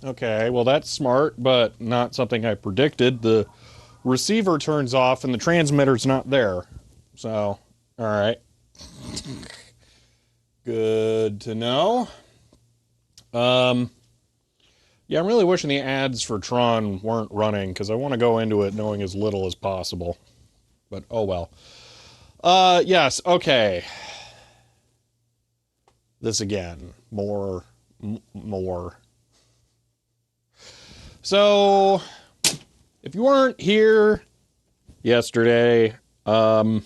Okay, well that's smart, but not something I predicted. The receiver turns off and the transmitter's not there. So, all right. Good to know. Um, yeah, I'm really wishing the ads for Tron weren't running because I want to go into it knowing as little as possible. But oh well. Yes, okay. This again. More. So, if you weren't here yesterday, we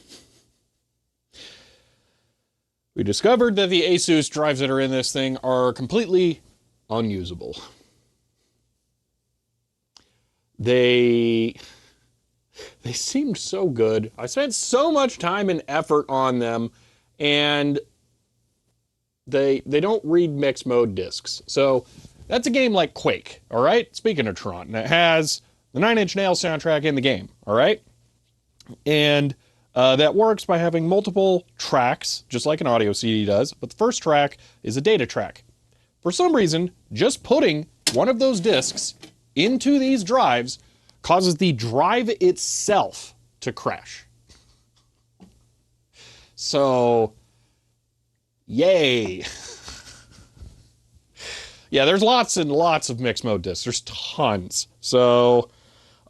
discovered that the Asus drives that are in this thing are completely unusable. They seemed so good. I spent so much time and effort on them, and they don't read mixed mode discs. So that's a game like Quake, all right? Speaking of Tron, it has the Nine Inch Nails soundtrack in the game, all right? And that works by having multiple tracks, just like an audio CD does, but the first track is a data track. For some reason, just putting one of those discs into these drives causes the drive itself to crash. So, yay. Yeah, there's lots and lots of mixed mode discs. There's tons. So,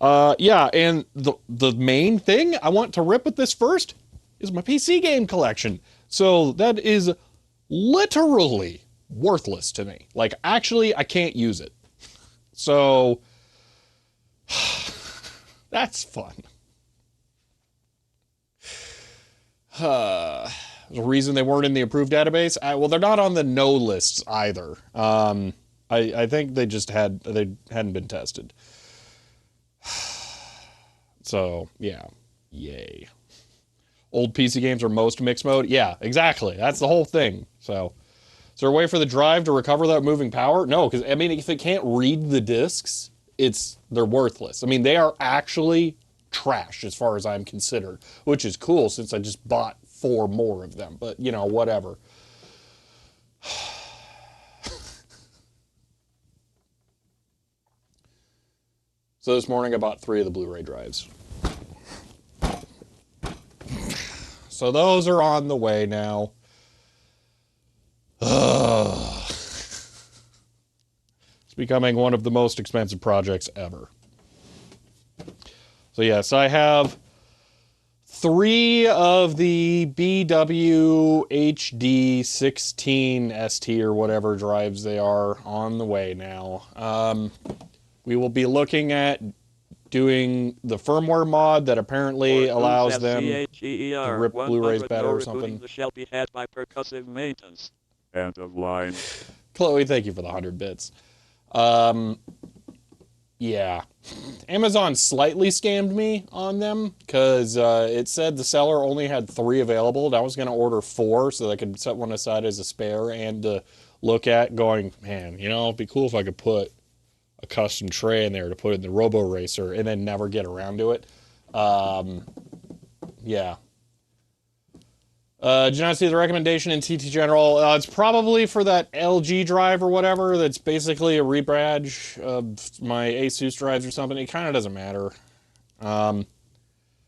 yeah, and the main thing I want to rip with this first is my PC game collection. So that is literally worthless to me. Like, actually, I can't use it. So, that's fun. There's a reason they weren't in the approved database. Well, they're not on the no lists either. I think they hadn't been tested. So, yeah. Yay. Old PC games are most mixed mode? Yeah, exactly. That's the whole thing. So, is there a way for the drive to recover that moving power? No, because, I mean, if it can't read the discs, they're worthless. I mean, they are actually trash as far as I'm considered, which is cool since I just bought 4 more of them. But, you know, whatever. So this morning I bought 3 of the Blu-ray drives. So those are on the way now. It's becoming one of the most expensive projects ever. So yes, I have 3 of the BWHD16 ST or whatever drives they are on the way now. We will be looking at doing the firmware mod that apparently allows them to rip Blu-rays better or something. Shall be had by percussive maintenance. End of line. Chloe, thank you for the 100 bits. Yeah. Amazon slightly scammed me on them because it said the seller only had 3 available. And I was going to order 4 so that I could set one aside as a spare and to look at going, man, you know, it'd be cool if I could put a custom tray in there to put in the Robo Racer and then never get around to it. Yeah. Did you not see the recommendation in TT General? It's probably for that LG drive or whatever. That's basically a rebadge of my Asus drives or something. It kind of doesn't matter.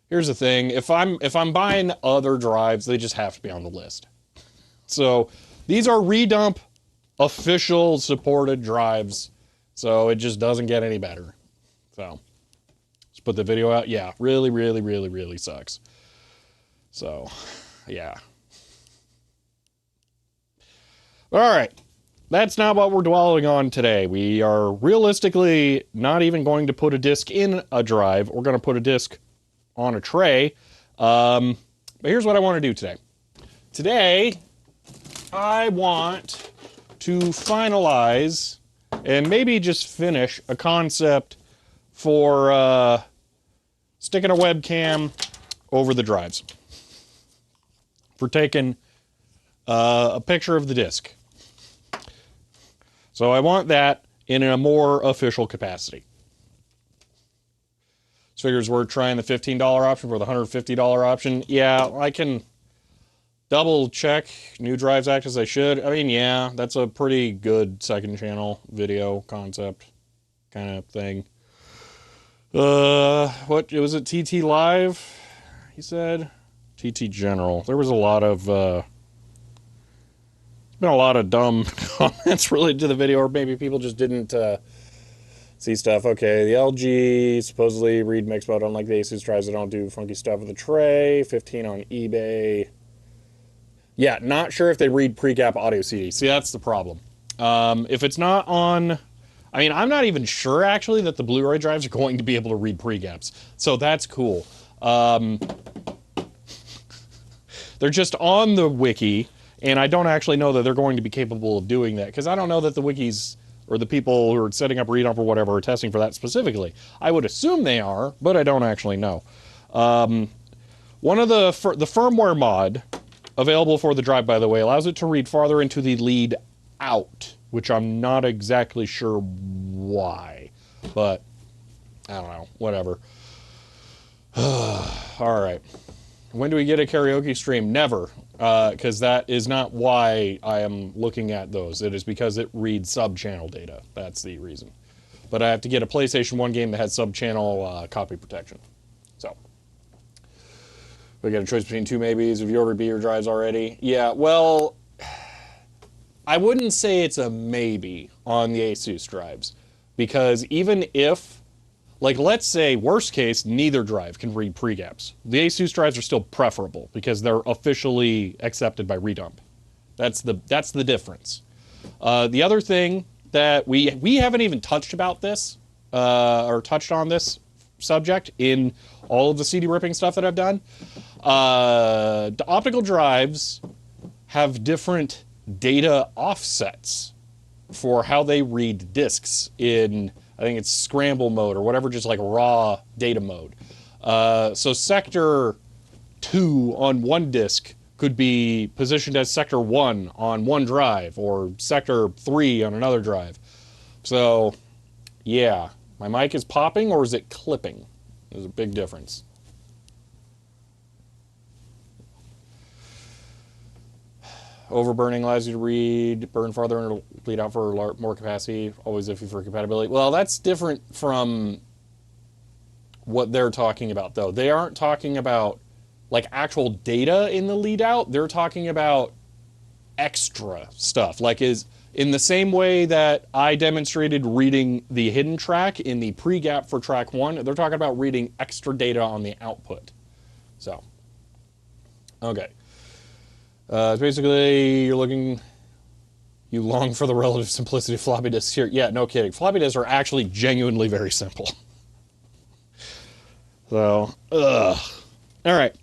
Here's the thing: if I'm buying other drives, they just have to be on the list. So these are redump official supported drives. So it just doesn't get any better. So let's put the video out. Yeah, really, really, really, really sucks. So. Yeah. All right. That's not what we're dwelling on today. We are realistically not even going to put a disc in a drive. We're going to put a disc on a tray. But here's what I want to do today. Today, I want to finalize and maybe just finish a concept for sticking a webcam over the drives. For taking a picture of the disc. So I want that in a more official capacity. So figures we're trying the $15 option for the $150 option. Yeah, I can double check new drives act as I should. I mean, yeah, that's a pretty good second channel video concept kind of thing. What was it? TT Live, he said? TT General. There was a lot of, been a lot of dumb comments related to the video, or maybe people just didn't see stuff. Okay, the LG supposedly read mix mode, unlike the Asus drives that don't do funky stuff with the tray. 15 on eBay. Yeah, not sure if they read pregap audio CD. See, that's the problem. If it's not on, I mean, I'm not even sure actually that the Blu-ray drives are going to be able to read pregaps. So that's cool. They're just on the wiki, and I don't actually know that they're going to be capable of doing that, because I don't know that the wikis or the people who are setting up redump or whatever are testing for that specifically. I would assume they are, but I don't actually know. One of the firmware mod available for the drive, by the way, allows it to read farther into the lead out, which I'm not exactly sure why, but I don't know, whatever. All right. When do we get a karaoke stream? Never, because that is not why I am looking at those. It is because it reads sub-channel data. That's the reason. But I have to get a PlayStation 1 game that has sub-channel copy protection. So, we got a choice between 2 maybes. Have you ordered beer drives already? Yeah, well, I wouldn't say it's a maybe on the Asus drives, because even if, like, let's say, worst case, neither drive can read pregaps. The Asus drives are still preferable because they're officially accepted by redump. That's the difference. The other thing that we haven't even touched about this, or touched on this subject in all of the CD ripping stuff that I've done. The optical drives have different data offsets for how they read discs in, I think it's scramble mode or whatever, just like raw data mode. So sector 2 on one disk could be positioned as sector 1 on one drive, or sector 3 on another drive. So, yeah. My mic is popping, or is it clipping? There's a big difference. Overburning allows you to read, burn farther, and it'll bleed out for more capacity. Always iffy for compatibility. Well, that's different from what they're talking about, though. They aren't talking about, like, actual data in the lead out. They're talking about extra stuff. Like, is in the same way that I demonstrated reading the hidden track in the pre-gap for track 1, they're talking about reading extra data on the output. So, okay. Basically, you long for the relative simplicity of floppy disks here. Yeah, no kidding. Floppy disks are actually genuinely very simple. So, ugh. All right.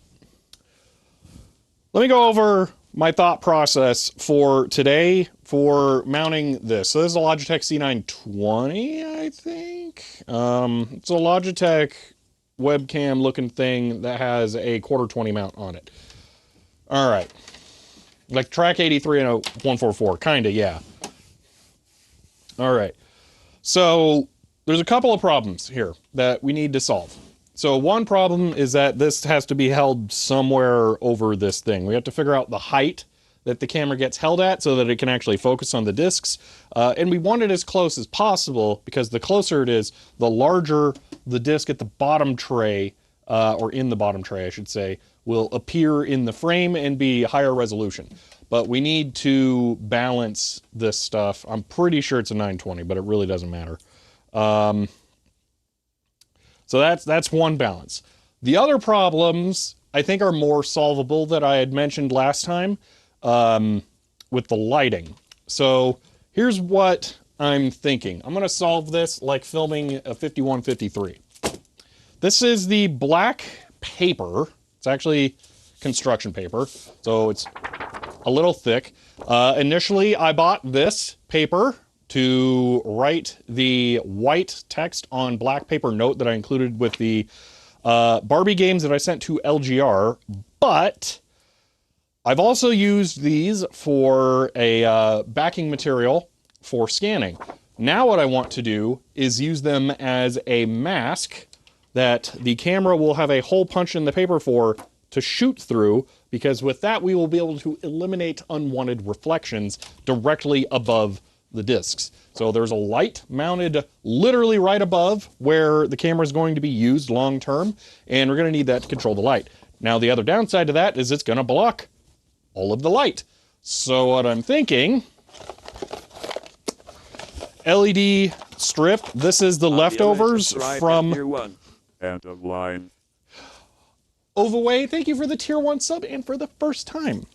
Let me go over my thought process for today for mounting this. So this is a Logitech C920, I think. It's a Logitech webcam looking thing that has a quarter 20 mount on it. All right. Like track 83 and a 144, kind of, yeah. All right. So there's a couple of problems here that we need to solve. So one problem is that this has to be held somewhere over this thing. We have to figure out the height that the camera gets held at so that it can actually focus on the discs. And we want it as close as possible because the closer it is, the larger the disc at the bottom tray, or in the bottom tray, I should say, will appear in the frame and be higher resolution. But we need to balance this stuff. I'm pretty sure it's a 920, but it really doesn't matter. So that's one balance. The other problems I think are more solvable that I had mentioned last time with the lighting. So here's what I'm thinking. I'm going to solve this like filming a 5153. This is the black paper. It's actually construction paper, so it's a little thick. Initially, I bought this paper to write the white text on black paper note that I included with the Barbie games that I sent to LGR, but I've also used these for a backing material for scanning. Now what I want to do is use them as a mask that the camera will have a hole punch in the paper for to shoot through, because with that we will be able to eliminate unwanted reflections directly above the discs. So there's a light mounted literally right above where the camera is going to be used long term, and we're going to need that to control the light. Now the other downside to that is it's going to block all of the light. So what I'm thinking, LED strip, this is the leftovers from End of line. Ovaway, thank you for the tier 1 sub and for the first time.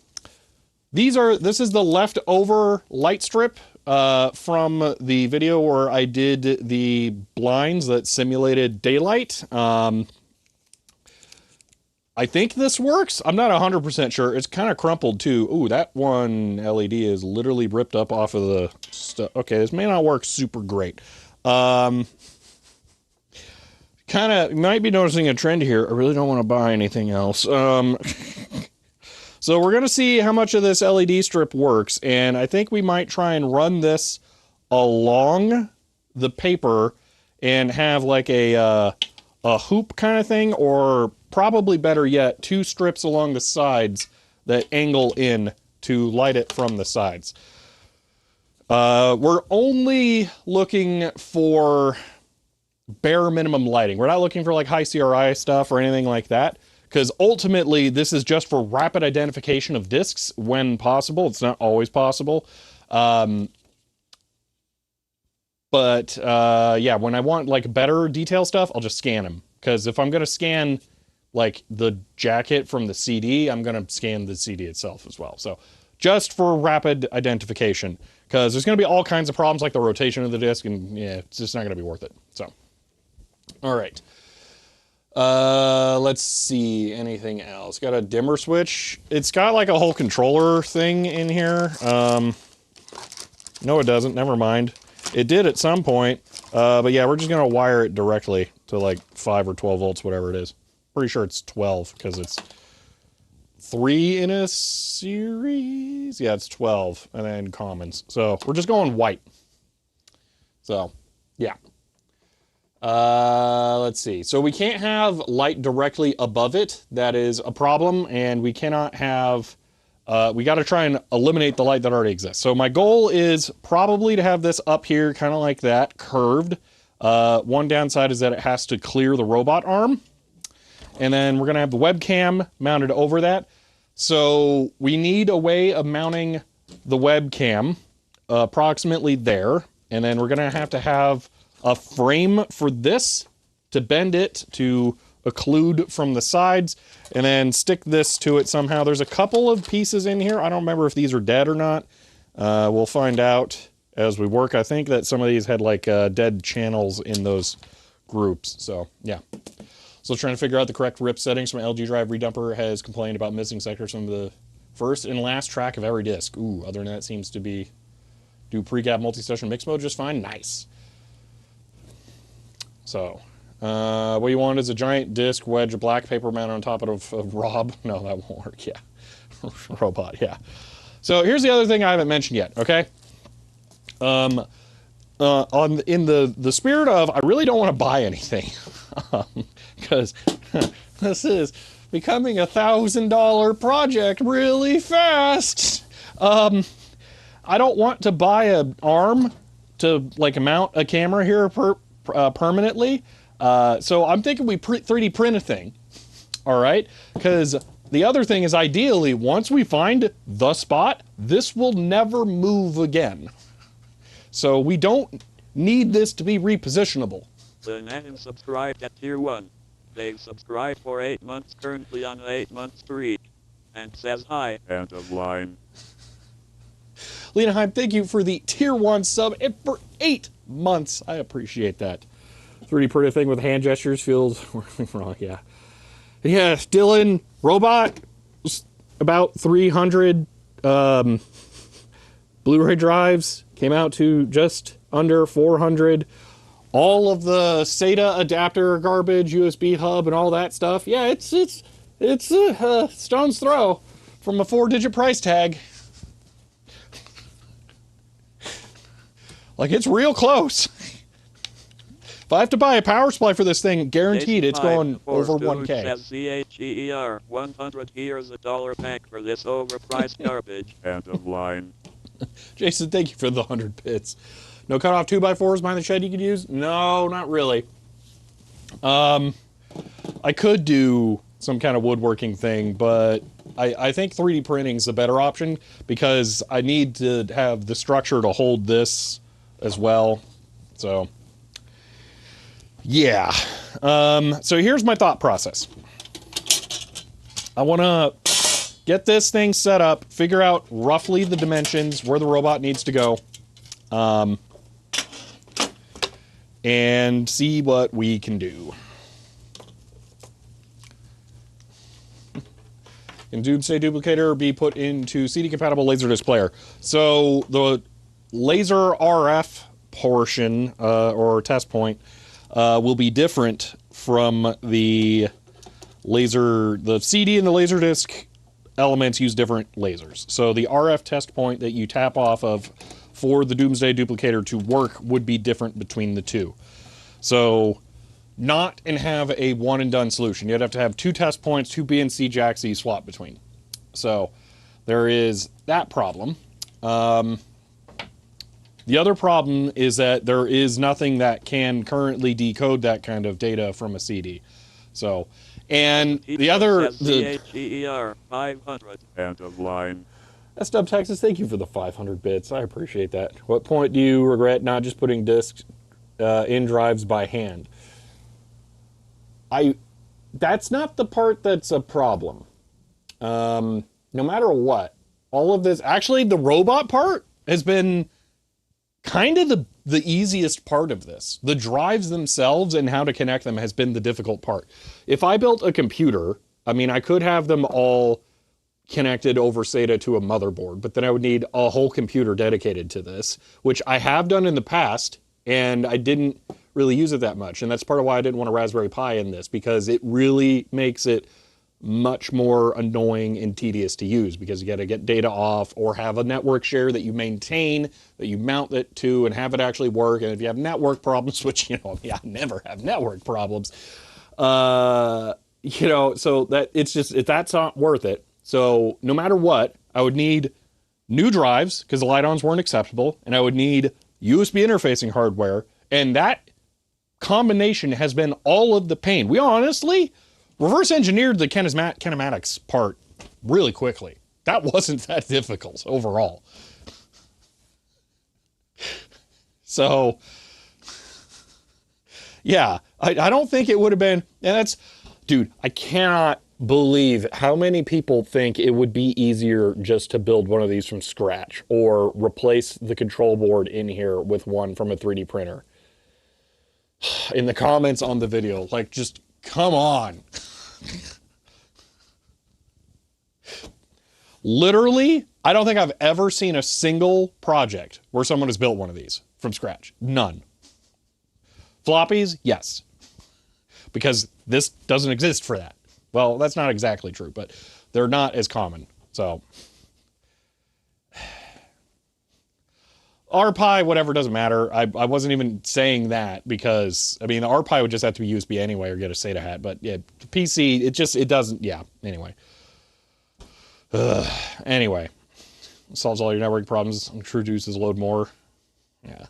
This is the leftover light strip from the video where I did the blinds that simulated daylight. I think this works. I'm not 100% sure. It's kind of crumpled too. Ooh, that one LED is literally ripped up off of the stuff. Okay, this may not work super great. Kind of might be noticing a trend here. I really don't want to buy anything else. So we're going to see how much of this LED strip works, and I think we might try and run this along the paper and have like a hoop kind of thing, or probably better yet, 2 strips along the sides that angle in to light it from the sides. We're only looking for bare minimum lighting. We're not looking for like high CRI stuff or anything like that, because ultimately this is just for rapid identification of discs when possible. It's not always possible. Yeah, when I want like better detail stuff, I'll just scan them, because if I'm going to scan like the jacket from the CD, I'm going to scan the CD itself as well. So just for rapid identification, because there's going to be all kinds of problems like the rotation of the disc, and yeah, it's just not going to be worth it. So all right. Let's see, anything else? Got a dimmer switch. It's got like a whole controller thing in here. No, it doesn't. Never mind. It did at some point. But yeah, we're just going to wire it directly to like 5 or 12 volts, whatever it is. Pretty sure it's 12 because it's 3 in a series. Yeah, it's 12 and then commons. So we're just going white. So yeah. Let's see. So we can't have light directly above it. That is a problem. And we cannot have, we got to try and eliminate the light that already exists. So my goal is probably to have this up here, kind of like that, curved. One downside is that it has to clear the robot arm. And then we're going to have the webcam mounted over that. So we need a way of mounting the webcam approximately there. And then we're going to have a frame for this to bend it to occlude from the sides, and then stick this to it somehow. There's a couple of pieces in here. I don't remember if these are dead or not. We'll find out as we work. I think that some of these had like dead channels in those groups. So yeah. Still trying to figure out the correct RIP settings. My LG drive redumper has complained about missing sectors from the first and last track of every disk. Ooh, other than that, seems to be do pre-gap multi-session mix mode just fine. Nice. So, what you want is a giant disc wedge, a black paper mounted on top of Rob. No, that won't work. Yeah, robot. Yeah. So here's the other thing I haven't mentioned yet. Okay. In the spirit of I really don't want to buy anything, because this is becoming $1,000 project really fast. I don't want to buy an arm to like mount a camera here permanently. So I'm thinking we 3D print a thing. All right, because the other thing is ideally once we find the spot, this will never move again. So we don't need this to be repositionable. The name subscribed at tier 1. They've subscribed for 8 months, currently on 8 months streak. And says hi. End of line. Lena Heim, thank you for the tier 1 sub and for 8 months. I appreciate that. 3D printer thing with hand gestures feels wrong, yeah. Yeah, Dylan, robot, about 300 Blu-ray drives, came out to just under 400. All of the SATA adapter garbage, USB hub, and all that stuff. Yeah, it's a stone's throw from a 4-digit price tag. Like, it's real close. If I have to buy a power supply for this thing, guaranteed it's going over 1K. CHER 100. Here's $1 pack for this overpriced garbage. End of line. Jason, thank you for the 100 bits. No cutoff 2x4s behind the shed you could use? No, not really. I could do some kind of woodworking thing, but I think 3D printing is the better option because I need to have the structure to hold this as well. So, yeah. So here's my thought process. I want to get this thing set up, figure out roughly the dimensions, where the robot needs to go, and see what we can do. Can Doomsday Duplicator be put into CD-compatible Laserdisc player? So the laser RF portion, or test point, will be different from the CD and the Laserdisc elements use different lasers. So the RF test point that you tap off of for the Doomsday Duplicator to work would be different between the two. So not and have a one and done solution. You'd have to have 2 test points, 2 BNC jacks that you swap between. So there is that problem. The other problem is that there is nothing that can currently decode that kind of data from a CD. So, and the other... CHER 500. End of line. SW Texas, thank you for the 500 bits. I appreciate that. What point do you regret not just putting discs in drives by hand? That's not the part that's a problem. No matter what, all of this... Actually, the robot part has been kind of the easiest part of this. The drives themselves and how to connect them has been the difficult part. If I built a computer, I mean, I could have them all connected over SATA to a motherboard, but then I would need a whole computer dedicated to this, which I have done in the past, and I didn't really use it that much. And that's part of why I didn't want a Raspberry Pi in this, because it really makes it much more annoying and tedious to use, because you got to get data off or have a network share that you maintain, that you mount it to and have it actually work. And if you have network problems, which, you know, I never have network problems, you know, so that it's just, that's not worth it. So no matter what, I would need new drives because the Lite-Ons weren't acceptable, and I would need USB interfacing hardware. And that combination has been all of the pain. We honestly reverse engineered the kinematics part really quickly. That wasn't that difficult overall. So, yeah, I don't think it would have been, and that's, dude, I cannot believe how many people think it would be easier just to build one of these from scratch or replace the control board in here with one from a 3D printer. In the comments on the video, like, just come on. Literally, I don't think I've ever seen a single project where someone has built one of these from scratch. None. Floppies, yes. Because this doesn't exist for that. Well, that's not exactly true, but they're not as common. So, RPi, whatever, doesn't matter. I wasn't even saying that because, I mean, the RPi would just have to be USB anyway or get a SATA hat. But yeah, PC, it doesn't, yeah, anyway. Anyway, solves all your network problems. Introduces load more. Yeah.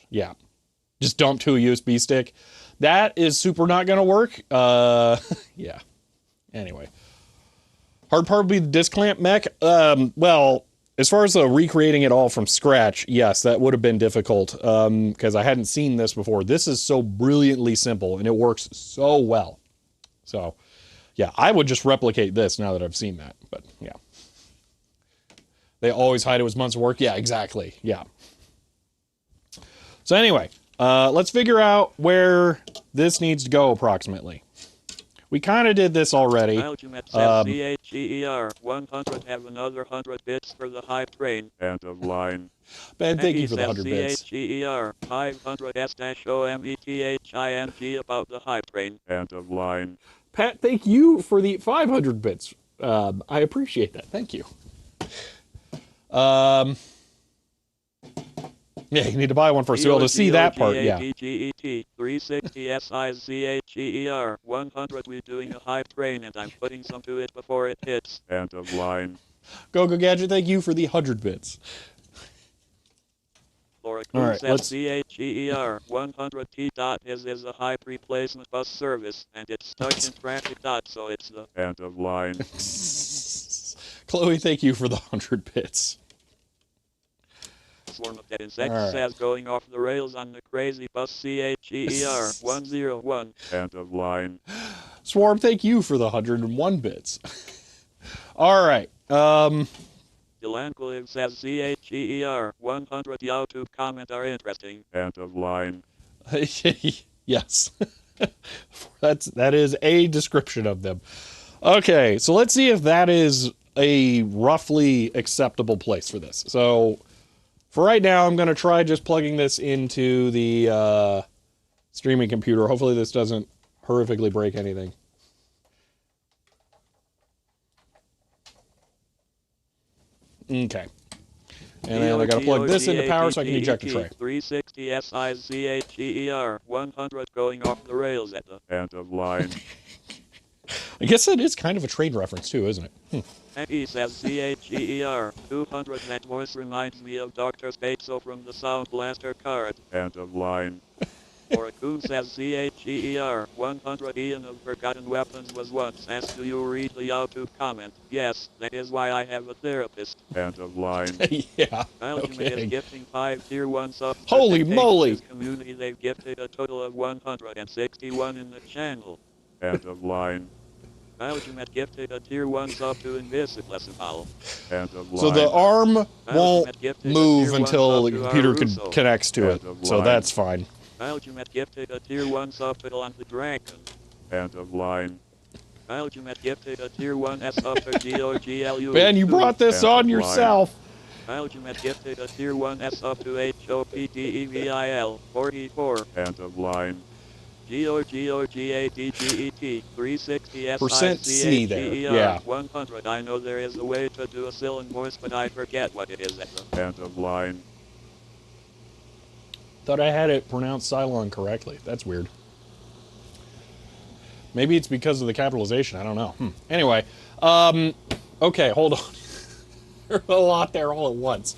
Yeah. Just dump to a USB stick. That is super not going to work. Yeah. Anyway. Hard part would be the disc clamp mech. Well, as far as recreating it all from scratch, yes, that would have been difficult because I hadn't seen this before. This is so brilliantly simple and it works so well. So, yeah, I would just replicate this now that I've seen that. But, yeah. They always hide it was months of work. Yeah, exactly. Yeah. So anyway, let's figure out where this needs to go approximately. We kind of did this already. CHER 100 have another 100 bits for the hype train. End of line. Ben, thank you for the 100 bits. CHER 500S-OMETHING about the hype train. End of line. Pat, thank you for the 500 bits. I appreciate that. Thank you. Yeah, you need to buy one first to be able to see that part, yeah. 360 SICHER 100 we're doing a hype train and I'm putting some to it before it hits. End of line. Go Gadget, thank you for the 100 bits. Alright, CHER 100T dot is a hype replacement bus service and it's stuck in traffic dot, so it's the end of line. Chloe, thank you for the 100 bits. Swarm of dead insects says going off the rails on the crazy bus CHER 101. End of line. Swarm, thank you for the 101 bits. Alright, Delanquiliv says CHER 100 YouTube comment are interesting. End of line. Yes. That is a description of them. Okay, so let's see if that is a roughly acceptable place for this. So, for right now, I'm going to try just plugging this into the streaming computer. Hopefully this doesn't horrifically break anything. Okay. And then I got to plug this into power so I can eject the tray. 360 SICHER 100 going off the rails at the end of line. I guess that is kind of a trade reference too, isn't it? He says CHER 200 that voice reminds me of Dr. Spatzel from the Sound Blaster card. End of line. Oracoon says CHER 100 Ian of Forgotten Weapons was once asked, do you read the YouTube comment? Yes, that is why I have a therapist. End of line. Yeah. Ultimate is gifting 5 tier 1 subs. Holy moly! Community, they've gifted a total of 161 in the channel. End of line. Ultimate gifted a tier 1 sub to Invisible. End of line. So the arm won't move until the computer connects to it. So that's fine. Ultimate gifted a tier 1 sub to the Dragon. End of line. Ultimate gifted a tier 1 S sub to GOGLU. Ben, you brought this on yourself. Ultimate gifted a tier 1 S sub to HOPTEVIL 44. End of line. GOGOGADGET 360 C there. Yeah. 100. I know there is a way to do a cylinder voice, but I forget what it is at the end of line. Thought I had it pronounced Cylon correctly. That's weird. Maybe it's because of the capitalization. I don't know. Anyway, okay, hold on. There's a lot there all at once.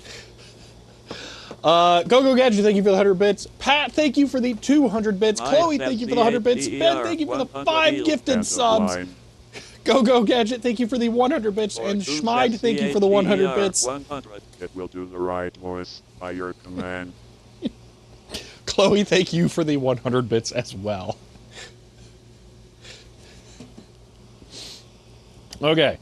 Go Gadget, thank you for the 100 bits. Pat, thank you for the 200 bits. Chloe, thank you for the 100 bits. Ben, thank you for the 5 gifted subs. Go Gadget, thank you for the 100 bits. And Schmide, thank you for the 100 bits. 100. It will do the right voice by your command. Chloe, thank you for the 100 bits as well. Okay.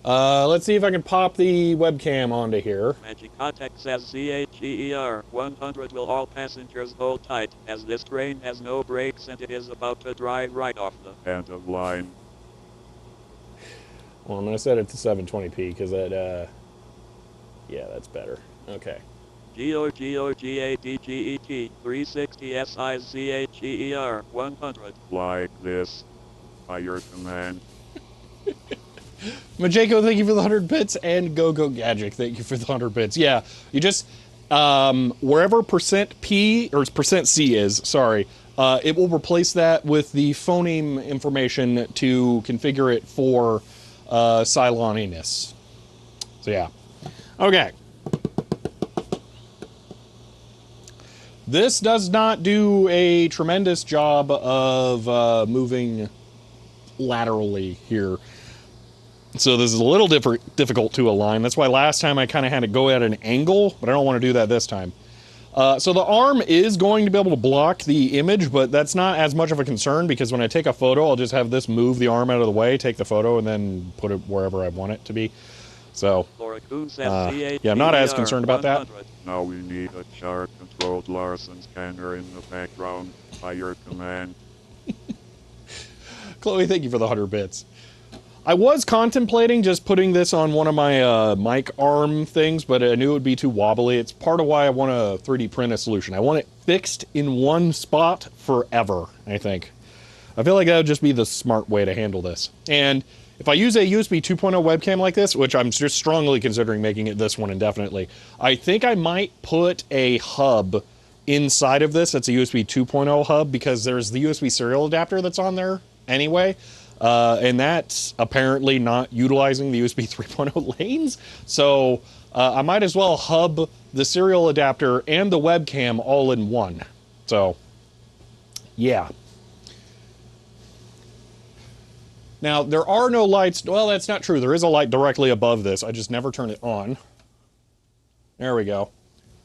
Let's see if I can pop the webcam onto here. Aleratec says CHEER 100 will all passengers hold tight, as this train has no brakes and it is about to drive right off the end of line. Well, I'm going to set it to 720p because that, yeah, that's better. Okay. GOGOGADGET 360 SIZCHEER 100. Like this. By your command. Majeko, thank you for the 100 bits, and GoGoGadget, thank you for the 100 bits. Yeah, you just, wherever percent %P, or percent %C is, sorry, it will replace that with the phoneme information to configure it for Cyloniness. So yeah. Okay. This does not do a tremendous job of moving laterally here. So this is a little difficult to align. That's why last time I kind of had to go at an angle, but I don't want to do that this time. So the arm is going to be able to block the image, but that's not as much of a concern because when I take a photo, I'll just have this move the arm out of the way, take the photo, and then put it wherever I want it to be. So, yeah, I'm not as concerned about that. Now we need a chart-controlled Larson scanner in the background by your command. Chloe, thank you for the 100 bits. I was contemplating just putting this on one of my mic arm things, but I knew it would be too wobbly. It's part of why I want to 3D print a solution. I want it fixed in one spot forever, I think. I feel like that would just be the smart way to handle this. And if I use a USB 2.0 webcam like this, which I'm just strongly considering making it this one indefinitely, I think I might put a hub inside of this. It's a USB 2.0 hub because there's the USB serial adapter that's on there anyway. And that's apparently not utilizing the USB 3.0 lanes. So I might as well hub the serial adapter and the webcam all in one. So, yeah. Now, there are no lights. Well, that's not true. There is a light directly above this. I just never turn it on. There we go.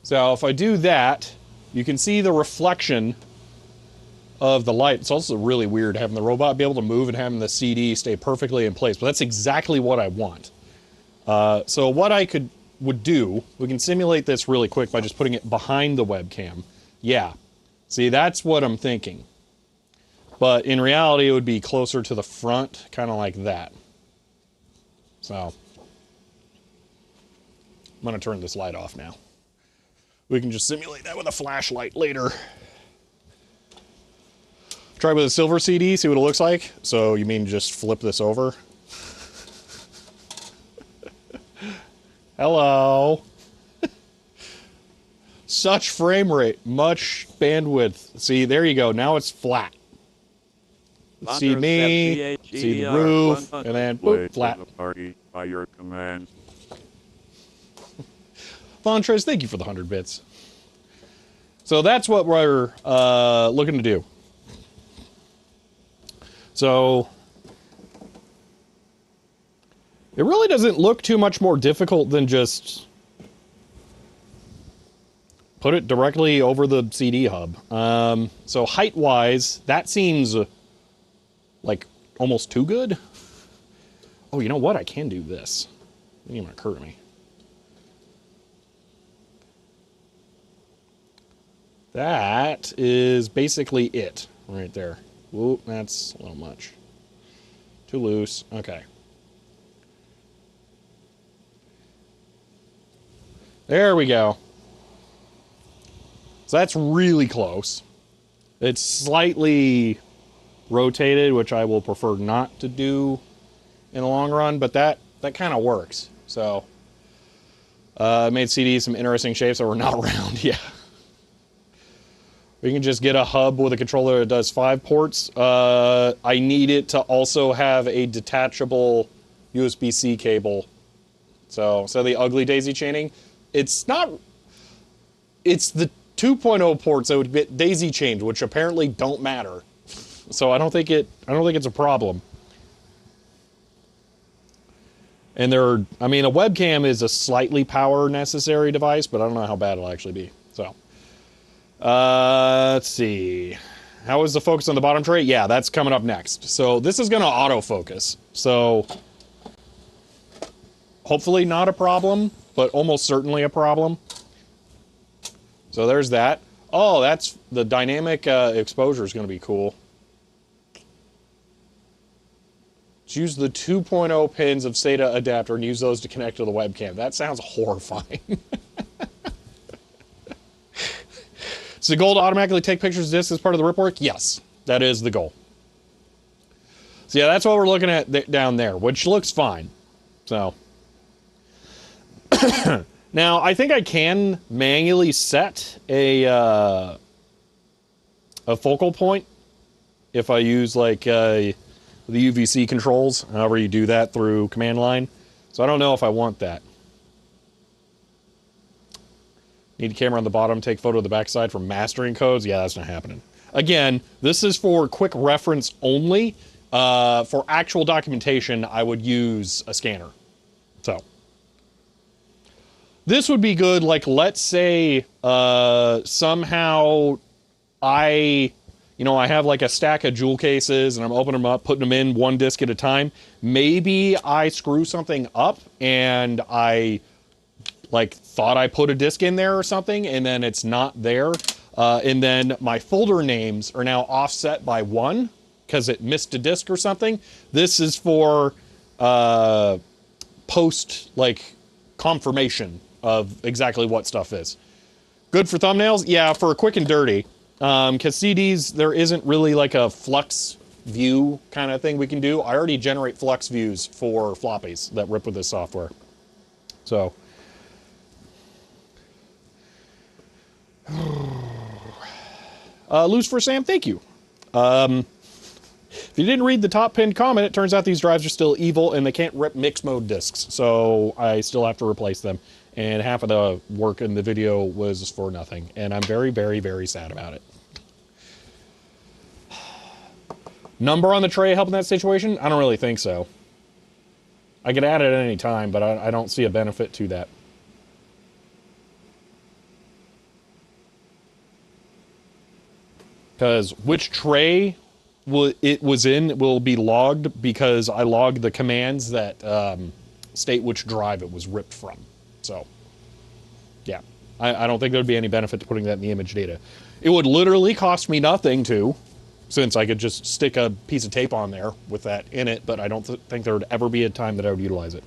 So if I do that, you can see the reflection of the light. It's also really weird having the robot be able to move and having the CD stay perfectly in place, but that's exactly what I want. So what I would do, we can simulate this really quick by just putting it behind the webcam. Yeah, see, that's what I'm thinking. But in reality, it would be closer to the front, kind of like that. So, I'm gonna turn this light off now. We can just simulate that with a flashlight later. Try with a silver CD, see what it looks like. So you mean just flip this over? Hello. Such frame rate, much bandwidth. See, there you go. Now it's flat. See me, see the roof, and then boop, flat. Party by your command. Fontres, thank you for the 100 bits. So that's what we're looking to do. So it really doesn't look too much more difficult than just put it directly over the CD hub. So height-wise, that seems like almost too good. Oh, you know what? I can do this. It didn't even occur to me. That is basically it right there. Whoop, that's a little much. Too loose. Okay. There we go. So that's really close. It's slightly rotated, which I will prefer not to do in the long run, but that kind of works. So, made CD some interesting shapes that were not round. Yeah. We can just get a hub with a controller that does 5 ports. I need it to also have a detachable USB-C cable. So the ugly daisy chaining, it's not, it's the 2.0 ports that would get daisy chained, which apparently don't matter. So I don't think it's a problem. And I mean, a webcam is a slightly power necessary device, but I don't know how bad it'll actually be. So, let's see. How is the focus on the bottom tray? Yeah, that's coming up next. So this is going to autofocus. So hopefully not a problem, but almost certainly a problem. So there's that. Oh, that's the dynamic exposure is going to be cool. Let's use the 2.0 pins of SATA adapter and use those to connect to the webcam. That sounds horrifying. Is the goal to automatically take pictures of this as part of the rip work? Yes, that is the goal. So yeah, that's what we're looking at down there, which looks fine. So now I think I can manually set a focal point if I use like the UVC controls. However you do that through command line. So I don't know if I want that. Need a camera on the bottom, take photo of the backside for mastering codes. Yeah, that's not happening. Again, this is for quick reference only. For actual documentation, I would use a scanner. So this would be good. Like, let's say somehow I have like a stack of jewel cases and I'm opening them up, putting them in one disc at a time. Maybe I screw something up and I like thought I put a disc in there or something and then it's not there. And then my folder names are now offset by 1 because it missed a disc or something. This is for post like confirmation of exactly what stuff is. Good for thumbnails? Yeah, for quick and dirty. Because CDs, there isn't really like a flux view kind of thing we can do. I already generate flux views for floppies that rip with this software. So Loose for Sam, thank you. If you didn't read the top pinned comment, it turns out these drives are still evil and they can't rip mixed mode discs. So I still have to replace them. And half of the work in the video was for nothing. And I'm very, very, very sad about it. Number on the tray help in that situation? I don't really think so. I could add it at any time, but I don't see a benefit to that. Because which tray it was in will be logged because I logged the commands that state which drive it was ripped from. So, yeah. I don't think there would be any benefit to putting that in the image data. It would literally cost me nothing to, since I could just stick a piece of tape on there with that in it, but I don't think there would ever be a time that I would utilize it.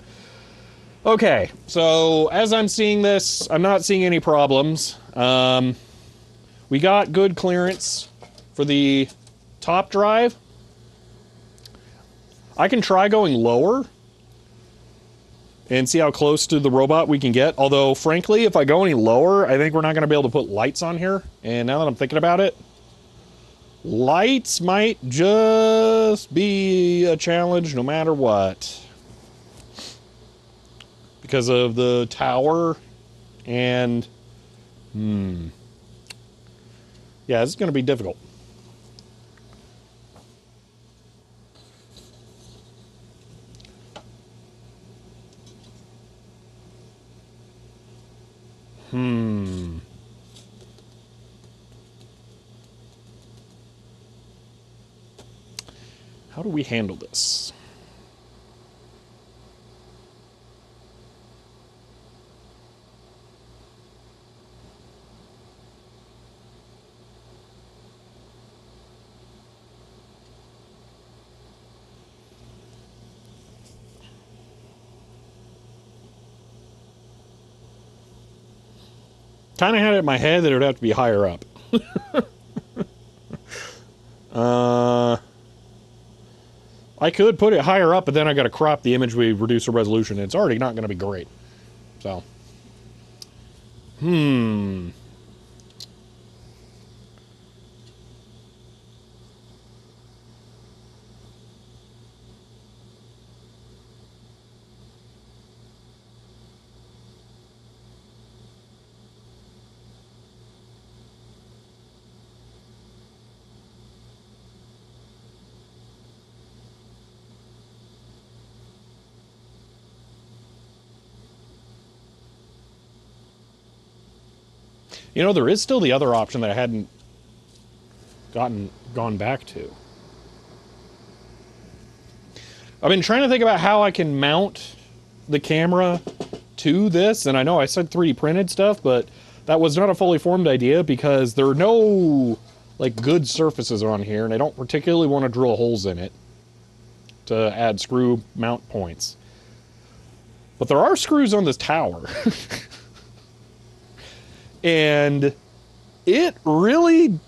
Okay, so as I'm seeing this, I'm not seeing any problems. We got good clearance for the top drive. I can try going lower and see how close to the robot we can get. Although, frankly, if I go any lower, I think we're not going to be able to put lights on here. And now that I'm thinking about it, lights might just be a challenge no matter what. Because of the tower and... Yeah, this is going to be difficult. How do we handle this? Kind of had it in my head that it would have to be higher up. I could put it higher up, but then I got to crop the image. We reduce the resolution. It's already not going to be great. So, you know, there is still the other option that I hadn't gone back to. I've been trying to think about how I can mount the camera to this, and I know I said 3D printed stuff, but that was not a fully formed idea because there are no like good surfaces on here, and I don't particularly want to drill holes in it to add screw mount points. But there are screws on this tower. And it really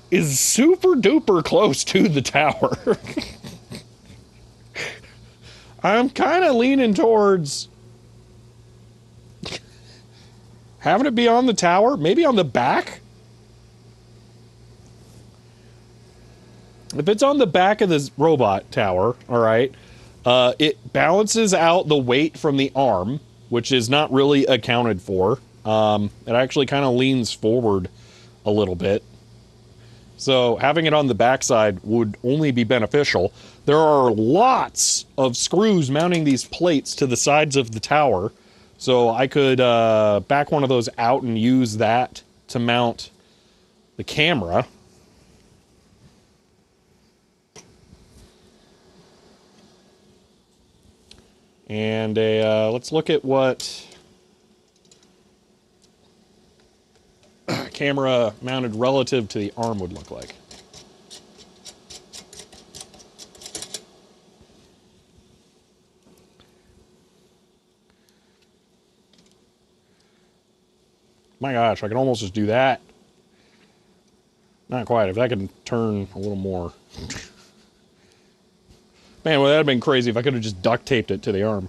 is super duper close to the tower. I'm kind of leaning towards having it be on the tower, maybe on the back. If it's on the back of this robot tower, all right, it balances out the weight from the arm, which is not really accounted for. It actually kind of leans forward a little bit. So having it on the backside would only be beneficial. There are lots of screws mounting these plates to the sides of the tower. So I could back one of those out and use that to mount the camera. And let's look at what camera mounted relative to the arm would look like. My gosh, I can almost just do that. Not quite. If I could turn a little more. Man, well, that'd have been crazy if I could have just duct taped it to the arm.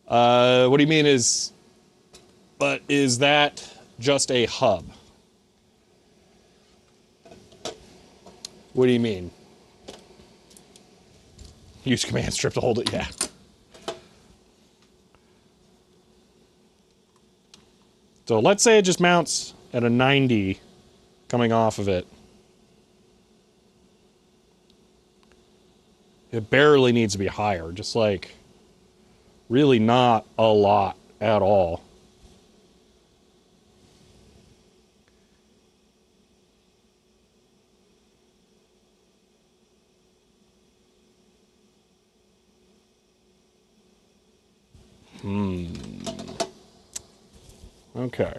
What do you mean is... But is that just a hub? What do you mean? Use command strip to hold it, yeah. So let's say it just mounts at a 90 coming off of it. It barely needs to be higher, just like really not a lot at all. Okay.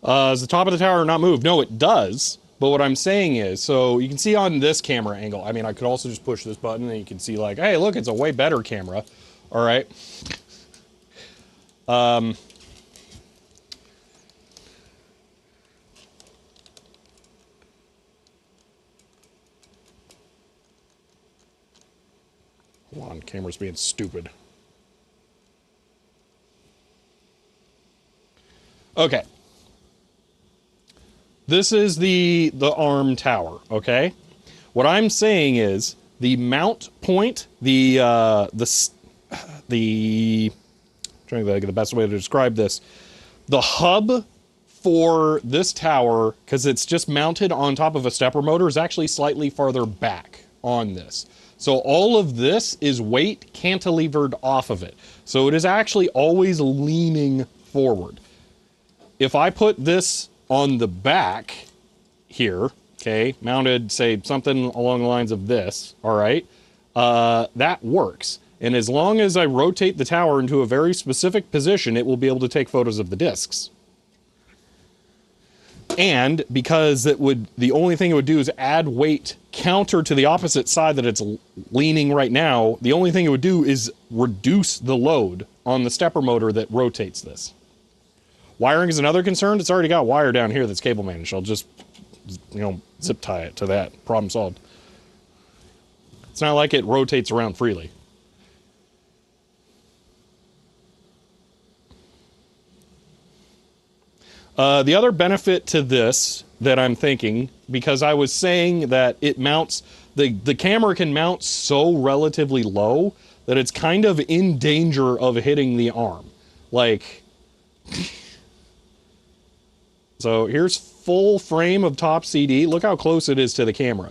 Does the top of the tower not move? No, it does. But what I'm saying is, so you can see on this camera angle, I mean, I could also just push this button and you can see like, hey, look, it's a way better camera. All right. Hold on, camera's being stupid. Okay. This is the arm tower, okay? What I'm saying is the mount point, trying to think of the best way to describe this. The hub for this tower, because it's just mounted on top of a stepper motor, is actually slightly farther back on this. So all of this is weight cantilevered off of it. So it is actually always leaning forward. If I put this on the back here, okay, mounted, say, something along the lines of this, all right, that works. And as long as I rotate the tower into a very specific position, it will be able to take photos of the discs. And because it would, the only thing it would do is add weight counter to the opposite side that it's leaning right now, the only thing it would do is reduce the load on the stepper motor that rotates this. Wiring is another concern. It's already got wire down here that's cable managed. I'll just, zip tie it to that. Problem solved. It's not like it rotates around freely. The other benefit to this that I'm thinking, because I was saying that it mounts, the camera can mount so relatively low that it's kind of in danger of hitting the arm. Like... So here's full frame of top CD. Look how close it is to the camera.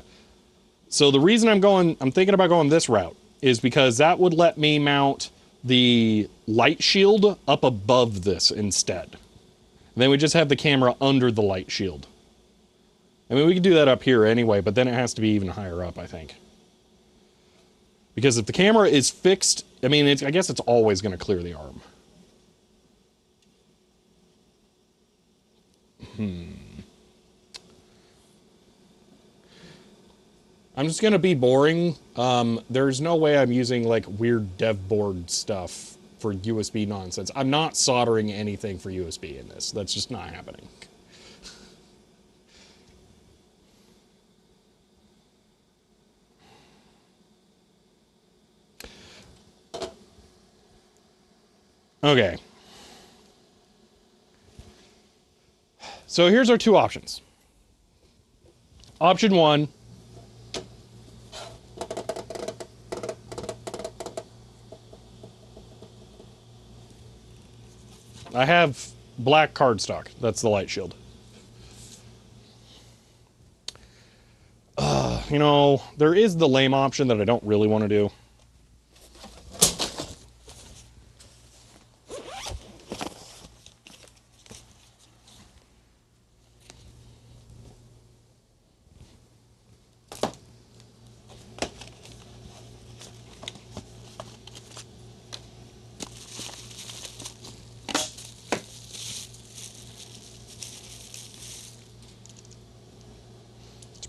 So the reason I'm thinking about going this route is because that would let me mount the light shield up above this instead. And then we just have the camera under the light shield. I mean, we can do that up here anyway, but then it has to be even higher up, I think. Because if the camera is fixed, I mean, I guess it's always going to clear the arm. I'm just going to be boring. There's no way I'm using, like, weird dev board stuff for USB nonsense. I'm not soldering anything for USB in this. That's just not happening. Okay. So here's our two options. Option one. I have black cardstock. That's the light shield. You know, there is the lame option that I don't really want to do.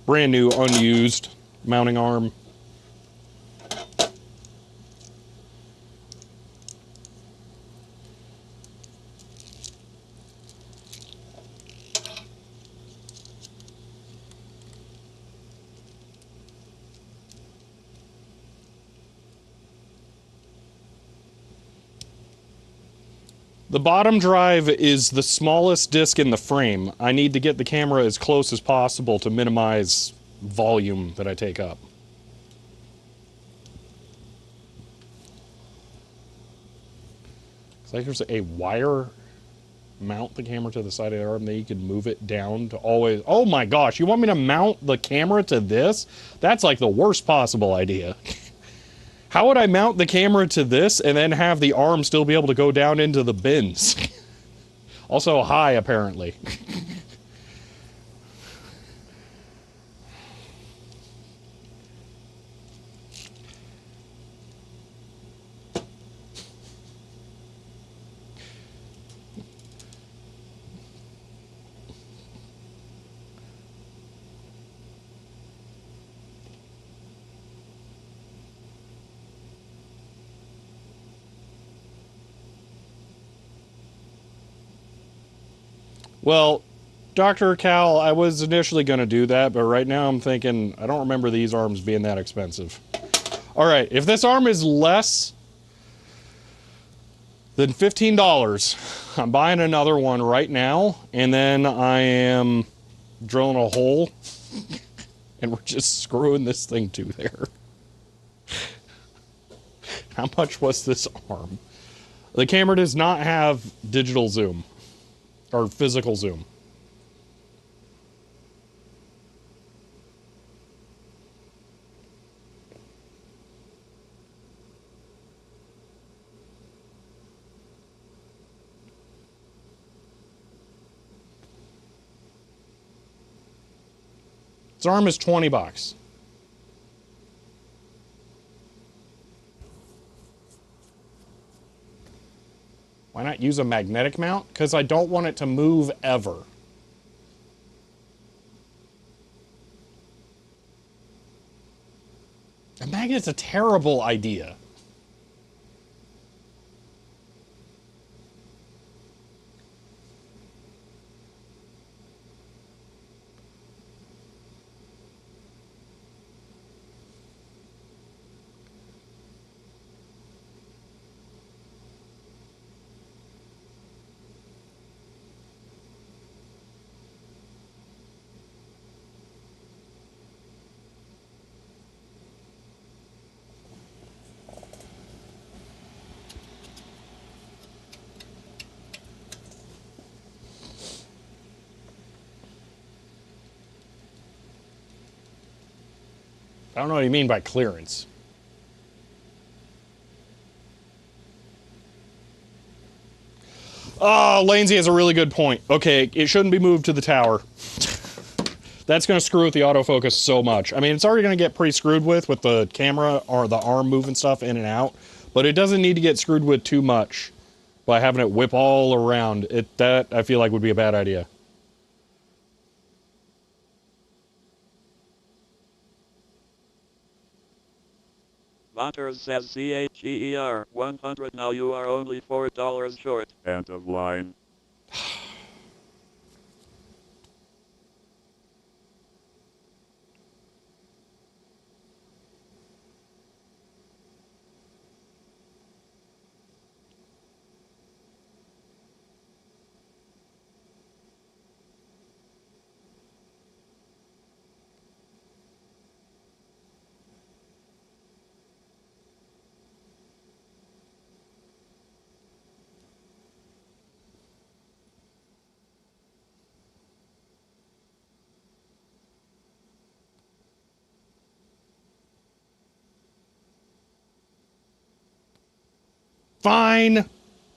Brand new, unused mounting arm. The bottom drive is the smallest disc in the frame. I need to get the camera as close as possible to minimize volume that I take up. It's like there's a wire mount the camera to the side of the arm that you can move it down to always... Oh my gosh, you want me to mount the camera to this? That's like the worst possible idea. How would I mount the camera to this and then have the arm still be able to go down into the bins? Also high, apparently. Well, Dr. Cal, I was initially going to do that, but right now I'm thinking, I don't remember these arms being that expensive. All right, if this arm is less than $15, I'm buying another one right now, and then I am drilling a hole, and we're just screwing this thing to there. How much was this arm? The camera does not have digital zoom, or physical zoom. This arm is $20. Why not use a magnetic mount? Because I don't want it to move ever. A magnet's a terrible idea. I don't know what you mean by clearance. Oh, Lanesy has a really good point. Okay, it shouldn't be moved to the tower. That's going to screw with the autofocus so much. I mean, it's already going to get pretty screwed with the camera or the arm moving stuff in and out, but it doesn't need to get screwed with too much by having it whip all around. That, I feel like, would be a bad idea. Monters says CHEER 100. Now you are only $4 short. End of line. Fine.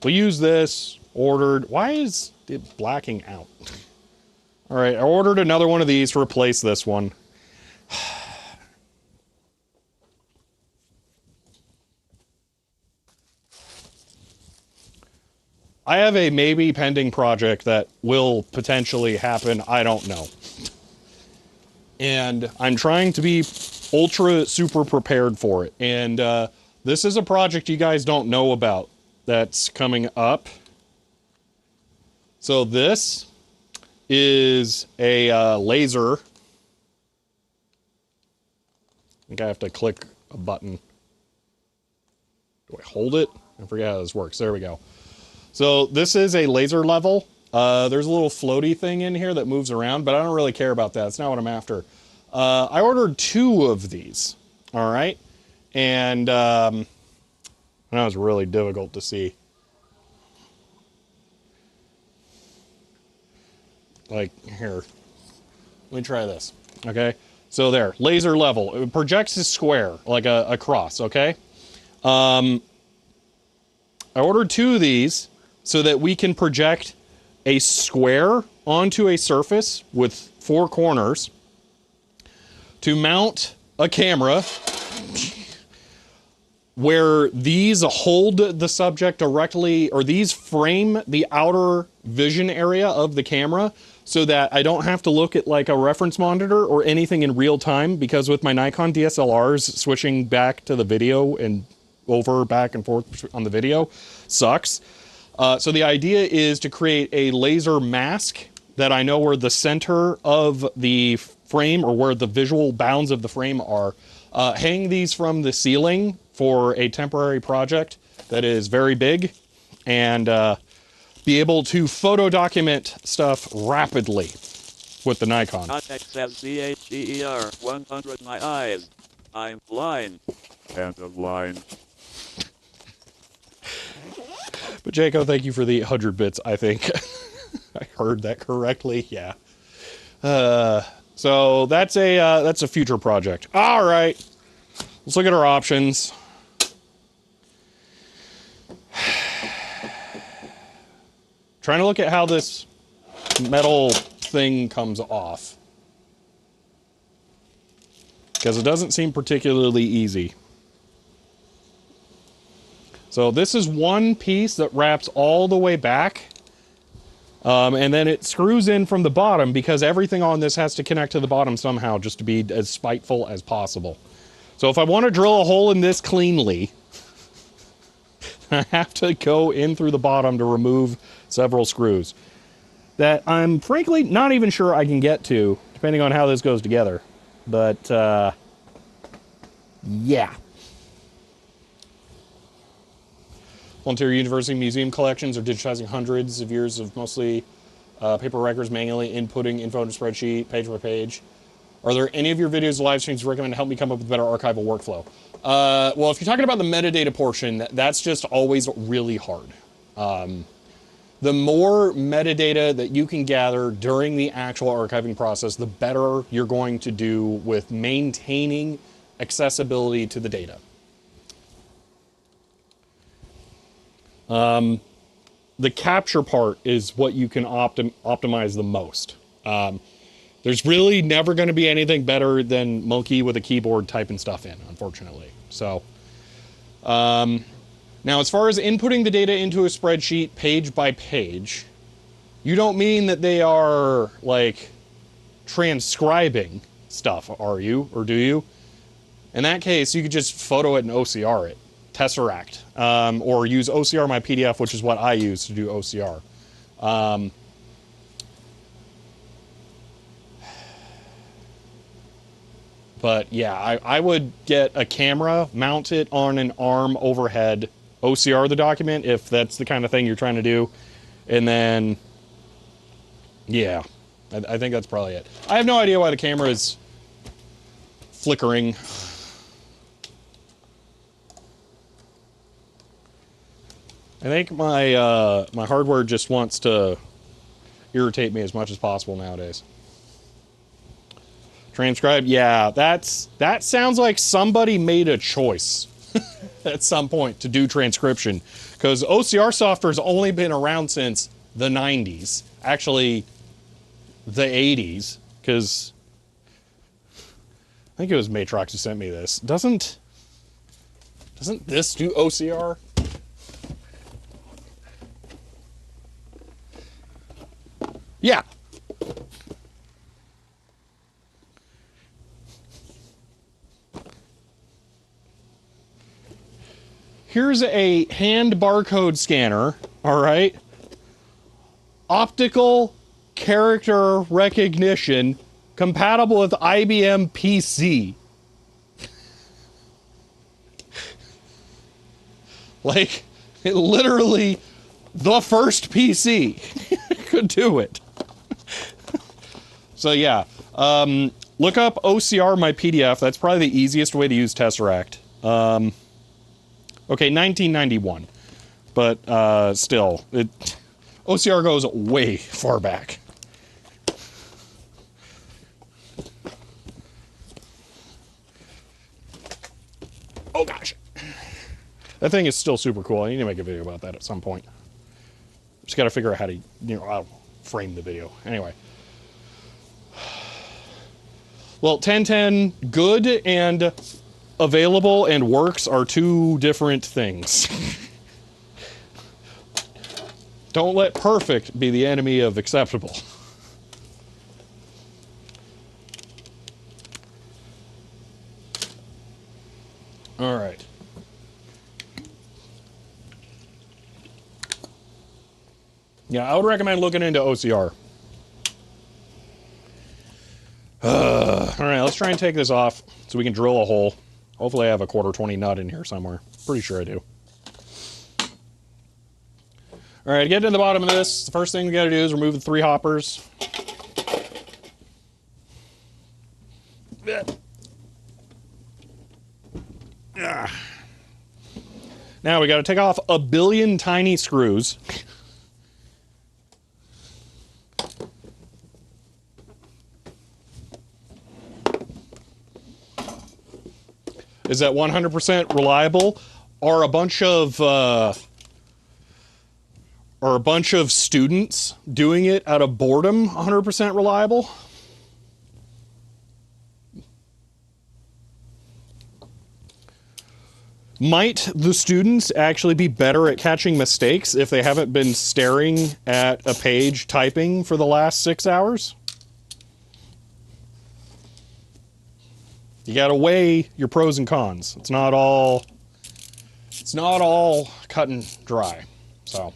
We'll use this. Ordered. Why is it blacking out? All right, I ordered another one of these to replace this one. I have a maybe pending project that will potentially happen. I don't know. And I'm trying to be ultra super prepared for it. And this is a project you guys don't know about that's coming up. So this is a laser. I think I have to click a button. Do I hold it? I forget how this works. There we go. So this is a laser level. There's a little floaty thing in here that moves around, but I don't really care about that. That's not what I'm after. I ordered 2 of these. All right. And that was really difficult to see. Like, here. Let me try this. Okay. So there, laser level. It projects a square, like a cross, okay? I ordered 2 of these so that we can project a square onto a surface with 4 corners to mount a camera where these hold the subject directly, or these frame the outer vision area of the camera so that I don't have to look at like a reference monitor or anything in real time, because with my Nikon DSLRs, switching back to the video and over back and forth on the video sucks. So the idea is to create a laser mask that I know where the center of the frame, or where the visual bounds of the frame are. Hang these from the ceiling for a temporary project that is very big, and be able to photo document stuff rapidly with the Nikon. Aleratec says CHEER 100. My eyes. I'm blind. End of line. But Jaco, thank you for the 100 bits, I think. I heard that correctly, yeah. So that's a future project. All right, let's look at our options. Trying to look at how this metal thing comes off, because it doesn't seem particularly easy. So this is one piece that wraps all the way back, and then it screws in from the bottom, because everything on this has to connect to the bottom somehow, just to be as spiteful as possible. So if I want to drill a hole in this cleanly, I have to go in through the bottom to remove several screws that I'm frankly not even sure I can get to, depending on how this goes together. But yeah. Volunteer University Museum collections are digitizing hundreds of years of mostly paper records, manually inputting info in a spreadsheet, page by page. Are there any of your videos or live streams you recommend to help me come up with a better archival workflow? Well, if you're talking about the metadata portion, that's just always really hard. The more metadata that you can gather during the actual archiving process, the better you're going to do with maintaining accessibility to the data. The capture part is what you can optimize the most. There's really never going to be anything better than monkey with a keyboard typing stuff in, unfortunately. So, now as far as inputting the data into a spreadsheet page by page, you don't mean that they are like transcribing stuff, are you? Or do you? In that case, you could just photo it and OCR it, Tesseract, or use OCR my PDF, which is what I use to do OCR. But yeah, I would get a camera, mount it on an arm overhead, OCR the document if that's the kind of thing you're trying to do, and then, yeah, I think that's probably it. I have no idea why the camera is flickering. I think my my hardware just wants to irritate me as much as possible nowadays. Transcribe, yeah, that sounds like somebody made a choice at some point to do transcription, because OCR software's only been around since the 90s, actually the 80s, because I think it was Matrox who sent me this. Doesn't this do OCR? Yeah. Here's a hand barcode scanner, all right? Optical character recognition, compatible with IBM PC. Like, it literally, the first PC could do it. So yeah, look up OCR my PDF. That's probably the easiest way to use Tesseract. Okay, 1991, but still, OCR goes way far back. Oh gosh, that thing is still super cool. I need to make a video about that at some point. Just got to figure out how to, I'll frame the video. Anyway. Well, 1010 good and available and works are two different things. Don't let perfect be the enemy of acceptable. All right. Yeah, I would recommend looking into OCR. All right, let's try and take this off so we can drill a hole. Hopefully I have a 1/4 nut in here somewhere. Pretty sure I do. All right, to get to the bottom of this, the first thing we got to do is remove the 3 hoppers. Now we got to take off a billion tiny screws. Is that 100% reliable? Are a bunch of students doing it out of boredom 100% reliable? Might the students actually be better at catching mistakes if they haven't been staring at a page typing for the last 6 hours? You gotta weigh your pros and cons. It's not all cut and dry. So,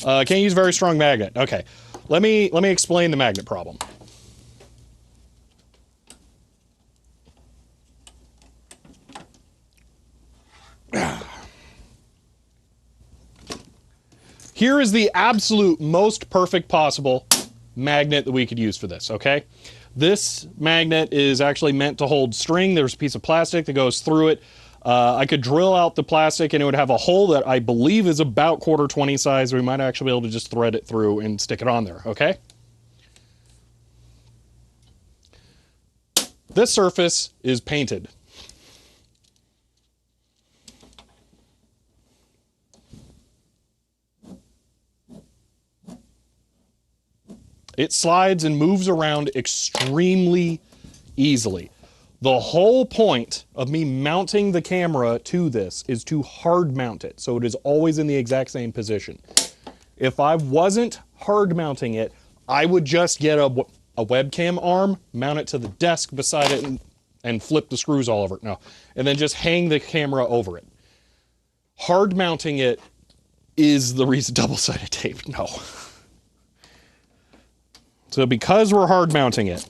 can't use very strong magnet. Okay, let me explain the magnet problem. Here is the absolute most perfect possible magnet that we could use for this, okay? This magnet is actually meant to hold string. There's a piece of plastic that goes through it. I could drill out the plastic and it would have a hole that I believe is about 1/4 size. We might actually be able to just thread it through and stick it on there, okay? This surface is painted. It slides and moves around extremely easily. The whole point of me mounting the camera to this is to hard mount it, so it is always in the exact same position. If I wasn't hard mounting it, I would just get a webcam arm, mount it to the desk beside it, and flip the screws all over it. No, and then just hang the camera over it. Hard mounting it is the reason double-sided tape. No. So because we're hard mounting it,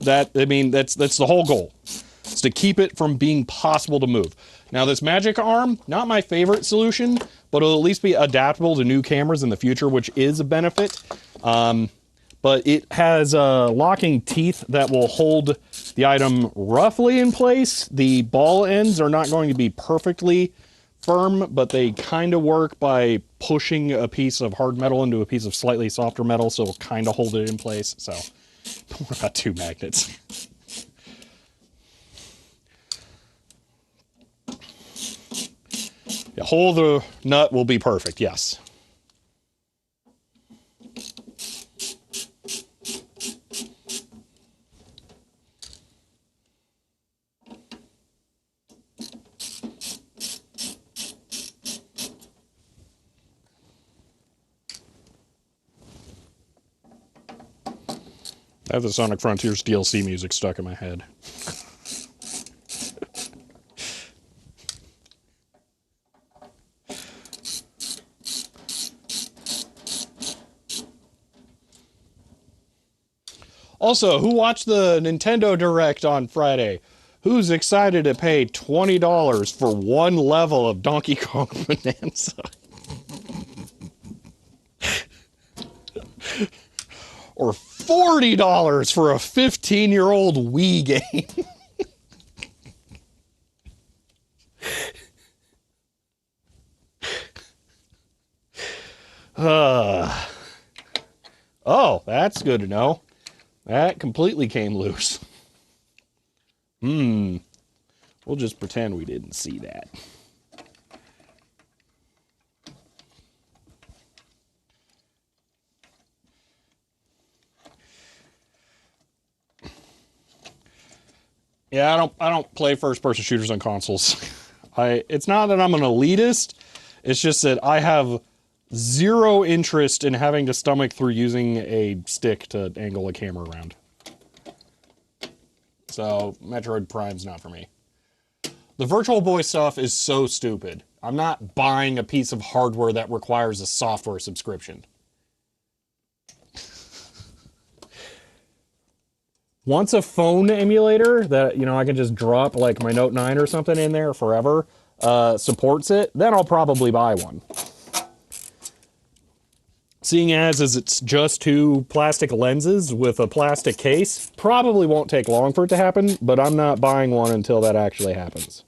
that's the whole goal. It's to keep it from being possible to move. Now this magic arm, not my favorite solution, but it'll at least be adaptable to new cameras in the future, which is a benefit. But it has locking teeth that will hold the item roughly in place. The ball ends are not going to be perfectly firm, but they kind of work by pushing a piece of hard metal into a piece of slightly softer metal, so it'll kind of hold it in place. So, what about 2 magnets? Yeah, hole of the nut will be perfect, yes. I have the Sonic Frontiers DLC music stuck in my head. Also, who watched the Nintendo Direct on Friday? Who's excited to pay $20 for one level of Donkey Kong Bonanza? Or $40 for a 15-year-old Wii game? Oh, that's good to know. That completely came loose. We'll just pretend we didn't see that. Yeah, I don't play first-person shooters on consoles. It's not that I'm an elitist. It's just that I have zero interest in having to stomach through using a stick to angle a camera around. So, Metroid Prime's not for me. The Virtual Boy stuff is so stupid. I'm not buying a piece of hardware that requires a software subscription. Once a phone emulator that, I can just drop like my Note 9 or something in there forever, supports it, then I'll probably buy one. Seeing as it's just 2 plastic lenses with a plastic case, probably won't take long for it to happen, but I'm not buying one until that actually happens.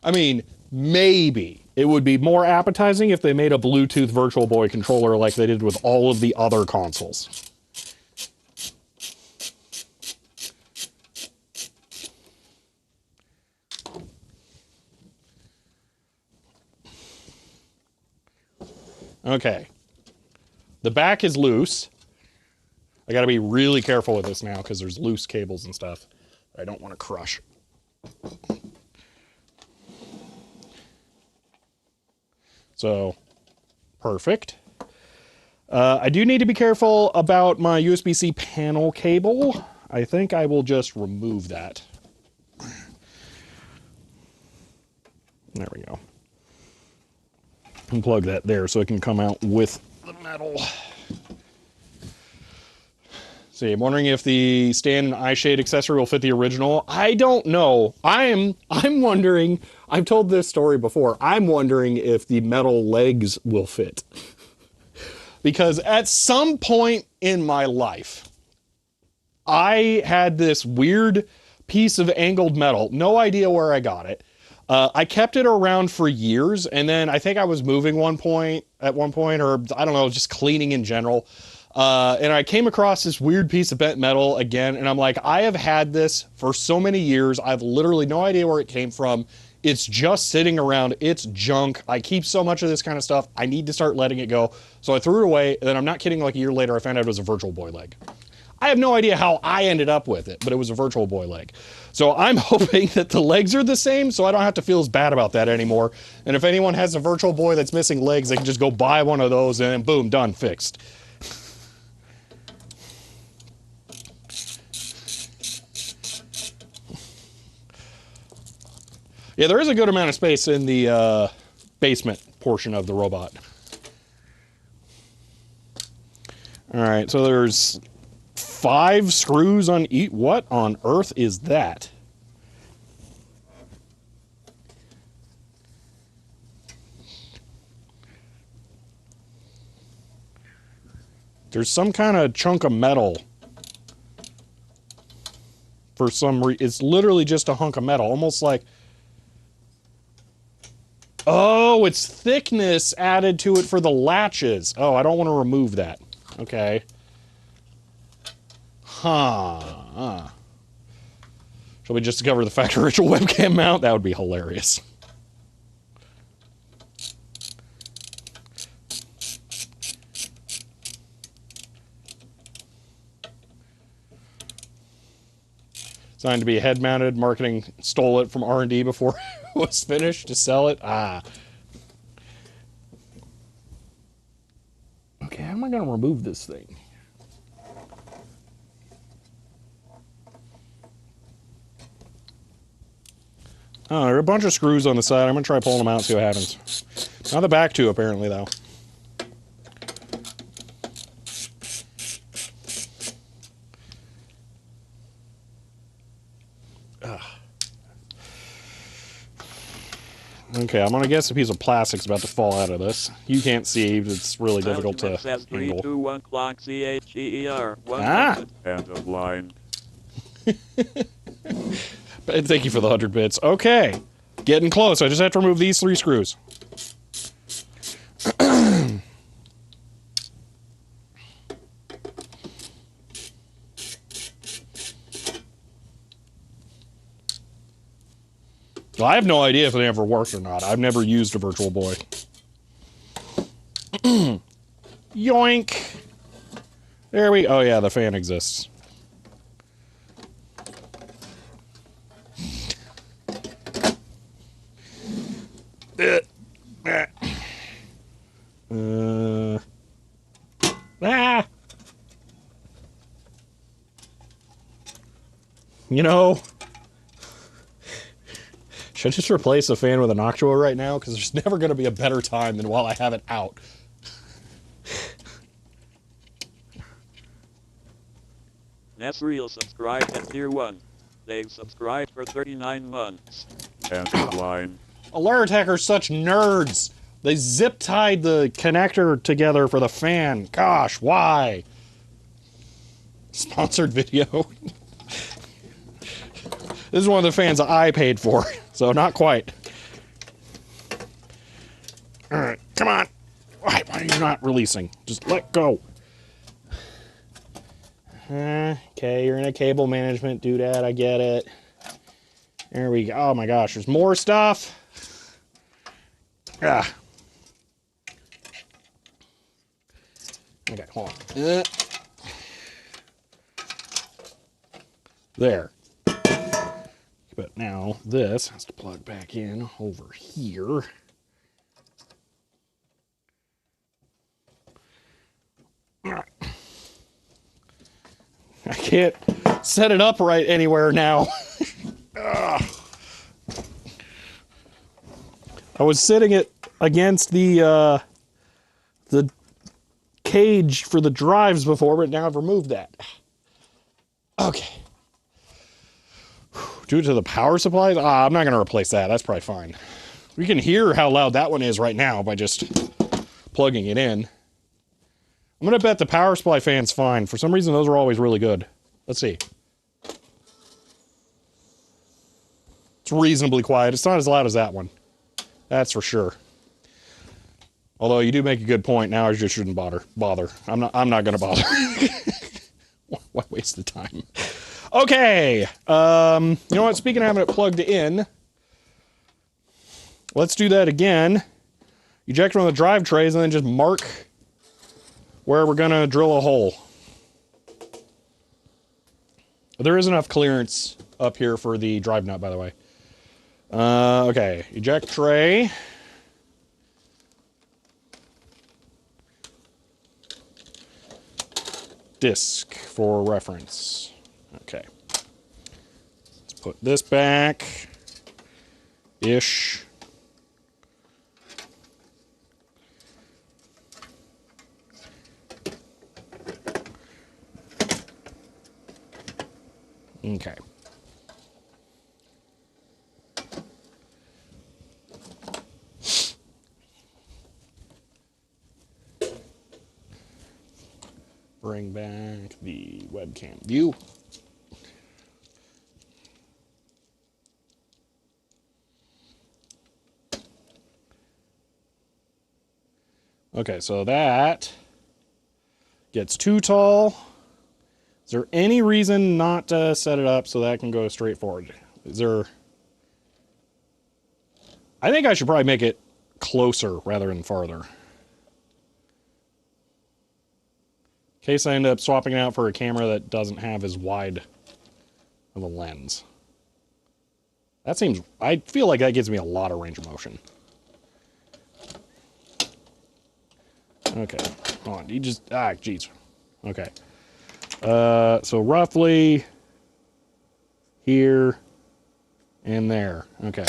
I mean, maybe it would be more appetizing if they made a Bluetooth Virtual Boy controller like they did with all of the other consoles. Okay. The back is loose. I gotta be really careful with this now because there's loose cables and stuff that I don't want to crush. So, perfect. I do need to be careful about my USB-C panel cable. I think I will just remove that. There we go. Unplug that there so it can come out with the metal. See, I'm wondering if the stand and eye shade accessory will fit the original. I don't know. I'm wondering, I've told this story before, I'm wondering if the metal legs will fit. Because at some point in my life, I had this weird piece of angled metal, no idea where I got it. I kept it around for years, and then I think I was moving at one point, or I don't know, just cleaning in general. And I came across this weird piece of bent metal again, and I'm like, I have had this for so many years. I have literally no idea where it came from. It's just sitting around. It's junk. I keep so much of this kind of stuff. I need to start letting it go. So I threw it away, and then I'm not kidding, like a year later, I found out it was a Virtual Boy leg. I have no idea how I ended up with it, but it was a Virtual Boy leg. So I'm hoping that the legs are the same, so I don't have to feel as bad about that anymore. And if anyone has a Virtual Boy that's missing legs, they can just go buy one of those, and then boom, done, fixed. Yeah, there is a good amount of space in the basement portion of the robot. All right, so there's 5 screws on each. What on earth is that? There's some kind of chunk of metal. For some reason, it's literally just a hunk of metal, almost like. Oh, it's thickness added to it for the latches. Oh, I don't want to remove that. Okay. Huh. Shall we just cover the factory ritual webcam mount? That would be hilarious. Designed to be head-mounted. Marketing stole it from R&D before it was finished to sell it. Okay, how am I going to remove this thing? Oh, there are a bunch of screws on the side. I'm going to try pulling them out and see what happens. Not the back two, apparently, though. Okay, I'm going to guess a piece of plastic's about to fall out of this. You can't see. It's really difficult to says 3, angle. 2, 1 clock, CHEER. End of line. Thank you for the 100 bits. Okay, getting close. I just have to remove these 3 screws. Well, I have no idea if they ever worked or not. I've never used a Virtual Boy. Yoink. There we go. Oh, yeah, the fan exists. You know, should I just replace the fan with an Noctua right now? Because there's never going to be a better time than while I have it out. Nesreal subscribed at tier 1. They've subscribed for 39 months. End of line. Aleratec are such nerds. They zip-tied the connector together for the fan. Gosh, why? Sponsored video. This is one of the fans that I paid for, so not quite. All right, come on. Why are you not releasing? Just let go. Okay, you're in a cable management doodad. I get it. There we go. Oh my gosh, there's more stuff. Ah. Okay, hold on. There. But now this has to plug back in over here. I can't set it up right anywhere now. I was sitting it against the cage for the drives before, but now I've removed that. Okay. Due to the power supplies? I'm not going to replace that. That's probably fine. We can hear how loud that one is right now by just plugging it in. I'm going to bet the power supply fan's fine. For some reason, those are always really good. Let's see. It's reasonably quiet. It's not as loud as that one. That's for sure. Although you do make a good point. Now I just shouldn't bother. I'm not going to bother. Why waste the time? Okay. You know what? Speaking of having it plugged in, let's do that again. Eject from the drive trays and then just mark where we're gonna drill a hole. There is enough clearance up here for the drive nut, by the way. Okay, eject tray. Disc for reference. Okay. Let's put this back. Ish. Okay. Bring back the webcam view. Okay, so that gets too tall. Is there any reason not to set it up so that can go straight forward? Is there... I think I should probably make it closer rather than farther. In case I end up swapping it out for a camera that doesn't have as wide of a lens. That seems... I feel like that gives me a lot of range of motion. Okay, hold on. You just... Ah, jeez. Okay. So roughly here and there. Okay.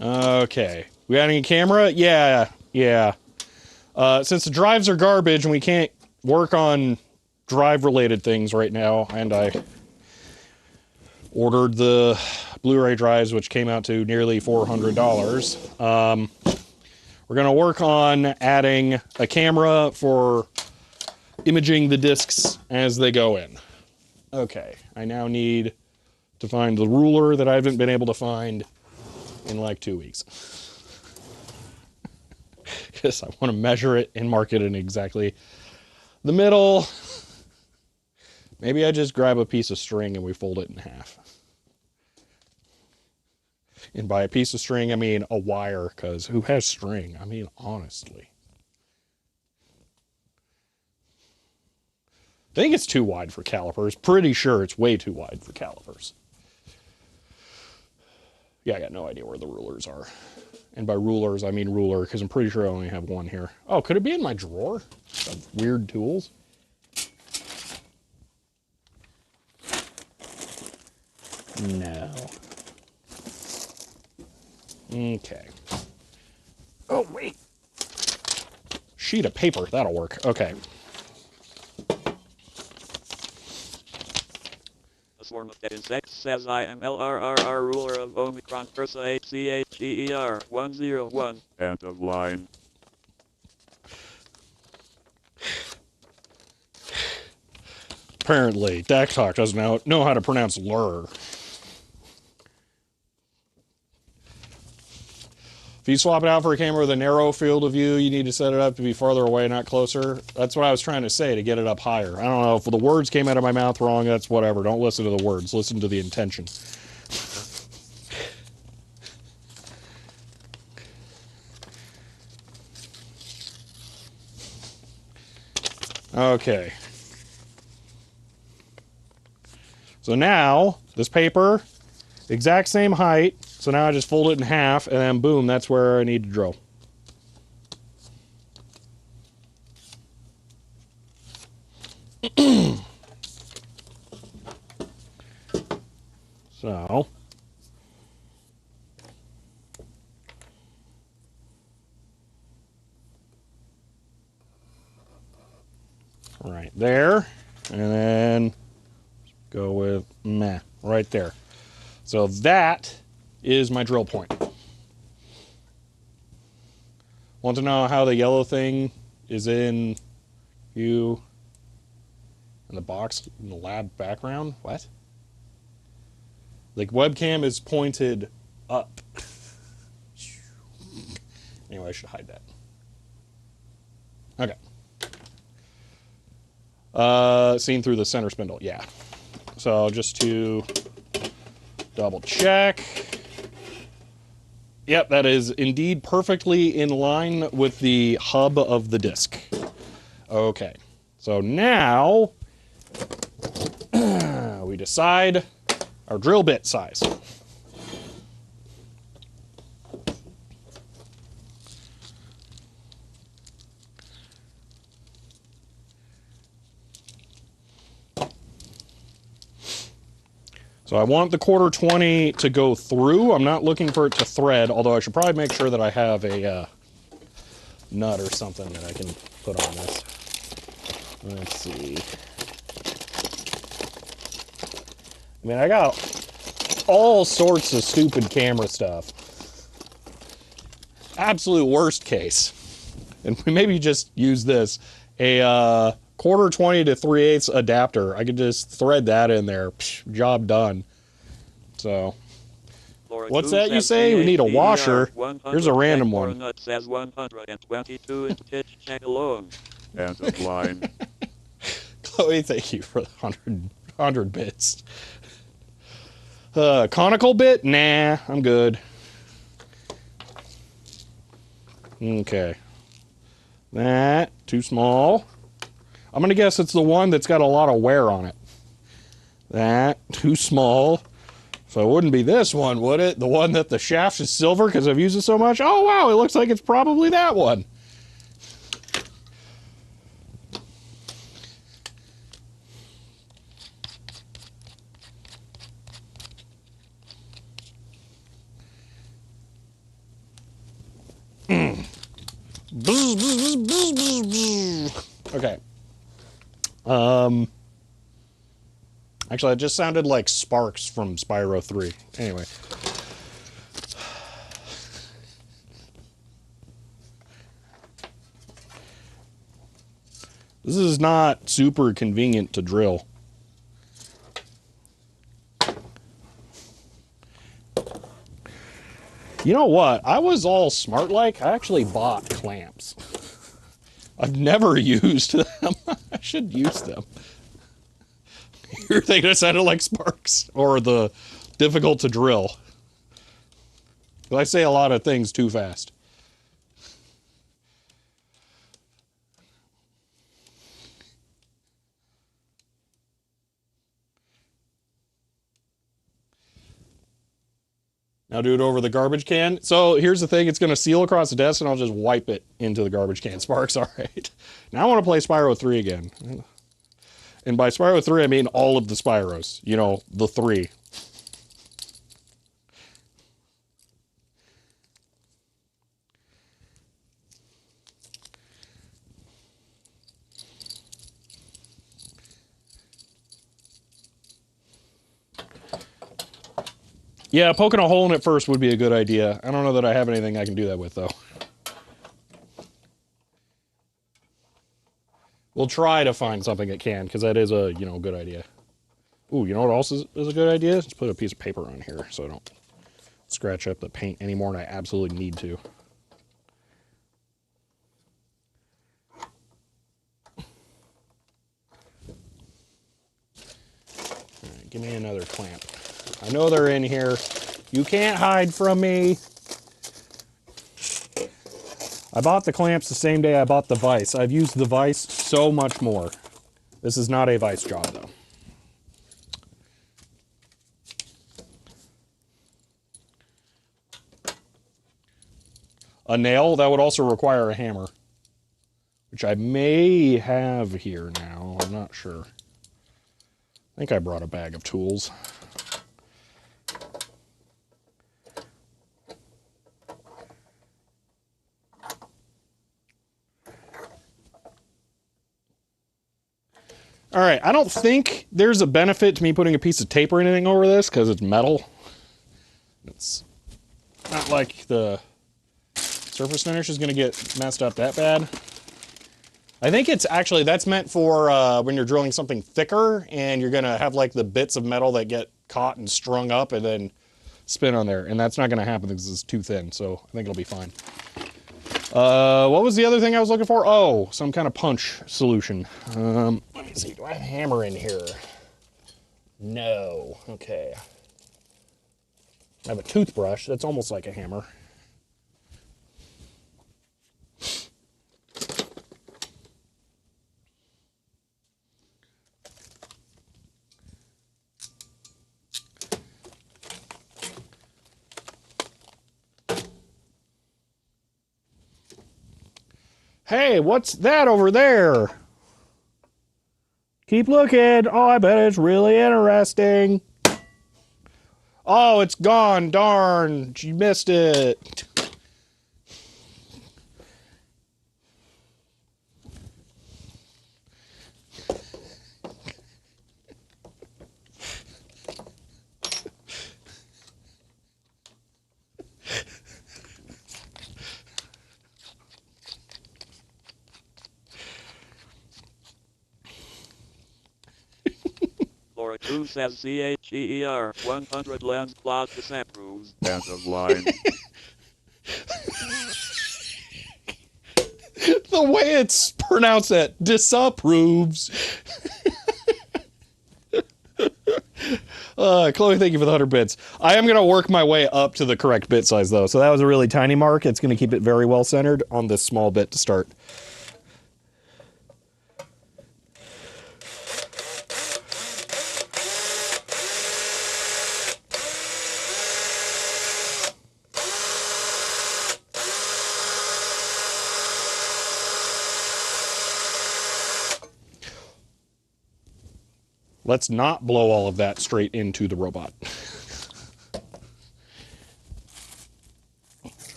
Okay. We got any camera? Yeah. Since the drives are garbage and we can't work on drive-related things right now, and I ordered the Blu-ray drives, which came out to nearly $400. We're going to work on adding a camera for imaging the discs as they go in. Okay, I now need to find the ruler that I haven't been able to find in like 2 weeks. Because I want to measure it and mark it in exactly the middle. Maybe I just grab a piece of string and we fold it in half. And by a piece of string, I mean a wire, because who has string? I mean, honestly. I think it's too wide for calipers. Pretty sure it's way too wide for calipers. Yeah, I got no idea where the rulers are. And by rulers, I mean ruler, because I'm pretty sure I only have one here. Oh, could it be in my drawer of weird tools? No. Okay. Oh, wait. Sheet of paper. That'll work. Okay. The swarm of dead insects says I am LRRR ruler of Omicron Persa HCHEER 101. End of line. Apparently, Daktalk doesn't know how to pronounce lure. If you swap it out for a camera with a narrow field of view, you need to set it up to be farther away, not closer. That's what I was trying to say, to get it up higher. I don't know if the words came out of my mouth wrong, that's whatever. Don't listen to the words, listen to the intention. Okay. So now, this paper, exact same height. So now I just fold it in half, and then boom, that's where I need to drill. So, right there, and then go with meh, right there. So that is my drill point. Want to know how the yellow thing is in view in the box in the lab background? What? Like webcam is pointed up. Anyway, I should hide that. Okay. Seen through the center spindle, yeah. So just to double check. Yep, that is indeed perfectly in line with the hub of the disc. Okay, so now we decide our drill bit size. So I want the 1/4 to go through. I'm not looking for it to thread, although I should probably make sure that I have a nut or something that I can put on this. Let's see. I mean, I got all sorts of stupid camera stuff. Absolute worst case. And maybe just use this. A 1/4 to 3/8 adapter. I could just thread that in there. Psh, job done. So, what's that you say? We need a washer. Here's a random one. Says 122 inch pitch check alone. End of line. Chloe, thank you for the 100 bits. Conical bit? Nah, I'm good. Okay. That, too small. I'm going to guess it's the one that's got a lot of wear on it. That, too small. So it wouldn't be this one, would it? The one that the shaft is silver because I've used it so much? Oh, wow, it looks like it's probably that one. Okay. Actually, it just sounded like sparks from Spyro 3. Anyway. This is not super convenient to drill. You know what? I was all smart like. I actually bought clamps. I've never used them. I should use them. You're thinking it sounded like sparks or the difficult to drill. I say a lot of things too fast. Now do it over the garbage can. So here's the thing, it's going to seal across the desk and I'll just wipe it into the garbage can. Sparks, all right. Now I want to play Spyro 3 again. And by Spyro 3, I mean all of the Spyros. You know, the 3. Yeah, poking a hole in it first would be a good idea. I don't know that I have anything I can do that with, though. We'll try to find something that can, because that is a, good idea. Ooh, you know what else is a good idea? Let's put a piece of paper on here so I don't scratch up the paint any more than I absolutely need to. All right, give me another clamp. I know they're in here. You can't hide from me. I bought the clamps the same day I bought the vise. I've used the vise so much more. This is not a vise job, though. A nail, that would also require a hammer, which I may have here now. I'm not sure. I think I brought a bag of tools. All right, I don't think there's a benefit to me putting a piece of tape or anything over this because it's metal. It's not like the surface finish is going to get messed up that bad. I think it's actually, that's meant for when you're drilling something thicker and you're going to have like the bits of metal that get caught and strung up and then spin on there. And that's not going to happen because it's too thin, so I think it'll be fine. What was the other thing I was looking for? Oh, some kind of punch solution. Let me Let's see, do I have a hammer in here? No. Okay. I have a toothbrush. That's almost like a hammer. Hey, what's that over there? Keep looking. Oh, I bet it's really interesting. Oh, it's gone. Darn. You missed it. Laura Coon says CHEER 100 lens plot disapproves. End of line. The way it's pronounced, that disapproves. Chloe, thank you for the 100 bits. I am going to work my way up to the correct bit size, though. So that was a really tiny mark. It's going to keep it very well centered on this small bit to start. Let's not blow all of that straight into the robot.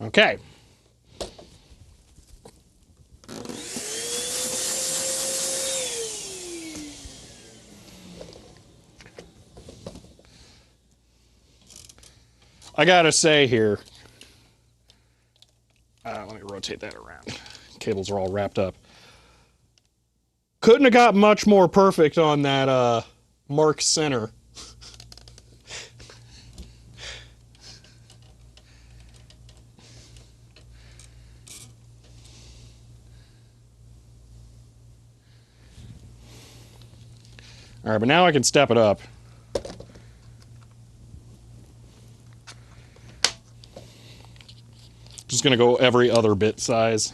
Okay. I gotta say here, let me rotate that around. Cables are all wrapped up. Couldn't have got much more perfect on that mark center. All right, but now I can step it up. Just gonna go every other bit size.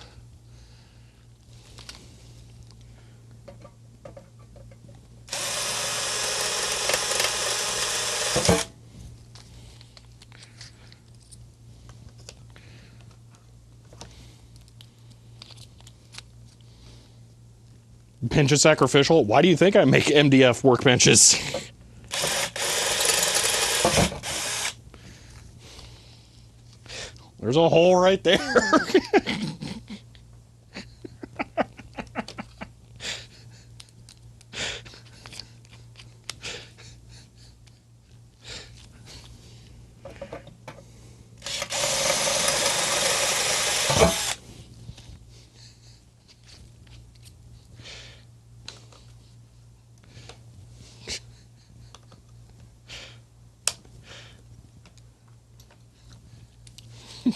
Pinch is sacrificial. Why do you think I make MDF workbenches? There's a hole right there.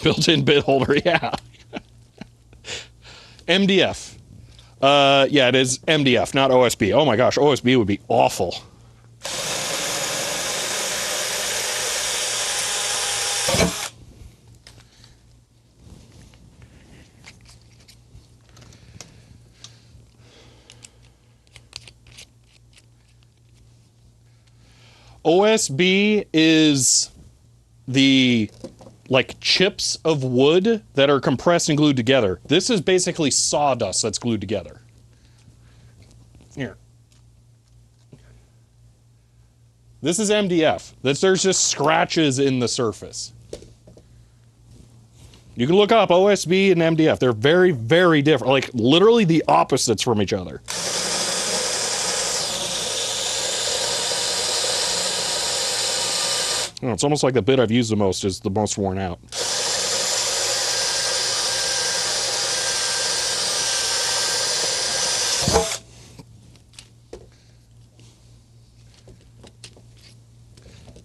Built-in bit holder, yeah. MDF. Yeah, it is MDF, not OSB. Oh my gosh, OSB would be awful. OSB is the like chips of wood that are compressed and glued together. This is basically sawdust that's glued together. Here. This is MDF. There's just scratches in the surface. You can look up OSB and MDF. They're very, very different. Like literally the opposites from each other. Oh, it's almost like the bit I've used the most is the most worn out.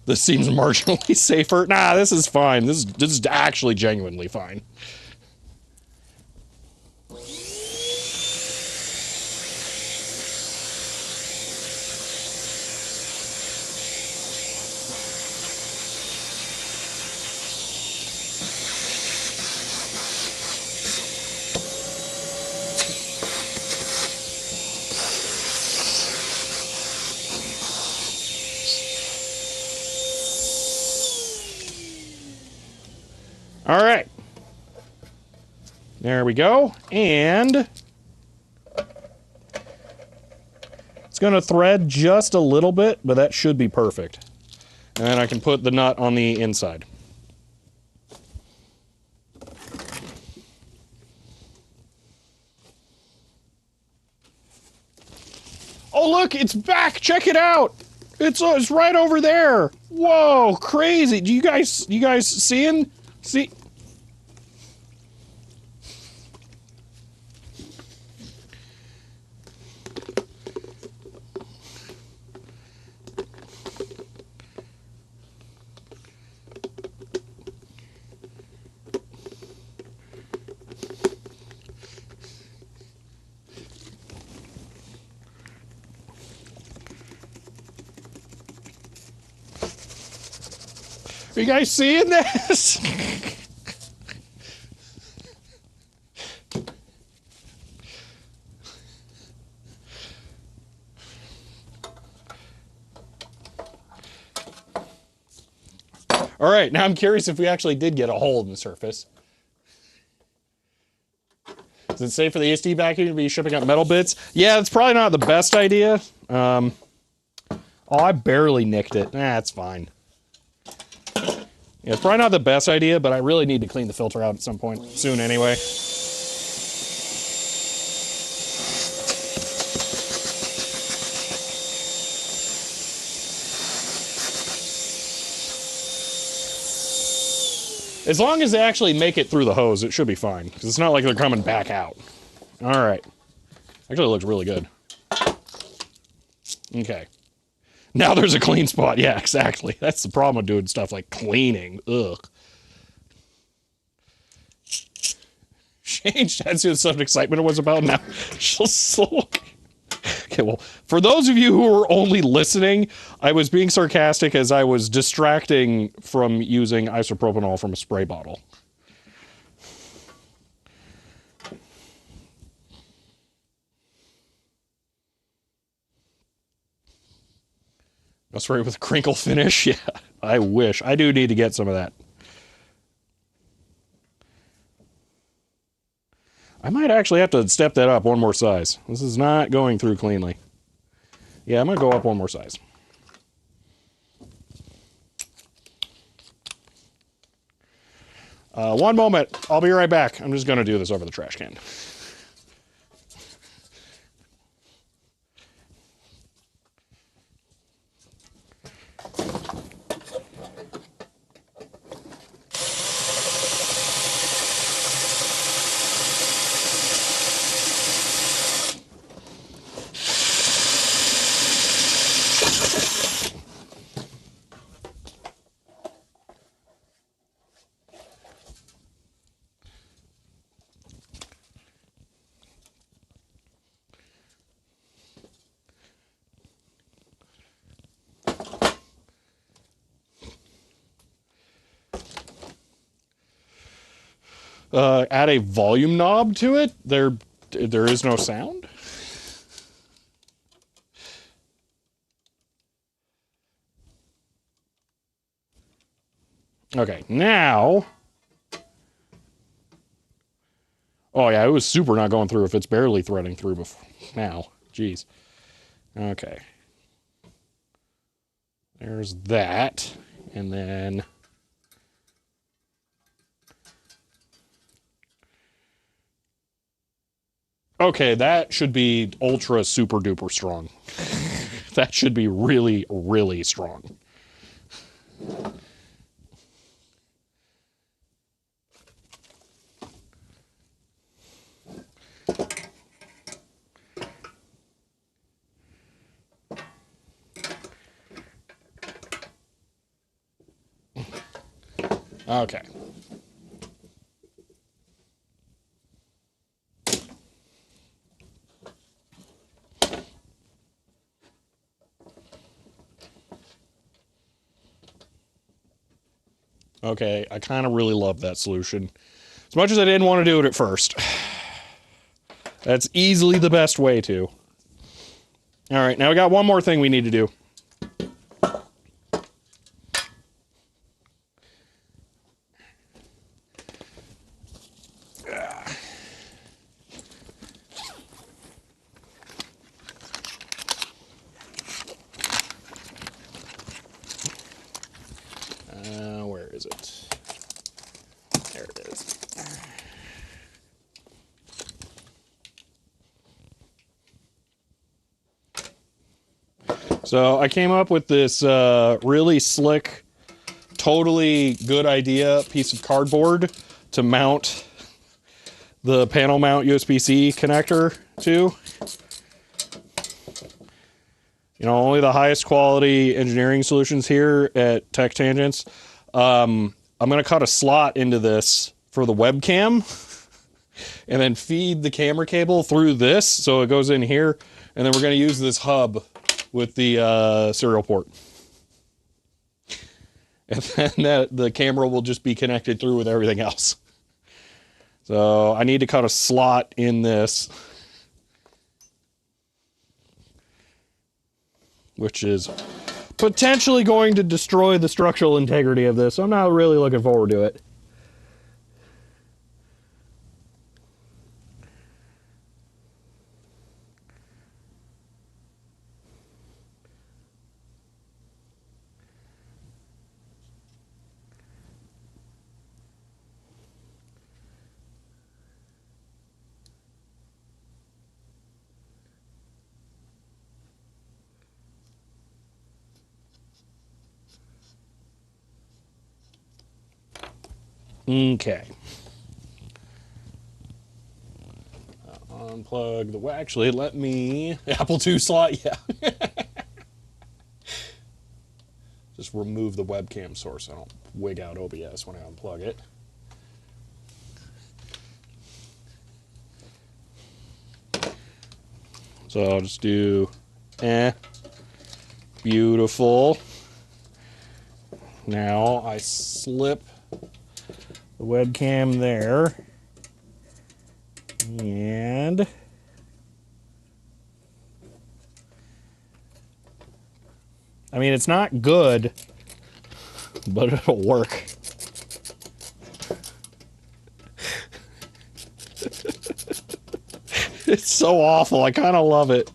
This seems marginally safer. Nah, this is fine. This is actually genuinely fine. All right. There we go. And it's going to thread just a little bit, but that should be perfect. And then I can put the nut on the inside. Oh, look, it's back. Check it out. It's right over there. Whoa, crazy. Do you guys seeing? See? Are you guys seeing this? All right, now I'm curious if we actually did get a hole in the surface. Is it safe for the SD vacuum to be shipping out metal bits? Yeah, it's probably not the best idea. Oh, I barely nicked it. Nah, it's fine. Yeah, it's probably not the best idea, but I really need to clean the filter out at some point soon anyway. As long as they actually make it through the hose, it should be fine. Because it's not like they're coming back out. All right. Actually, it looks really good. Okay. Now there's a clean spot. Yeah, exactly. That's the problem with doing stuff like cleaning. Ugh. Shane, that's what some excitement it was about. Now she'll slow. Okay, well, for those of you who are only listening, I was being sarcastic as I was distracting from using isopropanol from a spray bottle. A spray with a crinkle finish? Yeah, I wish. I do need to get some of that. I might actually have to step that up one more size. This is not going through cleanly. Yeah, I'm going to go up one more size. One moment. I'll be right back. I'm just going to do this over the trash can. Add a volume knob to it. There is no sound. Okay, now. Oh yeah, it was super not going through if it's barely threading through before. Now, jeez. Okay. There's that, and then. Okay, that should be ultra super duper strong. That should be really, really strong. Okay. Okay, I kind of really love that solution. As much as I didn't want to do it at first. That's easily the best way to. All right, now we got one more thing we need to do. Where is it? There it is. So I came up with this really slick, totally good idea piece of cardboard to mount the panel mount USB-C connector to. You know, only the highest quality engineering solutions here at Tech Tangents. I'm going to cut a slot into this for the webcam and then feed the camera cable through this so it goes in here. And then we're going to use this hub with the serial port. And then the camera will just be connected through with everything else. So I need to cut a slot in this, which is potentially going to destroy the structural integrity of this. I'm not really looking forward to it. Okay. Unplug the... Actually, let me... Apple II slot, yeah. Just remove the webcam source. I don't wig out OBS when I unplug it. So I'll just do... Beautiful. Now I slip the webcam there. And... I mean, it's not good, but it'll work. It's so awful. I kind of love it.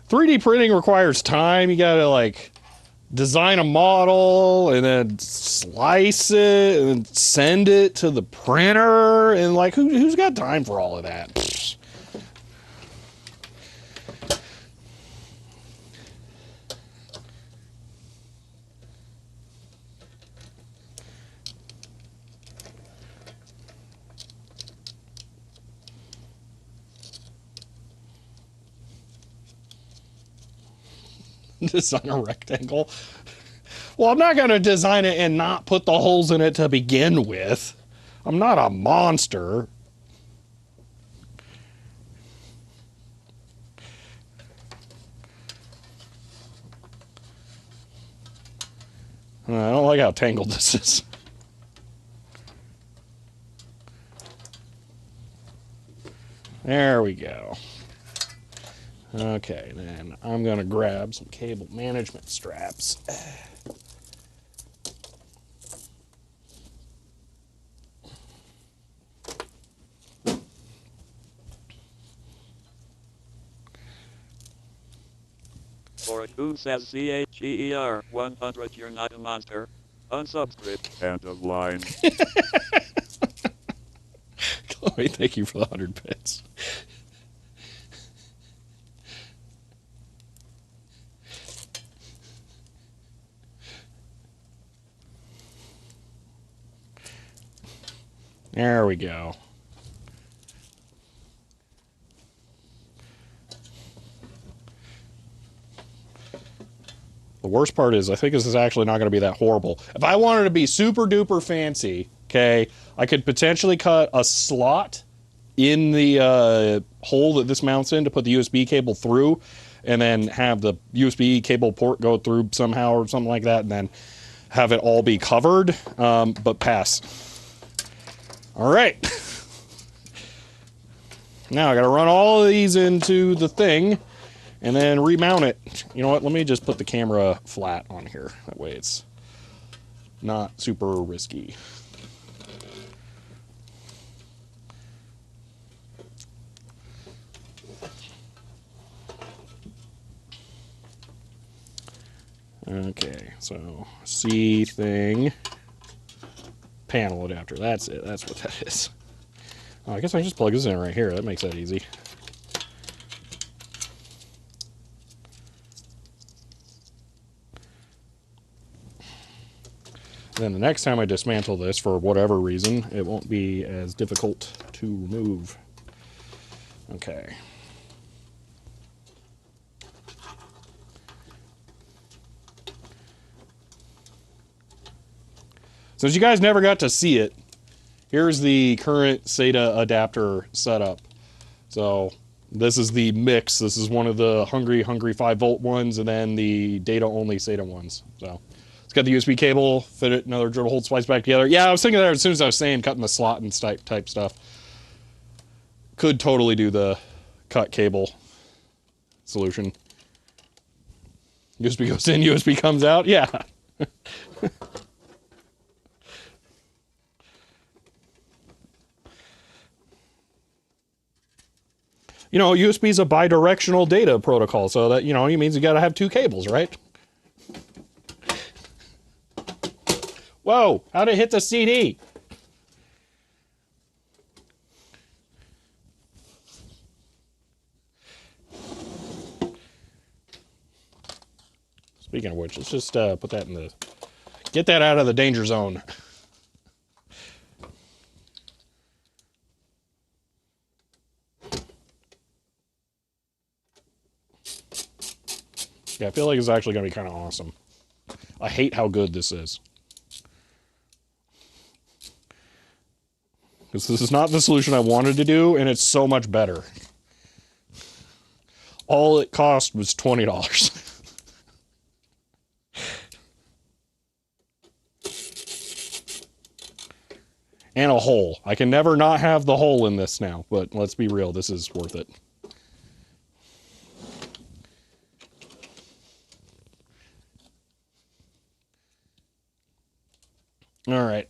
3D printing requires time. You gotta like design a model and then slice it and then send it to the printer, and like who's got time for all of that? Design a rectangle. Well, I'm not going to design it and not put the holes in it to begin with. I'm not a monster. I don't like how tangled this is. There we go. Okay, then I'm going to grab some cable management straps. For a who says CHEER 100, you're not a monster. Unsubscribe. End of line. Chloe, thank you for the 100 bits. There we go. The worst part is I think this is actually not going to be that horrible. If I wanted to be super duper fancy, okay, I could potentially cut a slot in the hole that this mounts in to put the USB cable through, and then have the USB cable port go through somehow or something like that, and then have it all be covered, but pass. All right. Now I got to run all of these into the thing and then remount it. You know what? Let me just put the camera flat on here. That way it's not super risky. Okay, so C thing, panel adapter. That's it. That's what that is. Oh, I guess I just plug this in right here. That makes that easy. Then the next time I dismantle this, for whatever reason, it won't be as difficult to remove. Okay. Since you guys never got to see it, here's the current SATA adapter setup. So this is the mix. This is one of the Hungry 5-volt ones, and then the data-only SATA ones. So it's got the USB cable, fit it, another dribble hold, splice back together. Yeah, I was thinking that as soon as I was saying cutting the slot and type stuff. Could totally do the cut cable solution. USB goes in, USB comes out. Yeah. You know, USB is a bidirectional data protocol, so that, you know, it means you got to have two cables, right? Whoa, how'd it hit the CD? Speaking of which, let's just put that in the... Get that out of the danger zone. Yeah, I feel like it's actually going to be kind of awesome. I hate how good this is. Because this is not the solution I wanted to do, and it's so much better. All it cost was $20. And a hole. I can never not have the hole in this now, but let's be real, this is worth it. All right.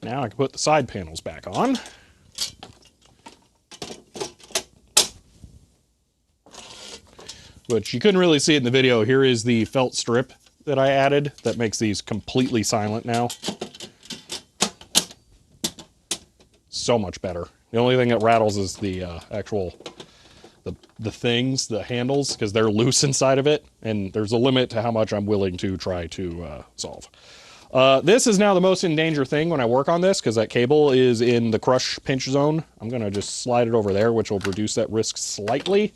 Now I can put the side panels back on. Which you couldn't really see it in the video. Here is the felt strip that I added that makes these completely silent now. So much better. The only thing that rattles is the actual the things, the handles, because they're loose inside of it, and there's a limit to how much I'm willing to try to solve. This is now the most in danger thing when I work on this, because that cable is in the crush pinch zone. I'm going to just slide it over there, which will reduce that risk slightly,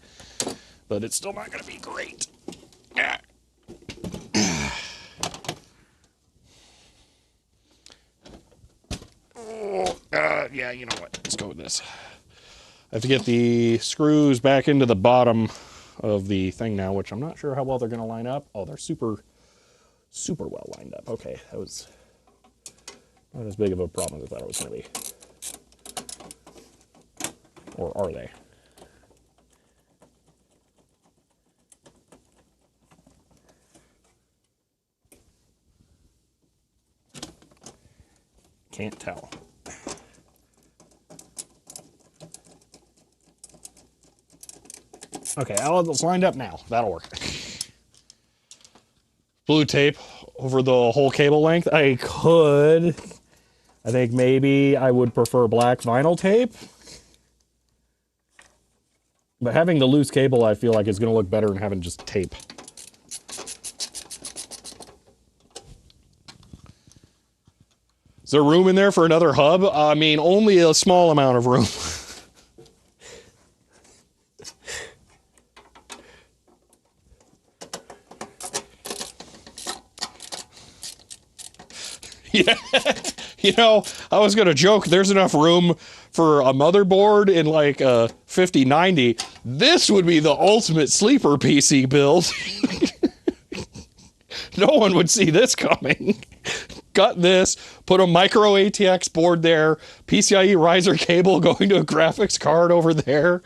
but it's still not going to be great. Yeah, you know what? Let's go with this. I have to get the screws back into the bottom of the thing now, which I'm not sure how well they're going to line up. Oh, they're super well lined up. Okay, that was not as big of a problem as I thought it was going to be. Or are they? Can't tell. Okay, all of those lined up now. That'll work. Blue tape over the whole cable length? I could. I think maybe I would prefer black vinyl tape. But having the loose cable, I feel like, is going to look better than having just tape. Is there room in there for another hub? I mean, only a small amount of room. Yeah. You know, I was going to joke, there's enough room for a motherboard in like a 5090. This would be the ultimate sleeper PC build. No one would see this coming. Got this, put a micro ATX board there, PCIe riser cable going to a graphics card over there.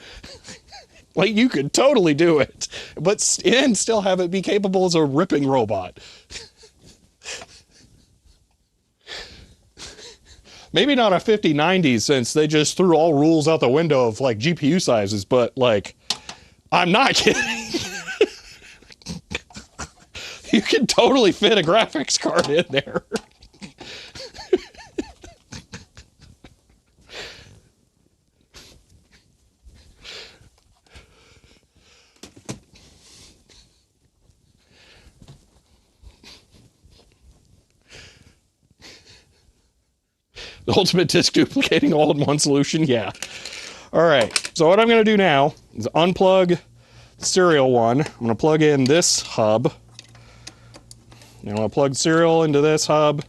Like, you could totally do it, but and still have it be capable as a ripping robot. Maybe not a 5090 since they just threw all rules out the window of like GPU sizes, but like, I'm not kidding. You can totally fit a graphics card in there. The ultimate disk duplicating all in one solution? Yeah. All right. So what I'm going to do now is unplug serial one. I'm going to plug in this hub. I'm going to plug serial into this hub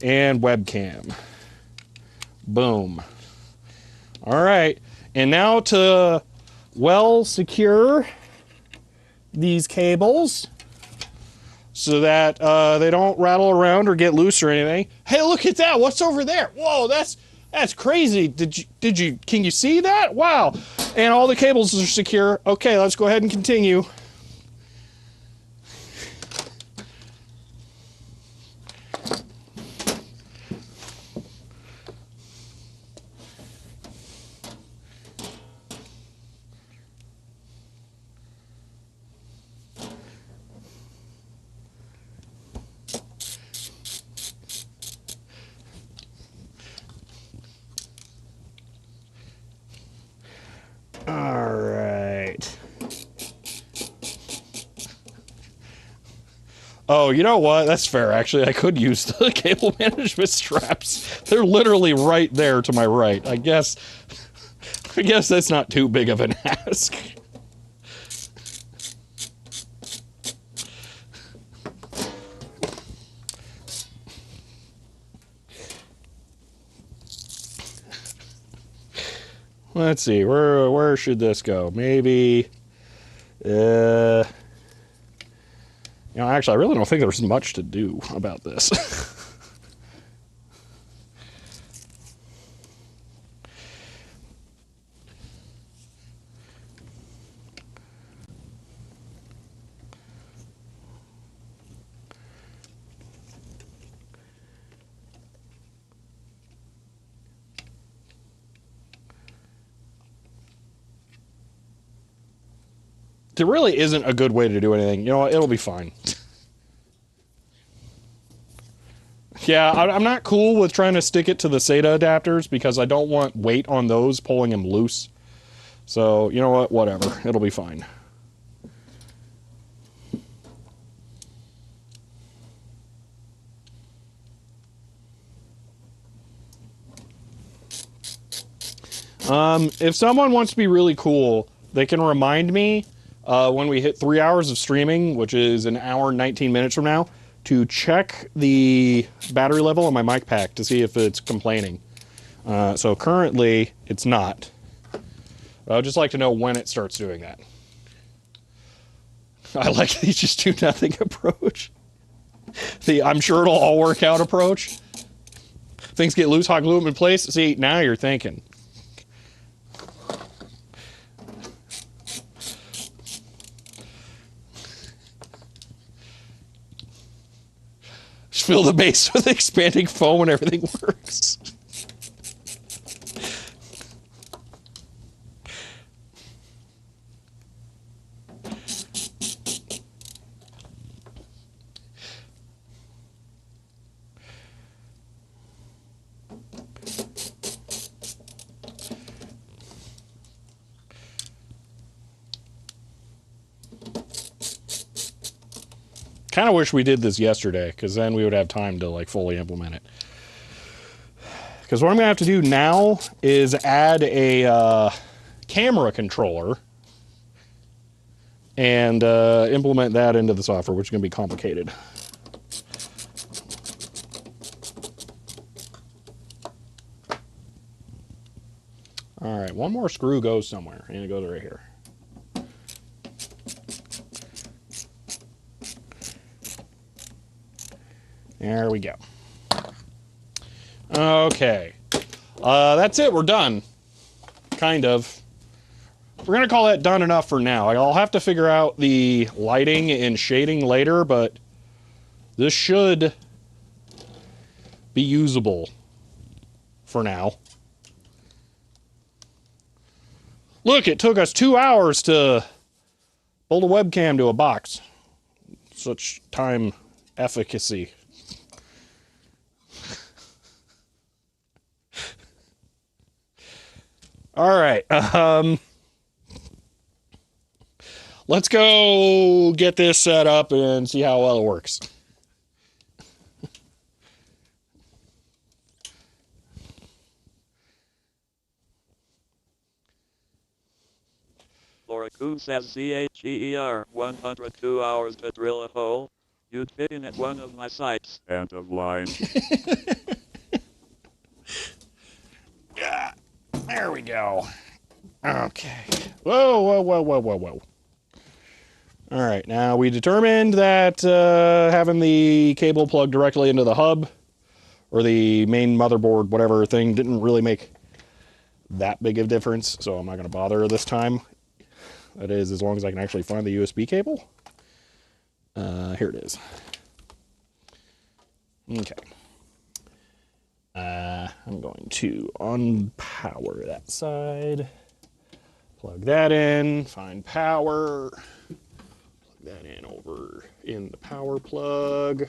and webcam. Boom. All right. And now to well secure these cables so that they don't rattle around or get loose or anything. Hey, look at that. What's over there? Whoa, that's crazy. Can you see that? Wow. And all the cables are secure. Okay, let's go ahead and continue. All right. Oh, you know what? That's fair, actually. I could use the cable management straps. They're literally right there to my right. I guess that's not too big of an ask. Let's see, where should this go? Maybe, actually, I really don't think there's much to do about this. There really isn't a good way to do anything. You know what? It'll be fine. Yeah, I'm not cool with trying to stick it to the SATA adapters because I don't want weight on those pulling them loose. So, you know what? Whatever. It'll be fine. If someone wants to be really cool, they can remind me when we hit 3 hours of streaming, which is an hour and 19 minutes from now, to check the battery level on my mic pack to see if it's complaining. So currently, it's not. I would just like to know when it starts doing that. I like the just do nothing approach. The I'm sure it'll all work out approach. Things get loose, hot glue them in place. See, now you're thinking. Just fill the base with expanding foam and everything works. Kind of wish we did this yesterday, because then we would have time to like fully implement it. Because what I'm going to have to do now is add a camera controller and implement that into the software, which is going to be complicated. All right, one more screw goes somewhere, and it goes right here. There we go. Okay. That's it. We're done. Kind of. We're going to call that done enough for now. I'll have to figure out the lighting and shading later, but this should be usable for now. Look, it took us 2 hours to bolt a webcam to a box. Such time efficacy. All right. Let's go get this set up and see how well it works. Laura Kuhn says CHEER 102 hours to drill a hole. You'd fit in at one of my sites. End of line. Yeah, there we go. Okay. Whoa, whoa, whoa, whoa, whoa, whoa. All right, now we determined that having the cable plugged directly into the hub or the main motherboard, whatever thing, didn't really make that big of a difference, so I'm not going to bother this time. That is, as long as I can actually find the USB cable. Here it is. Okay. I'm going to unpower that side. Plug that in, find power. Plug that in over in the power plug.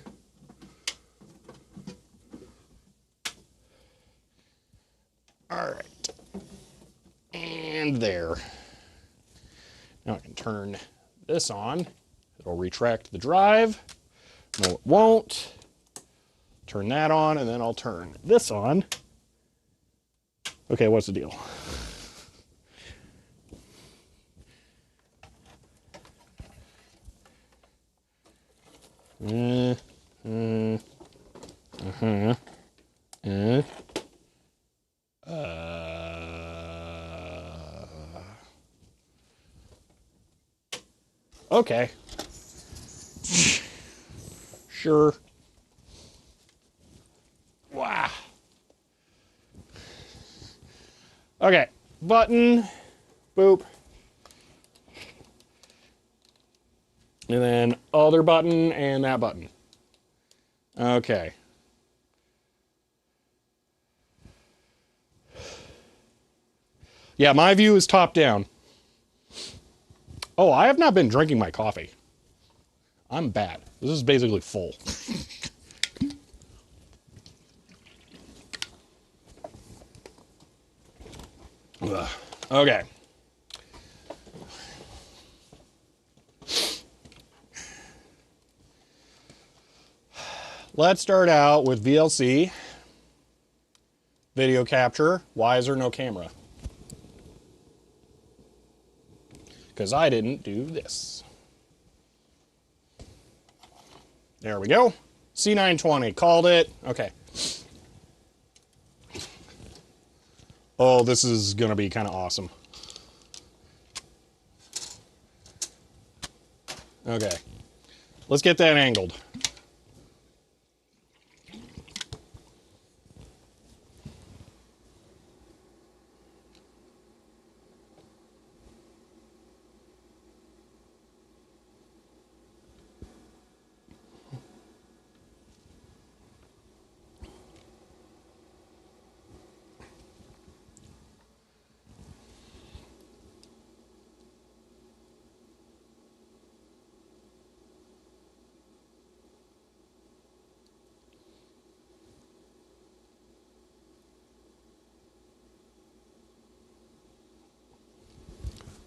All right. And there. Now I can turn this on. It'll retract the drive. No, it won't. Turn that on, and then I'll turn this on. Okay, what's the deal? Okay. Sure. Wow. Okay. Button. Boop. And then other button and that button. Okay. Yeah, my view is top down. Oh, I have not been drinking my coffee. I'm bad. This is basically full. Ugh. Okay. Let's start out with VLC. Video capture. Why is there no camera? Because I didn't do this. There we go. C920. Called it. Okay. Oh, this is going to be kind of awesome. Okay. Let's get that angled.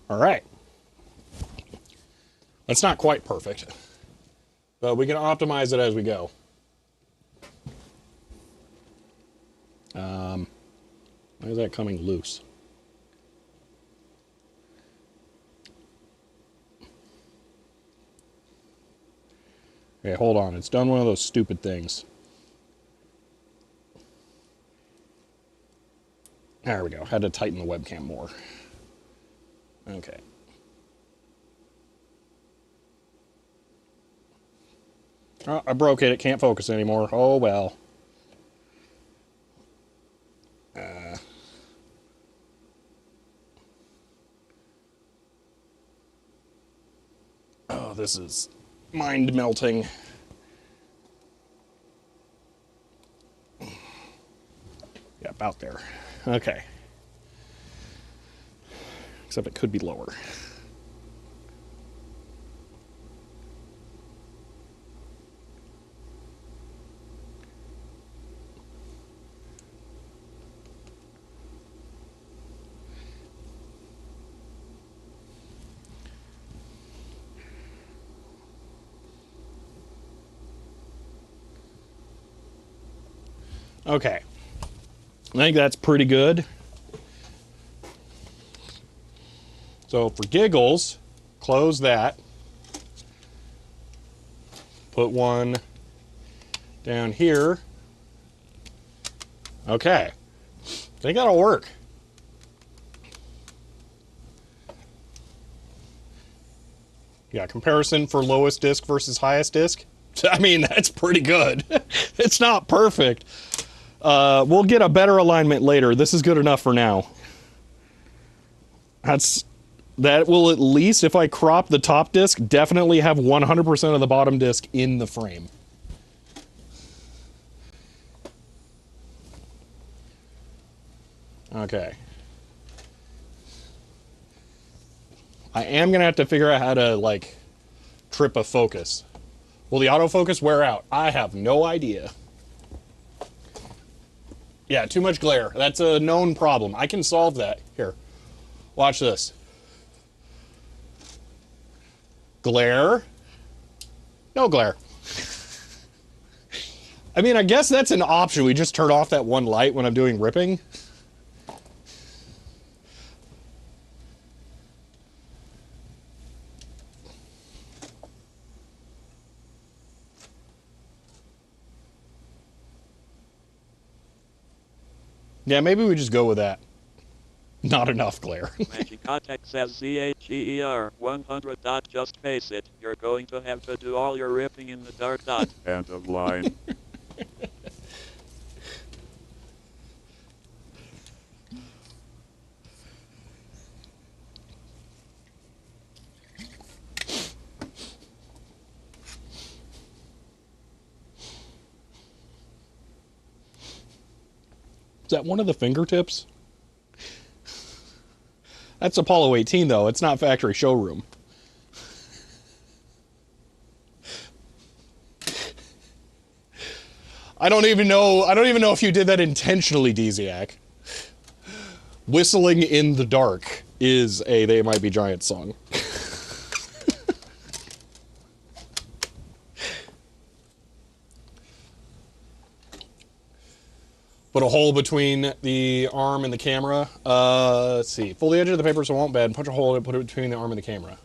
All right. That's not quite perfect. But we can optimize it as we go. Why is that coming loose? Okay, hold on. It's done one of those stupid things. There we go. Had to tighten the webcam more. Okay. Oh, I broke it. It can't focus anymore. Oh, well. Oh, this is mind melting. Yeah, about there. Okay. Except it could be lower. Okay. I think that's pretty good. So for giggles, close that. Put one down here. Okay. I think that'll work. Yeah, comparison for lowest disc versus highest disc. I mean, that's pretty good. It's not perfect. We'll get a better alignment later. This is good enough for now. That will, at least if I crop the top disc, definitely have 100% of the bottom disc in the frame. Okay. I am going to have to figure out how to, like, trip a focus. Will the autofocus wear out? I have no idea. Yeah, too much glare. That's a known problem. I can solve that. Here, watch this. Glare. No glare. I mean, I guess that's an option. We just turn off that one light when I'm doing ripping. Yeah, maybe we just go with that. Not enough glare. Magicotech says CHEER 100. Just face it, you're going to have to do all your ripping in the dark. End of line. Is that one of the fingertips? That's Apollo 18, though. It's not factory showroom. I don't even know if you did that intentionally, Dziak. Whistling in the dark is a They Might Be Giants song. Put a hole between the arm and the camera. Let's see. Fold the edge of the paper so it won't bend. Punch a hole and put it between the arm and the camera.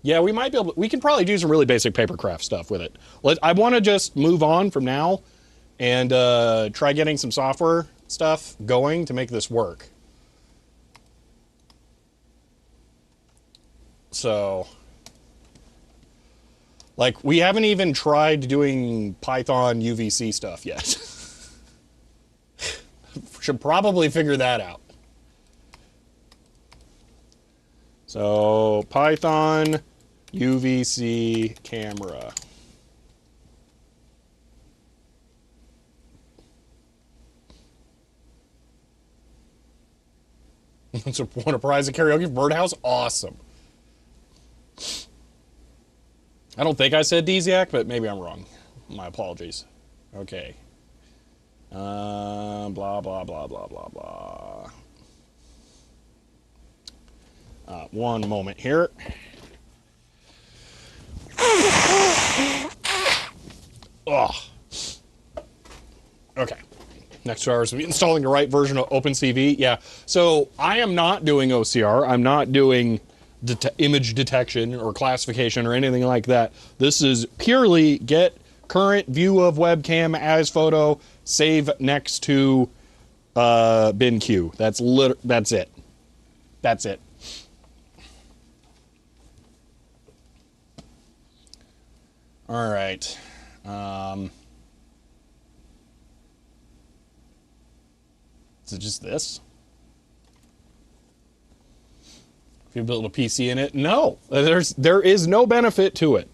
Yeah, we might be able to, we can probably do some really basic papercraft stuff with it. I want to just move on from now and try getting some software stuff going to make this work. So, like, we haven't even tried doing Python UVC stuff yet. Should probably figure that out. So, Python UVC camera. So, want a prize at karaoke for Birdhouse? Awesome. I don't think I said Dziak, but maybe I'm wrong. My apologies. Okay. Blah, blah, blah, blah, blah, blah. One moment here. Oh. Okay. Next 2 hours of installing the right version of OpenCV. Yeah. So I am not doing OCR. I'm not doing image detection or classification or anything like that. This is purely get current view of webcam as photo, save next to bin queue. That's it. That's it. All right. Is it just this? If you build a PC in it, no. There is no benefit to it.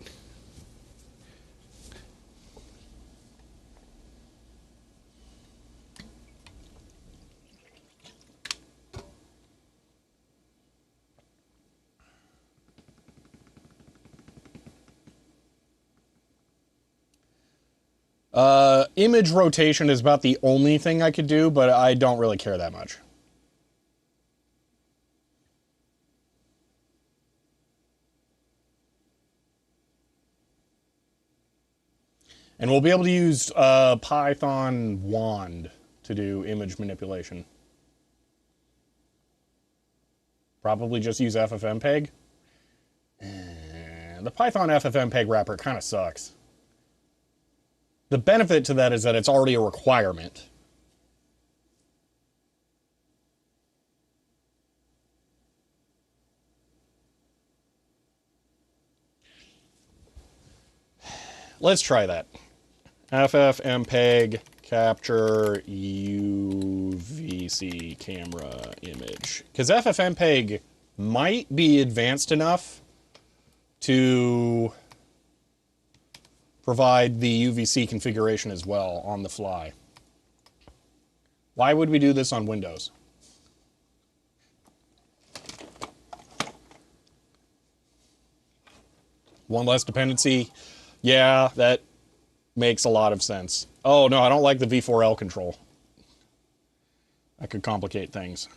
Image rotation is about the only thing I could do, but I don't really care that much. And we'll be able to use Python wand to do image manipulation. Probably just use FFmpeg. The Python FFmpeg wrapper kind of sucks. The benefit to that is that it's already a requirement. Let's try that. FFmpeg capture UVC camera image. Because FFmpeg might be advanced enough to provide the UVC configuration as well on the fly. Why would we do this on Windows? One less dependency. Yeah, that makes a lot of sense. Oh, no, I don't like the V4L control. That could complicate things.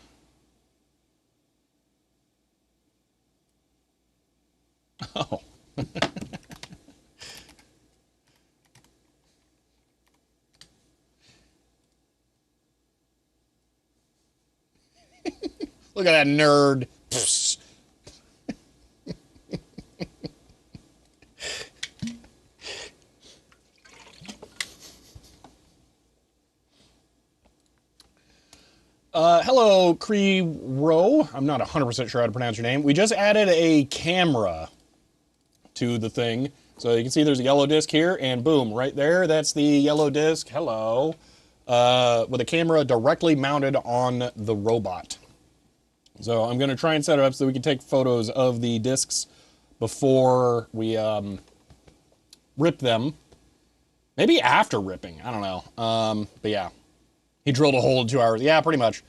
Oh. Look at that nerd. Hello, Cree Rowe. I'm not 100% sure how to pronounce your name. We just added a camera to the thing. So you can see there's a yellow disc here, and boom, right there, that's the yellow disc. Hello. With a camera directly mounted on the robot. So I'm going to try and set it up so we can take photos of the discs before we rip them. Maybe after ripping. I don't know. But yeah. He drilled a hole in 2 hours. Yeah, pretty much.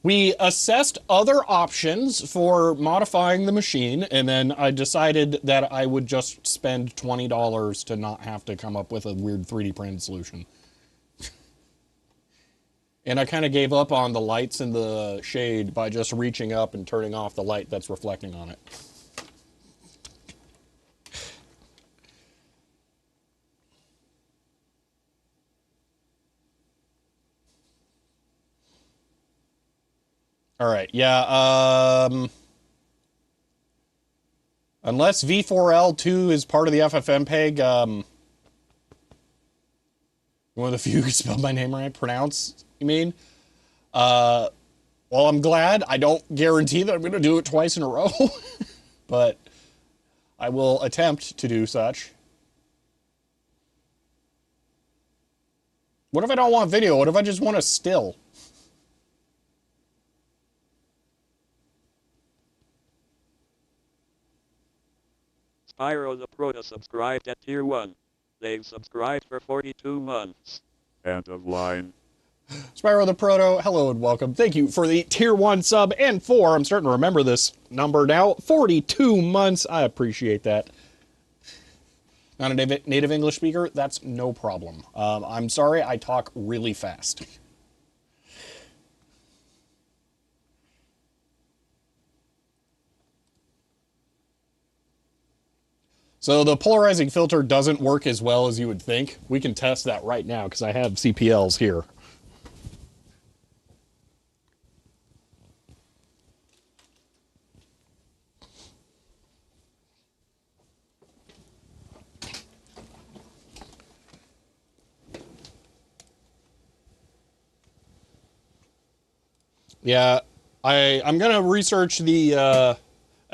We assessed other options for modifying the machine, and then I decided that I would just spend $20 to not have to come up with a weird 3D printed solution. And I kind of gave up on the lights in the shade by just reaching up and turning off the light that's reflecting on it. All right, yeah, unless V4L2 is part of the FFmpeg, one of the few who can spell my name right, pronounce, you mean? Well, I'm glad. I don't guarantee that I'm going to do it twice in a row, but I will attempt to do such. What if I don't want video? What if I just want a still? Spyro the Proto subscribed at Tier 1. They've subscribed for 42 months. End of line. Spyro the Proto, hello and welcome. Thank you for the Tier 1 sub and 4. I'm starting to remember this number now. 42 months. I appreciate that. Not a native English speaker? That's no problem. I'm sorry, I talk really fast. So the polarizing filter doesn't work as well as you would think. We can test that right now because I have CPLs here. Yeah, I'm gonna research the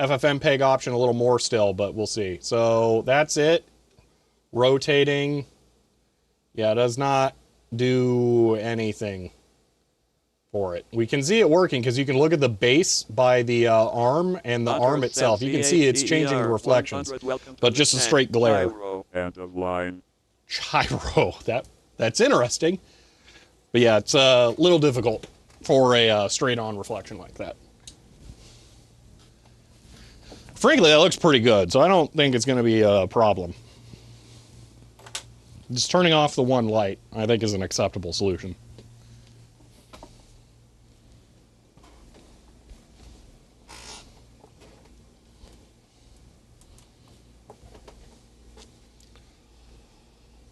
FFmpeg option a little more still, but we'll see. So that's it. Rotating. Yeah, it does not do anything for it. We can see it working because you can look at the base by the arm and the arm itself. You can see it's changing the reflections, but just a straight glare. End of line. Gyro. That's interesting. But yeah, it's a little difficult for a straight-on reflection like that. Frankly, that looks pretty good, so I don't think it's going to be a problem. Just turning off the one light, I think, is an acceptable solution.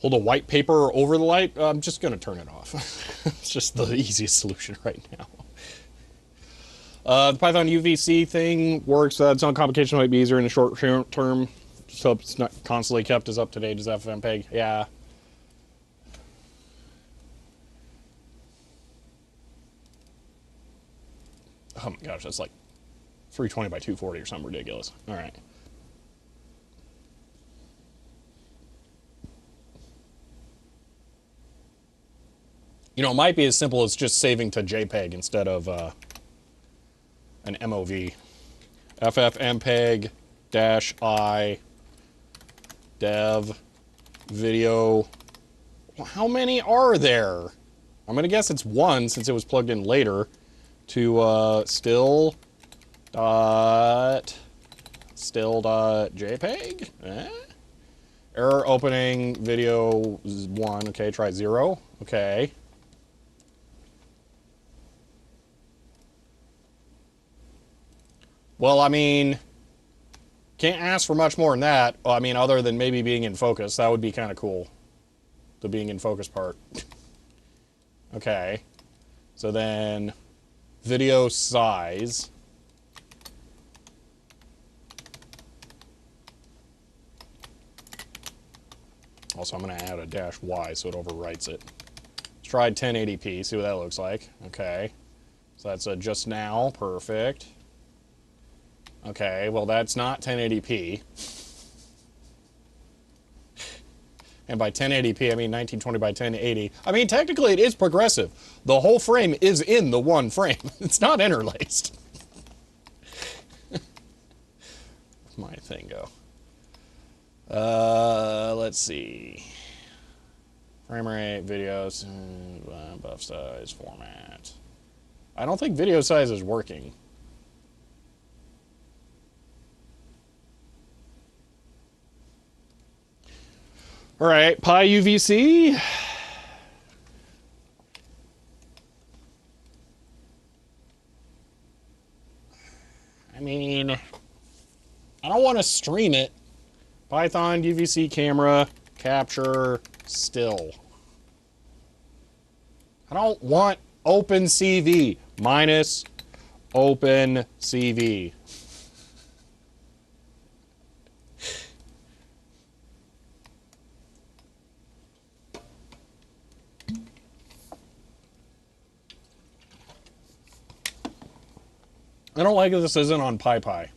Hold a white paper over the light? I'm just going to turn it off. It's just the easiest solution right now. The Python UVC thing works. Some complication might be easier in the short term, so it's not constantly kept as up to date as FFmpeg. Yeah. Oh my gosh, that's like 320 by 240 or something ridiculous. All right. You know, it might be as simple as just saving to JPEG instead of an MOV. FFmpeg -I dev video. How many are there? I'm gonna guess it's one since it was plugged in later. To still.jpg. Error opening video 1. Okay, try 0. Okay. Well, I mean, can't ask for much more than that. I mean, other than maybe being in focus. That would be kind of cool. The being in focus part. Okay. So then, video size. Also, I'm going to add a -y so it overwrites it. Let's try 1080p, see what that looks like. Okay. So that's a just now. Perfect. Okay, well that's not 1080p. And by 1080p, I mean 1920 by 1080. I mean, technically it is progressive. The whole frame is in the one frame. It's not interlaced. Where's my thing go? Let's see. Frame rate, videos, buff size, format. I don't think video size is working. All right, Pi UVC. I mean, I don't want to stream it. Python UVC camera, capture, still. I don't want OpenCV minus OpenCV. I don't like that this isn't on PyPy.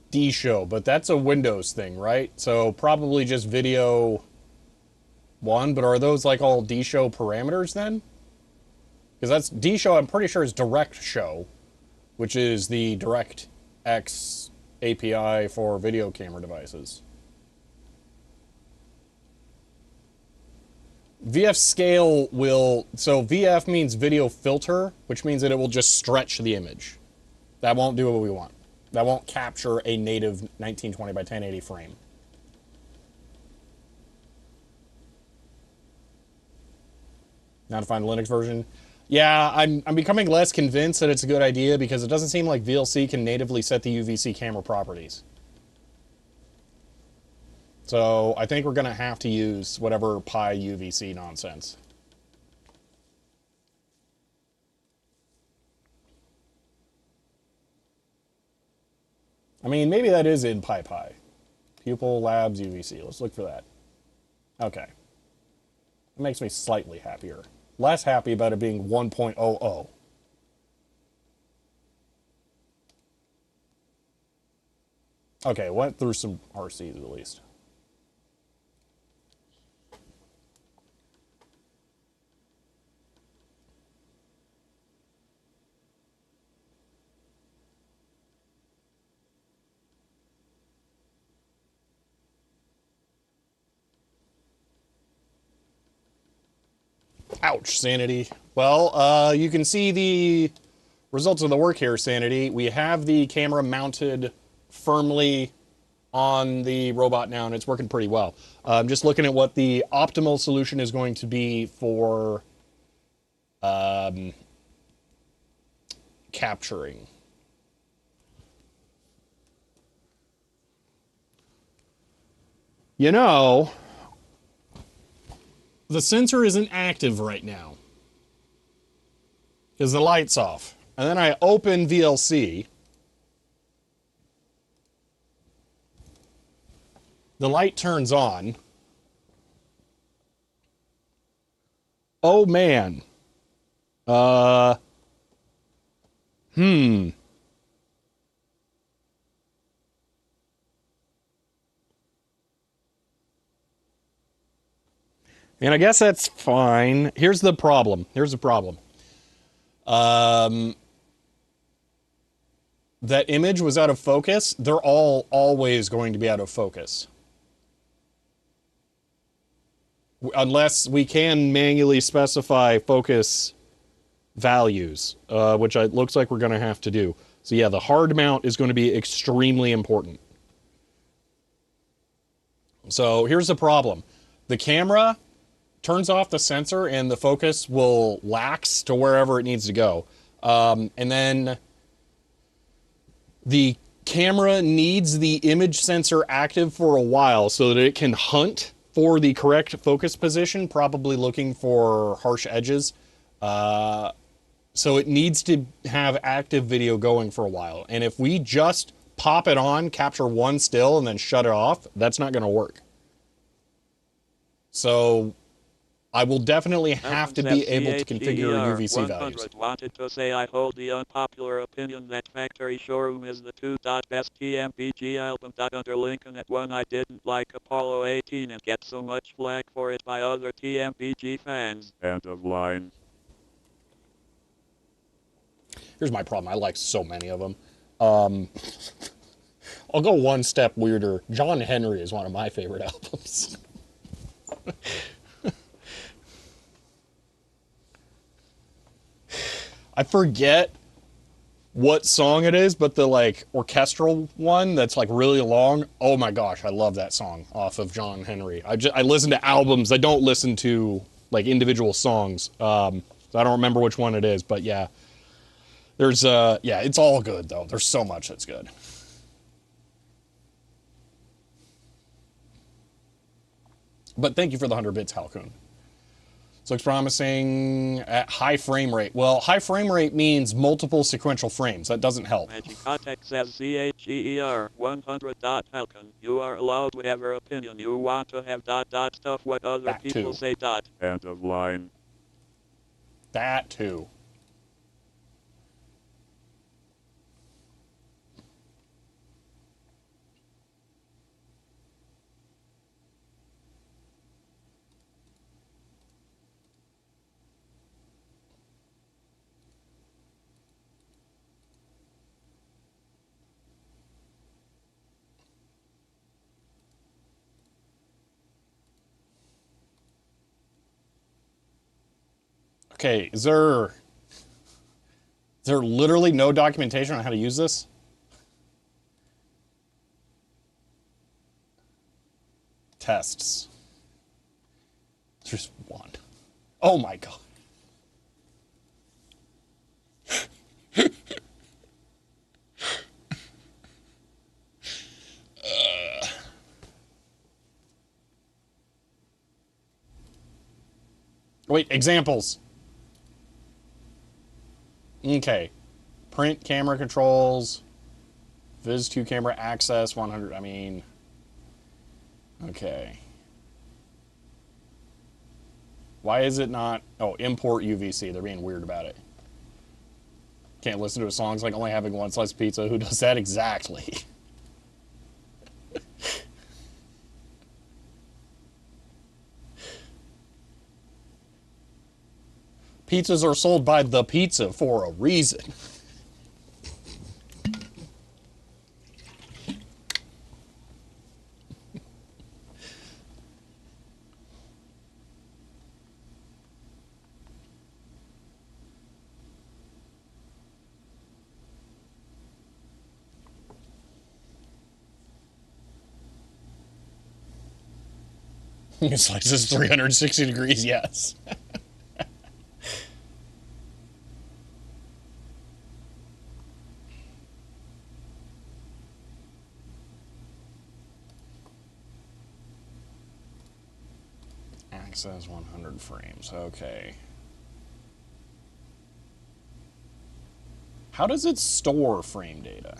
D-show, but that's a Windows thing, right? So probably just video 1, but are those like all D-show parameters then? Because that's D-show, I'm pretty sure is direct show, which is the DirectX API for video camera devices. VF scale will, so VF means video filter, which means that it will just stretch the image. That won't do what we want. That won't capture a native 1920 by 1080 frame. Now to find the Linux version. Yeah, I'm becoming less convinced that it's a good idea because it doesn't seem like VLC can natively set the UVC camera properties. So I think we're going to have to use whatever Pi UVC nonsense. I mean, maybe that is in Pi. Pupil Labs UVC. Let's look for that. Okay. It makes me slightly happier. Less happy about it being 1.00. Okay, went through some RCs at least. Ouch, Sanity. Well, you can see the results of the work here, Sanity. We have the camera mounted firmly on the robot now, and it's working pretty well. I'm just looking at what the optimal solution is going to be for capturing. You know, the sensor isn't active right now because the light's off. And then I open VLC. The light turns on. Oh man. Hmm. And I guess that's fine. Here's the problem. That image was out of focus. They're all always going to be out of focus. Unless we can manually specify focus values, which it looks like we're going to have to do. So yeah, the hard mount is going to be extremely important. So here's the problem. The camera turns off the sensor and the focus will lax to wherever it needs to go. And then the camera needs the image sensor active for a while so that it can hunt for the correct focus position, probably looking for harsh edges. So it needs to have active video going for a while. And if we just pop it on, capture one still, and then shut it off, that's not going to work. So I will definitely have to be able to configure UVC values. Wanted to say I hold the unpopular opinion that Factory Showroom is the best TMPG album. Under Lincoln at one I didn't like Apollo 18 and get so much flack for it by other TMPG fans. End of line. Here's my problem. I like so many of them. I'll go one step weirder. John Henry is one of my favorite albums. I forget what song it is, but the like orchestral one that's like really long. Oh my gosh, I love that song off of John Henry. I listen to albums. I don't listen to like individual songs. So I don't remember which one it is, but yeah. There's yeah, it's all good though. There's so much that's good. But thank you for the 100 bits, Halcoon. So looks promising at high frame rate. Well, high frame rate means multiple sequential frames. That doesn't help. Magicotech says CHEER 100. Falcon. You are allowed whatever opinion you want to have. Stuff what other That people too. say. End of line. That too. Okay, is there... Is there literally no documentation on how to use this? Tests. There's one. Oh my god. Wait, examples. Okay. Print camera controls. Viz2 camera access 100. I mean, okay. Why is it not? Oh, import UVC. They're being weird about it. Can't listen to a song. It's like only having one slice of pizza. Who does that exactly? Pizzas are sold by the pizza for a reason. Slices 360 degrees, yes. Access 100 frames, okay. How does it store frame data?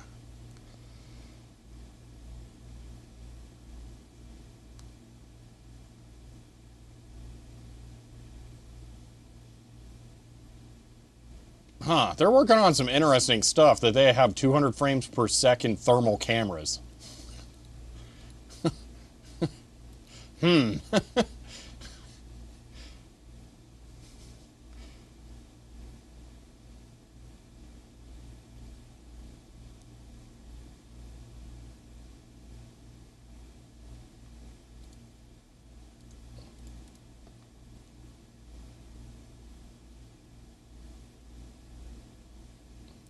Huh, they're working on some interesting stuff that they have 200 frames per second thermal cameras.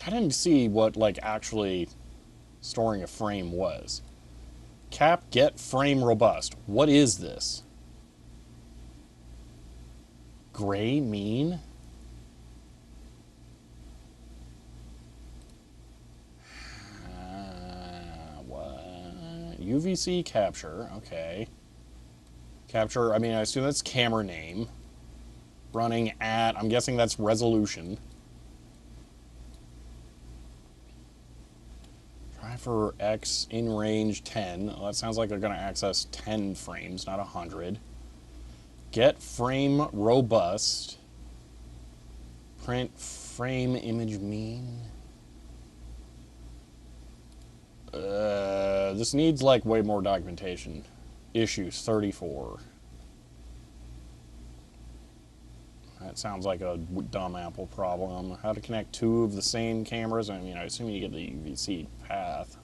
I didn't see what, like, actually storing a frame was. Cap get frame robust. What is this? Gray mean? What? UVC capture, okay. Capture, I mean, I assume that's camera name. Running at, I'm guessing that's resolution. Try for X in range 10. Well, that sounds like they're going to access 10 frames, not 100. Get frame robust. Print frame image mean. This needs like way more documentation. Issues 34. That sounds like a dumb Apple problem. How to connect two of the same cameras. I mean, I assume you get the UVC path.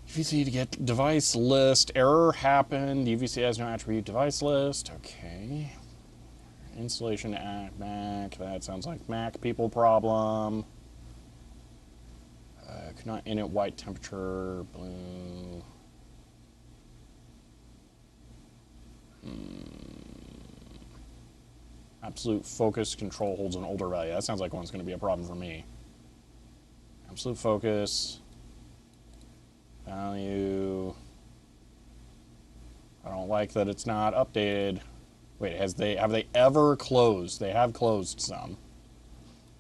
UVC to get device list. Error happened. UVC has no attribute device list. Okay. Installation at Mac. That sounds like Mac people problem. Could not init white temperature. Blue. Absolute focus control holds an older value. That sounds like one's going to be a problem for me. Absolute focus. Value. I don't like that it's not updated. Wait, have they ever closed? They have closed some.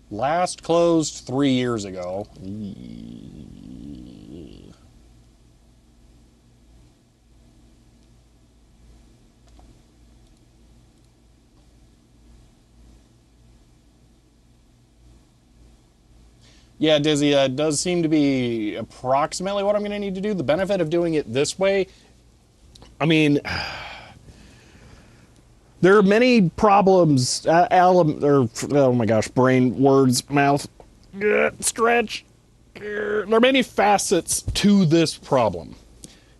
Last closed 3 years ago. Yeah, Dizzy, it does seem to be approximately what I'm going to need to do. The benefit of doing it this way, I mean, there are many problems. Oh my gosh, brain, words, mouth, stretch. There are many facets to this problem.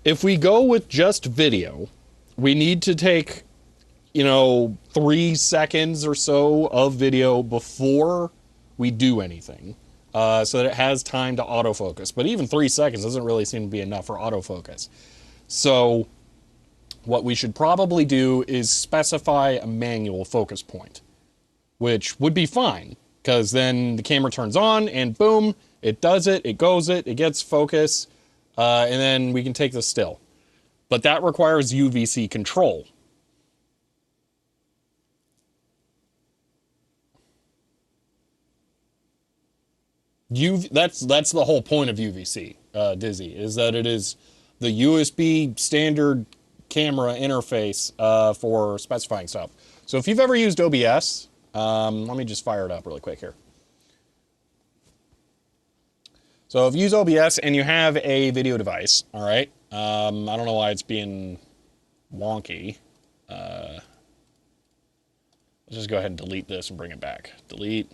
If we go with just video, we need to take, 3 seconds or so of video before we do anything, so that it has time to autofocus. But even 3 seconds doesn't really seem to be enough for autofocus. So what we should probably do is specify a manual focus point, which would be fine, because then the camera turns on and boom, it does it, it gets focus, and then we can take the still. But that requires UVC control. That's the whole point of UVC, Dizzy, is that it is the USB standard camera interface for specifying stuff. So if you've ever used OBS, let me just fire it up really quick here. So if you use OBS and you have a video device, all right, I don't know why it's being wonky. Let's just go ahead and delete this and bring it back. Delete,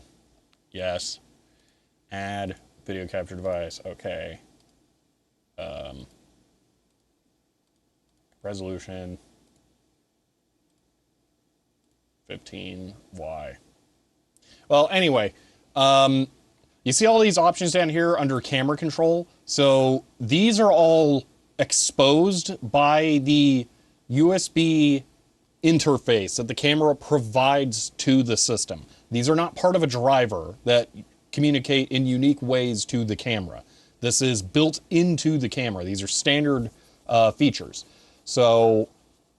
yes. Add video capture device, okay. Resolution 15Y. Well, anyway, you see all these options down here under camera control? So these are all exposed by the USB interface that the camera provides to the system. These are not part of a driver that communicate in unique ways to the camera. This is built into the camera. These are standard features. So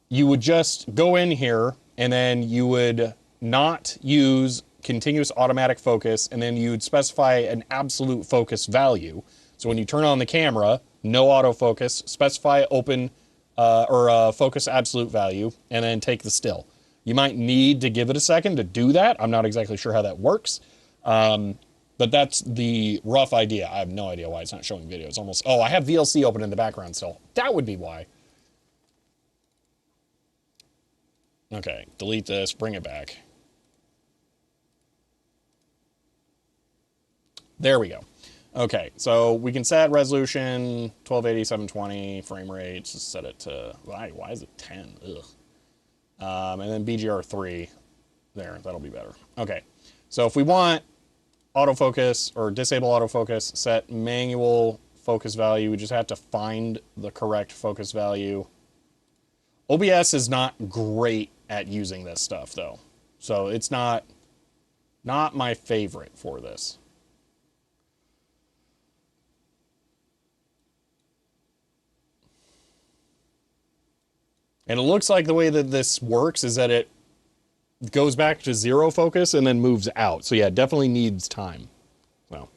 you would just go in here and then you would not use continuous automatic focus, and then you'd specify an absolute focus value. So when you turn on the camera, no autofocus, specify open or focus absolute value, and then take the still. You might need to give it a second to do that. I'm not exactly sure how that works. But that's the rough idea. I have no idea why it's not showing videos. Almost, oh, I have VLC open in the background still. That would be why. Okay, delete this, bring it back. There we go. Okay, so we can set resolution 1280, 720, frame rate, just set it to, why is it 10? Ugh. And then BGR3, there, that'll be better. Okay, so if we want autofocus or disable autofocus, set manual focus value, we just have to find the correct focus value. OBS is not great at using this stuff though. So it's not my favorite for this. And it looks like the way that this works is that it goes back to 0 focus and then moves out. So yeah, it definitely needs time. So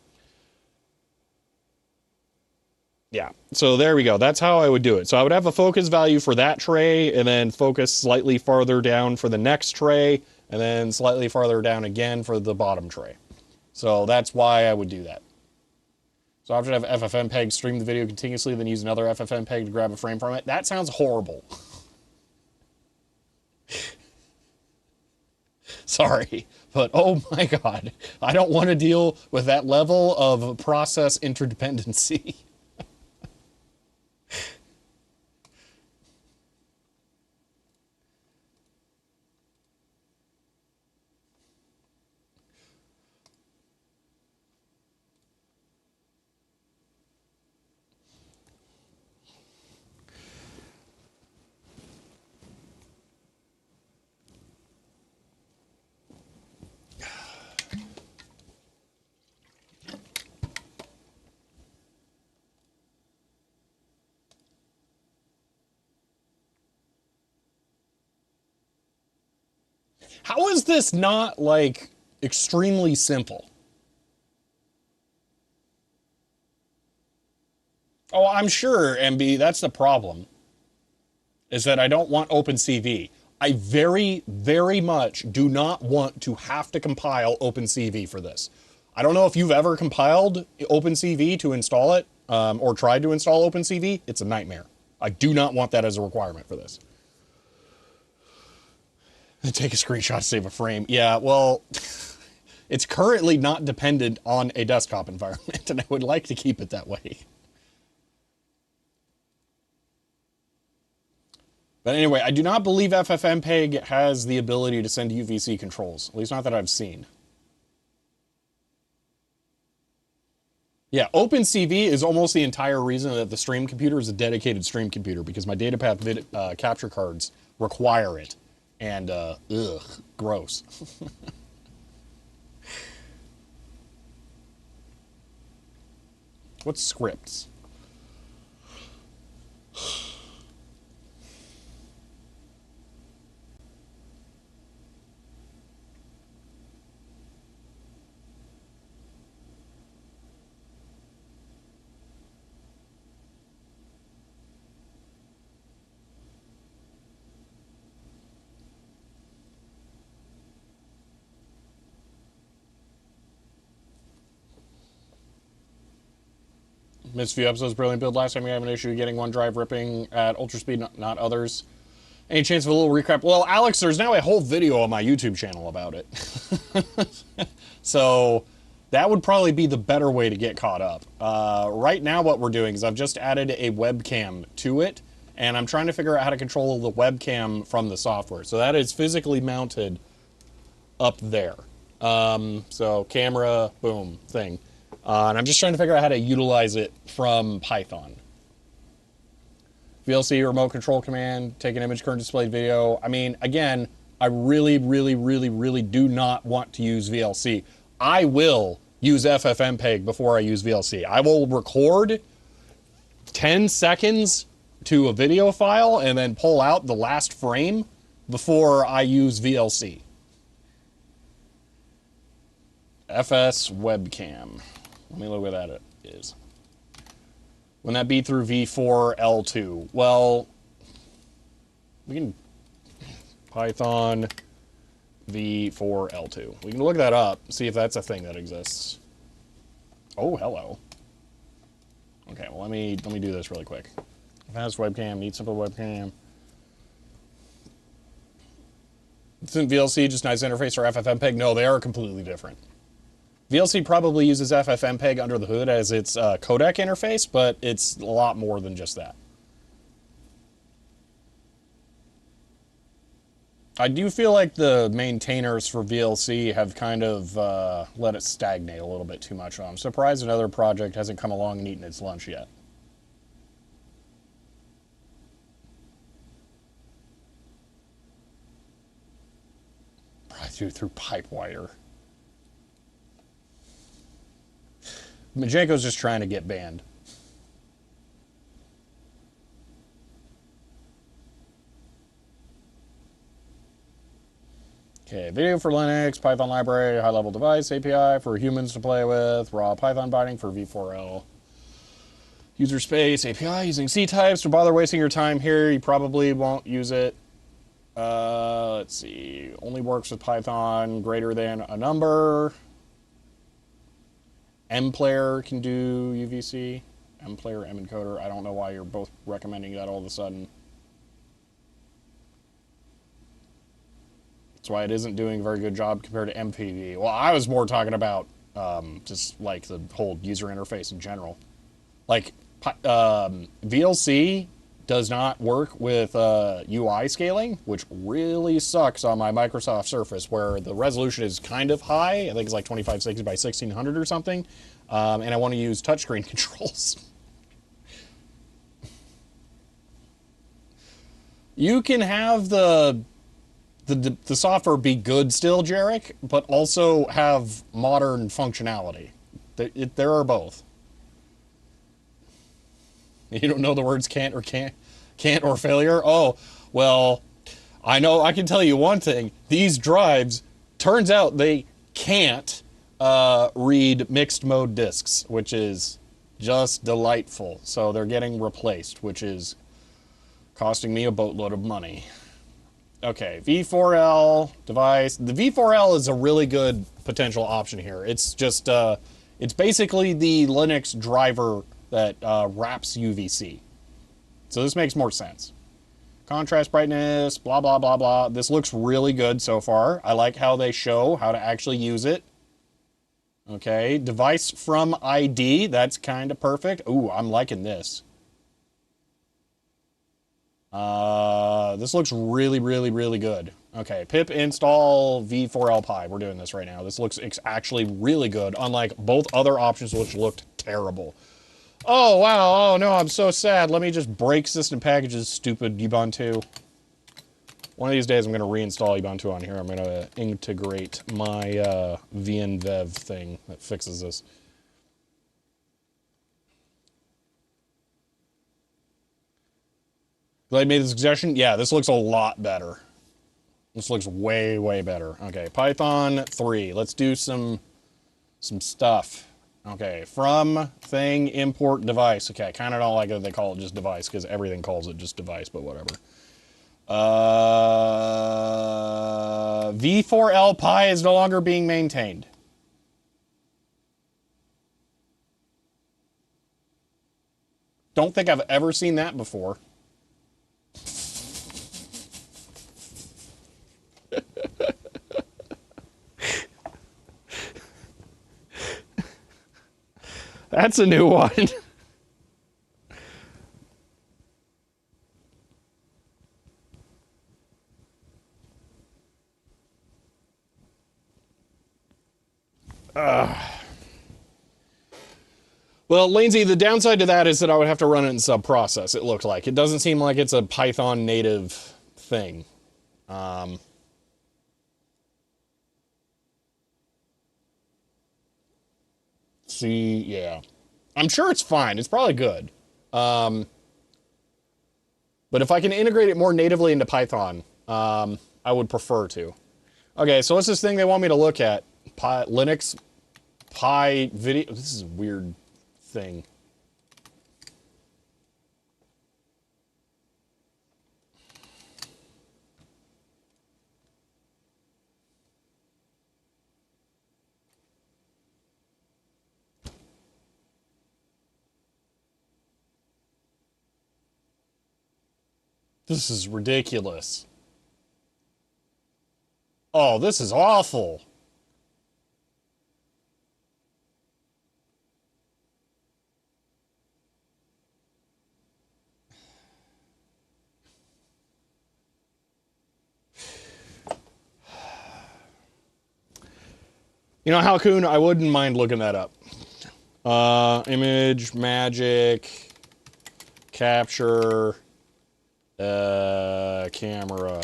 yeah, so there we go. That's how I would do it. So I would have a focus value for that tray and then focus slightly farther down for the next tray and then slightly farther down again for the bottom tray. So that's why I would do that. So after I have FFmpeg stream the video continuously, then use another FFmpeg to grab a frame from it. That sounds horrible. Sorry, but oh my God, I don't want to deal with that level of process interdependency. How is this not, like, extremely simple? Oh, I'm sure, MB, that's the problem. Is that I don't want OpenCV. I very, very much do not want to have to compile OpenCV for this. I don't know if you've ever compiled OpenCV to install it, or tried to install OpenCV. It's a nightmare. I do not want that as a requirement for this. Take a screenshot to save a frame. Yeah, well, it's currently not dependent on a desktop environment, and I would like to keep it that way. But anyway, I do not believe FFmpeg has the ability to send UVC controls, at least not that I've seen. Yeah, OpenCV is almost the entire reason that the stream computer is a dedicated stream computer, because my datapath capture cards require it. And, ugh, gross. What's scripts? Missed a few episodes. Brilliant build. Last time we have an issue getting one drive ripping at ultra speed, not others. Any chance of a little recap? Well, Alex, there's now a whole video on my YouTube channel about it. So that would probably be the better way to get caught up. Right now what we're doing is I've just added a webcam to it, and I'm trying to figure out how to control the webcam from the software. So that is physically mounted up there. So camera, boom, thing. And I'm just trying to figure out how to utilize it from Python. VLC remote control command, take an image, current displayed video. I mean, again, I really, really, really, really do not want to use VLC. I will use FFmpeg before I use VLC. I will record 10 seconds to a video file and then pull out the last frame before I use VLC. FS webcam. Let me look what that is. Wouldn't that be through V4L2? Well, we can Python V4L2. We can look that up, see if that's a thing that exists. Oh, hello. Okay, well let me do this really quick. Fast webcam, need simple webcam. Isn't VLC just nice interface or FFmpeg? No, they are completely different. VLC probably uses FFmpeg under the hood as its codec interface, but it's a lot more than just that. I do feel like the maintainers for VLC have kind of let it stagnate a little bit too much. I'm surprised another project hasn't come along and eaten its lunch yet. Probably through Pipewire. Majenko's just trying to get banned. Okay, video for Linux, Python library, high-level device, API for humans to play with, raw Python binding for V4L. User space, API using C types. To bother wasting your time here, you probably won't use it. Let's see, only works with Python greater than a number. mPlayer can do UVC. mPlayer, mencoder. I don't know why you're both recommending that all of a sudden. That's why it isn't doing a very good job compared to MPV. Well, I was more talking about just like the whole user interface in general. Like VLC does not work with UI scaling, which really sucks on my Microsoft Surface, where the resolution is kind of high. I think it's like 2560 by 1600 or something. And I want to use touchscreen controls. You can have the software be good still, Jarek, but also have modern functionality. There are both. You don't know the words can't or failure? Oh, well, I know, I can tell you one thing. These drives, turns out they can't read mixed mode disks, which is just delightful. So they're getting replaced, which is costing me a boatload of money. Okay, V4L device. The V4L is a really good potential option here. It's just, it's basically the Linux driver that wraps UVC. So this makes more sense. Contrast, brightness, blah, blah, blah, blah. This looks really good so far. I like how they show how to actually use it. Okay, device from ID. That's kind of perfect. Ooh, I'm liking this. This looks really, really, really good. Okay, pip install v4lpi. We're doing this right now. This looks actually really good, unlike both other options which looked terrible. Oh, wow. Oh, no, I'm so sad. Let me just break system packages, stupid Ubuntu. One of these days, I'm going to reinstall Ubuntu on here. I'm going to integrate my VNVev thing that fixes this. Glad I made the suggestion. Yeah, this looks a lot better. This looks way, way better. Okay, Python 3. Let's do some stuff. Okay, from thing import device. Okay, I kind of don't like that they call it just device because everything calls it just device, but whatever. V4LPy is no longer being maintained. Don't think I've ever seen that before. That's a new one. Well, Lanesy, the downside to that is that I would have to run it in sub-process, it looked like. It doesn't seem like it's a Python native thing. See, yeah. I'm sure it's fine. It's probably good. But if I can integrate it more natively into Python, I would prefer to. Okay, so what's this thing they want me to look at? Linux Pi video. This is a weird thing. This is ridiculous. Oh, this is awful. You know, Halcoon, I wouldn't mind looking that up. Image, magic, capture, camera.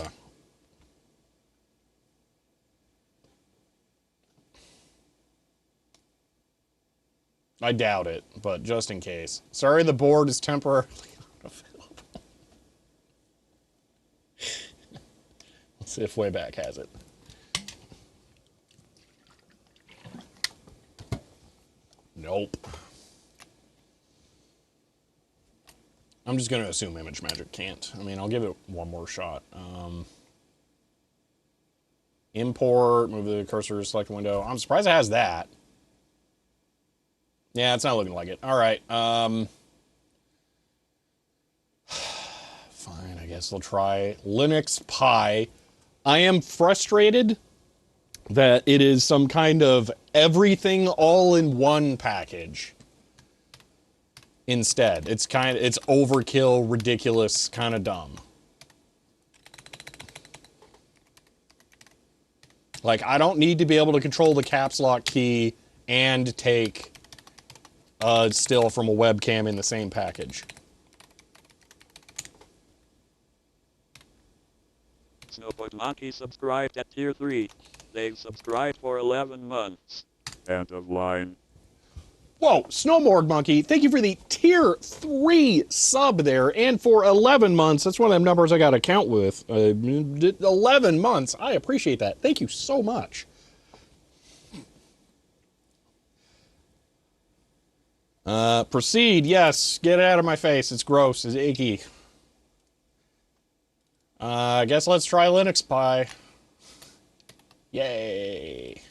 I doubt it, but just in case. Sorry, the board is temporarily unavailable. Let's see if Wayback has it. Nope. I'm just going to assume Image Magic can't. I mean, I'll give it one more shot. Import, move the cursor, select window. I'm surprised it has that. Yeah, it's not looking like it. All right. Fine, I guess I'll try Linux Pi. I am frustrated that it is some kind of everything all in one package. Instead, it's overkill, ridiculous, kind of dumb. Like, I don't need to be able to control the caps lock key and take a still from a webcam in the same package. Snowboard Monkey subscribed at tier 3. They've subscribed for 11 months. End of line. Whoa, Snowboard Monkey, thank you for the tier 3 sub there, and for 11 months. That's one of them numbers I got to count with. 11 months. I appreciate that. Thank you so much. Proceed. Yes. Get it out of my face. It's gross. It's icky. I guess let's try Linux Pi. Yay.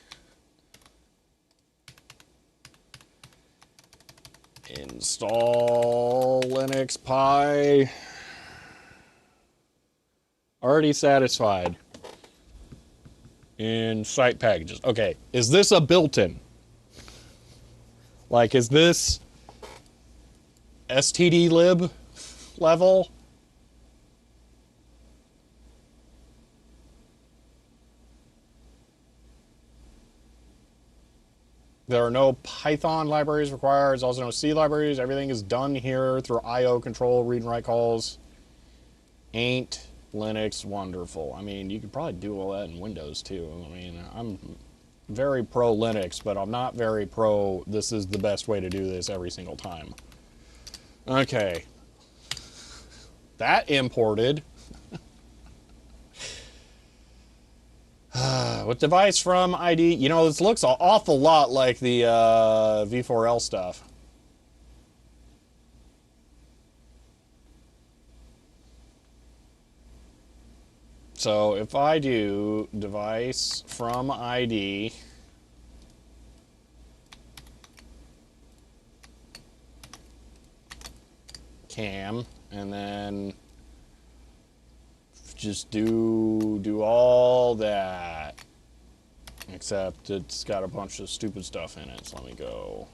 Install Linux Pi. Already satisfied. In site packages. Okay, is this a built-in? Like, is this stdlib level? There are no Python libraries required. There's also no C libraries. Everything is done here through I/O control, read and write calls. Ain't Linux wonderful? I mean, you could probably do all that in Windows too. I mean, I'm very pro Linux, but I'm not very pro this is the best way to do this every single time. Okay. That imported. With device from ID, you know, this looks an awful lot like the V4L stuff. So if I do device from ID, cam, and then just do all that, except it's got a bunch of stupid stuff in it. So let me go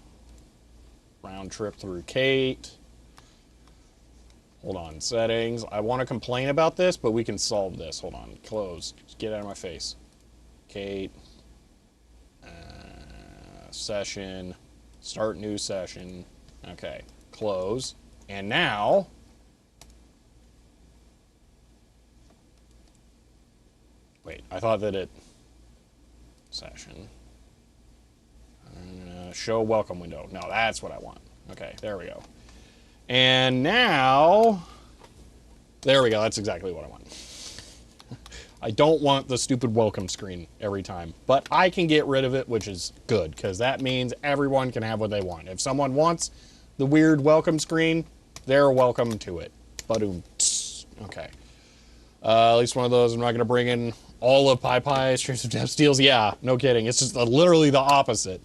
round trip through Kate. Hold on, settings. I want to complain about this, but we can solve this. Hold on, close. Just get out of my face. Kate, session, start new session. Okay, close. And now, wait, I thought that it, session, show welcome window. No, that's what I want. Okay, there we go. And now, there we go, that's exactly what I want. I don't want the stupid welcome screen every time, but I can get rid of it, which is good, because that means everyone can have what they want. If someone wants the weird welcome screen, they're welcome to it. Ba-doom. Okay. At least one of those. I'm not going to bring in all of PyPy streams of dev steals. Yeah, no kidding. It's just literally the opposite.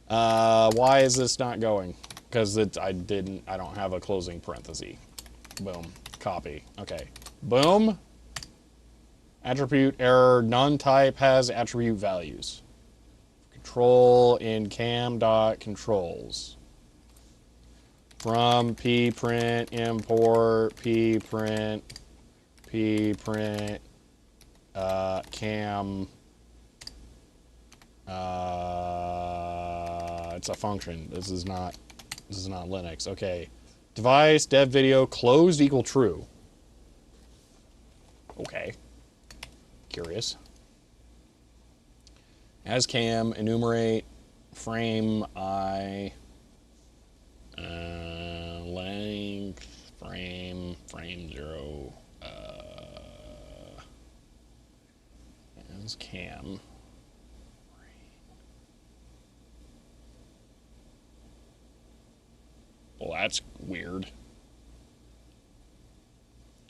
Why is this not going? Because I don't have a closing parenthesis. Boom. Copy. Okay. Boom. Attribute error. None type has attribute values. Control in cam.controls. From pprint import pprint cam. It's a function. This is not Linux. Okay. Device dev video closed equal true. Okay. Curious. As cam enumerate frame I length frame 0 as cam. Well, that's weird.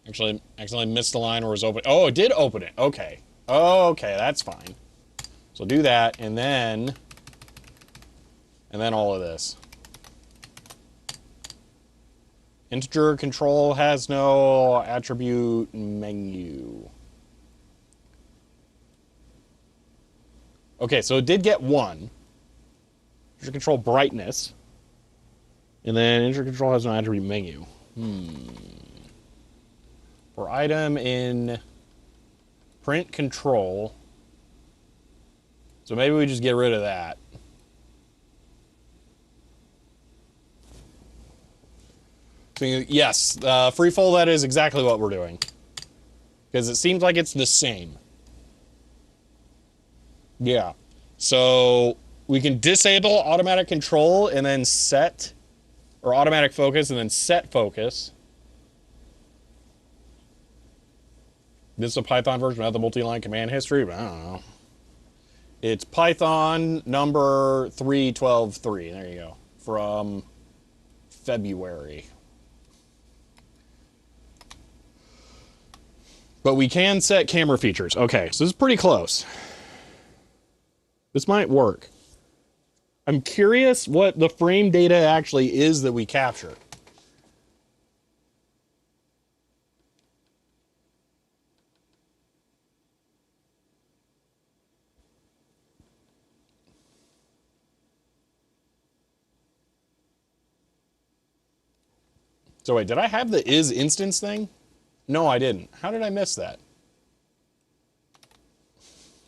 Actually, accidentally missed the line where it was open. Oh, it did open it. Okay. Okay, that's fine. So do that, and then all of this. Integer control has no attribute menu. Okay, so it did get one. Integer control brightness. And then integer control has no attribute menu. For item in print control. So maybe we just get rid of that. So yes, freefold, that is exactly what we're doing. Because it seems like it's the same. Yeah. So we can disable automatic control and then set, or automatic focus and then set focus. This is a Python version without the multi-line command history, but I don't know. It's Python number 3.12.3. There you go. From February. But we can set camera features. Okay, so this is pretty close. This might work. I'm curious what the frame data actually is that we capture. So wait, did I have the is instance thing? No, I didn't. How did I miss that?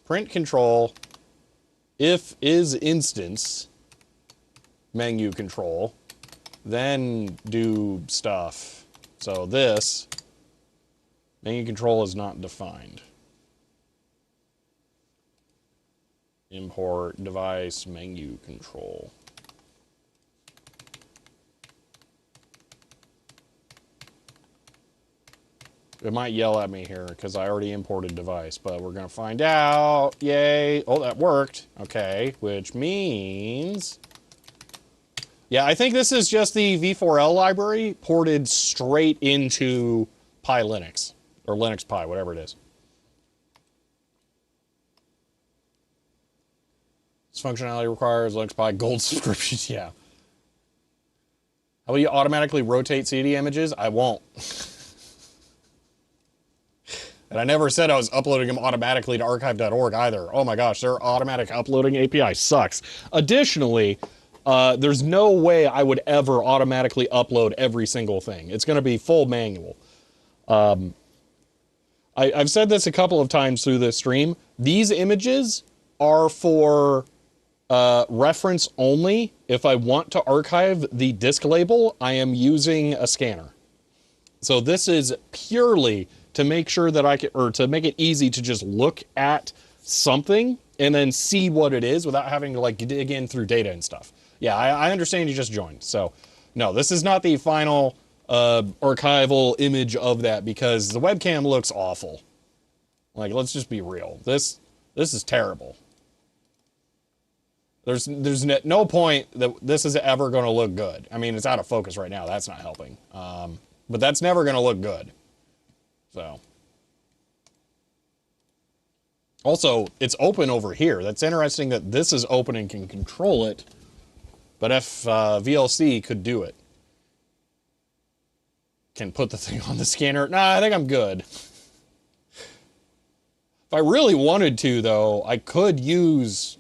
Print control. if is instance menu control, then do stuff. So this menu control is not defined. Import device menu control. It might yell at me here because I already imported device, but we're going to find out. Yay. Oh, that worked. Okay, which means... Yeah, I think this is just the v4l library ported straight into Pi Linux, or Linux Pi, whatever it is. This functionality requires Linux Pi Gold subscriptions, yeah. How will you automatically rotate CD images? I won't. And I never said I was uploading them automatically to archive.org either. Oh my gosh, their automatic uploading API sucks. Additionally, there's no way I would ever automatically upload every single thing. It's going to be full manual. I've said this a couple of times through this stream. These images are for reference only. If I want to archive the disk label, I am using a scanner. So this is purely to make sure that I can, or to make it easy to just look at something and then see what it is without having to like dig in through data and stuff. Yeah, I understand you just joined. So no, this is not the final archival image of that because the webcam looks awful. Like, let's just be real. This is terrible. There's no point that this is ever going to look good. I mean, it's out of focus right now. That's not helping. But that's never going to look good. So. Also, it's open over here. That's interesting that this is open and can control it. But if VLC could do it. Can put the thing on the scanner. Nah, I think I'm good. If I really wanted to, though, I could use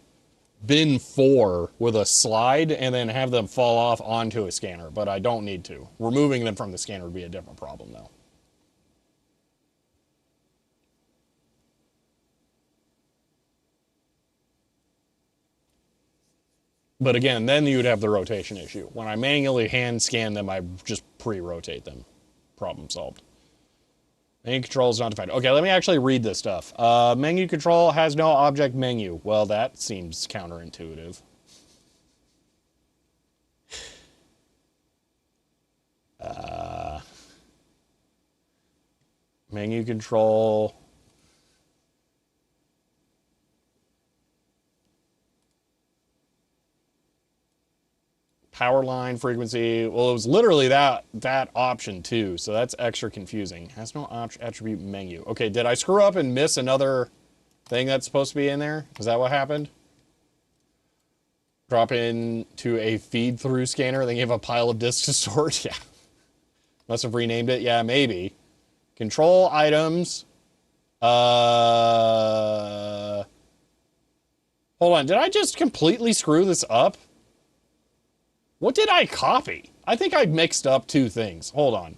bin 4 with a slide and then have them fall off onto a scanner, but I don't need to. Removing them from the scanner would be a different problem, though. But again, then you would have the rotation issue. When I manually hand scan them, I just pre-rotate them. Problem solved. Menu control is not defined. Okay, let me actually read this stuff. Menu control has no object menu. Well, that seems counterintuitive. Menu control. Power line frequency. Well, it was literally that option too, so that's extra confusing. Has no attribute menu. Okay, did I screw up and miss another thing that's supposed to be in there? Is that what happened? Drop into a feed through scanner, then you have a pile of disks to sort? Yeah. Must have renamed it. Yeah, maybe. Control items. Hold on, did I just completely screw this up? What did I copy? I think I mixed up two things. Hold on.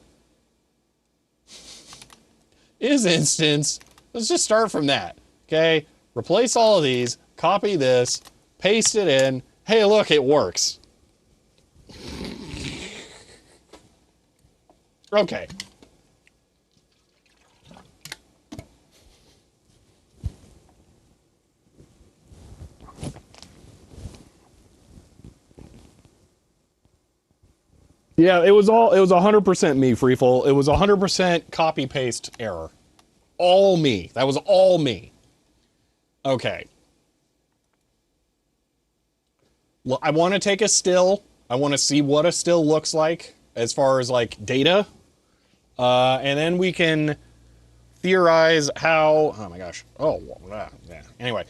Is instance. Let's just start from that. Okay. Replace all of these. Copy this. Paste it in. Hey, look, it works. Okay. Yeah, it was 100% me, Freefall. It was 100% copy paste error. All me. That was all me. Okay. Well, I want to take a still. I want to see what a still looks like as far as like data. And then we can theorize how, oh my gosh. Oh, yeah. Anyway,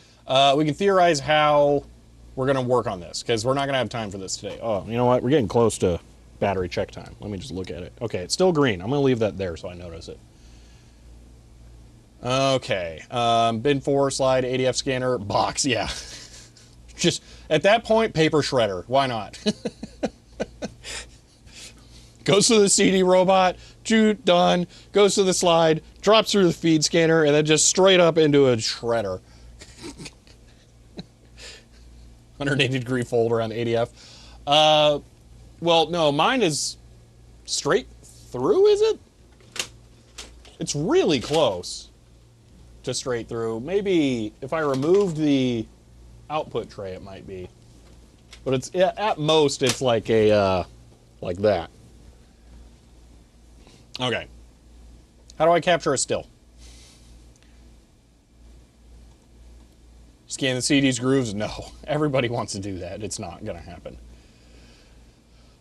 we can theorize how we're going to work on this because we're not going to have time for this today. Oh, you know what? We're getting close to battery check time. Let me just look at it. Okay, it's still green. I'm going to leave that there so I notice it. Okay. Bin 4, slide, ADF scanner, box. Yeah. Just, at that point, paper shredder. Why not? Goes to the CD robot, shoot, done. Goes to the slide, drops through the feed scanner, and then just straight up into a shredder. 180-degree fold around ADF. Well, no, mine is straight through, is it? It's really close to straight through. Maybe if I removed the output tray, it might be. But it's at most, it's like a like that. Okay. How do I capture a still? Scan the CD's grooves? No. Everybody wants to do that. It's not going to happen.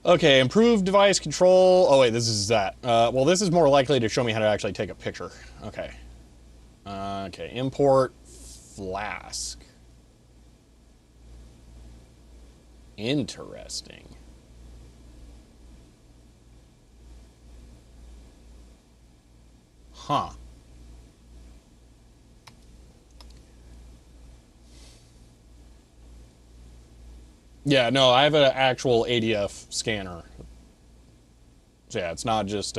Okay, improved device control. Oh, wait, this is that. Well, this is more likely to show me how to actually take a picture. Okay. Okay, import Flask. Interesting. Huh. Yeah, no, I have an actual ADF scanner. So yeah, it's not just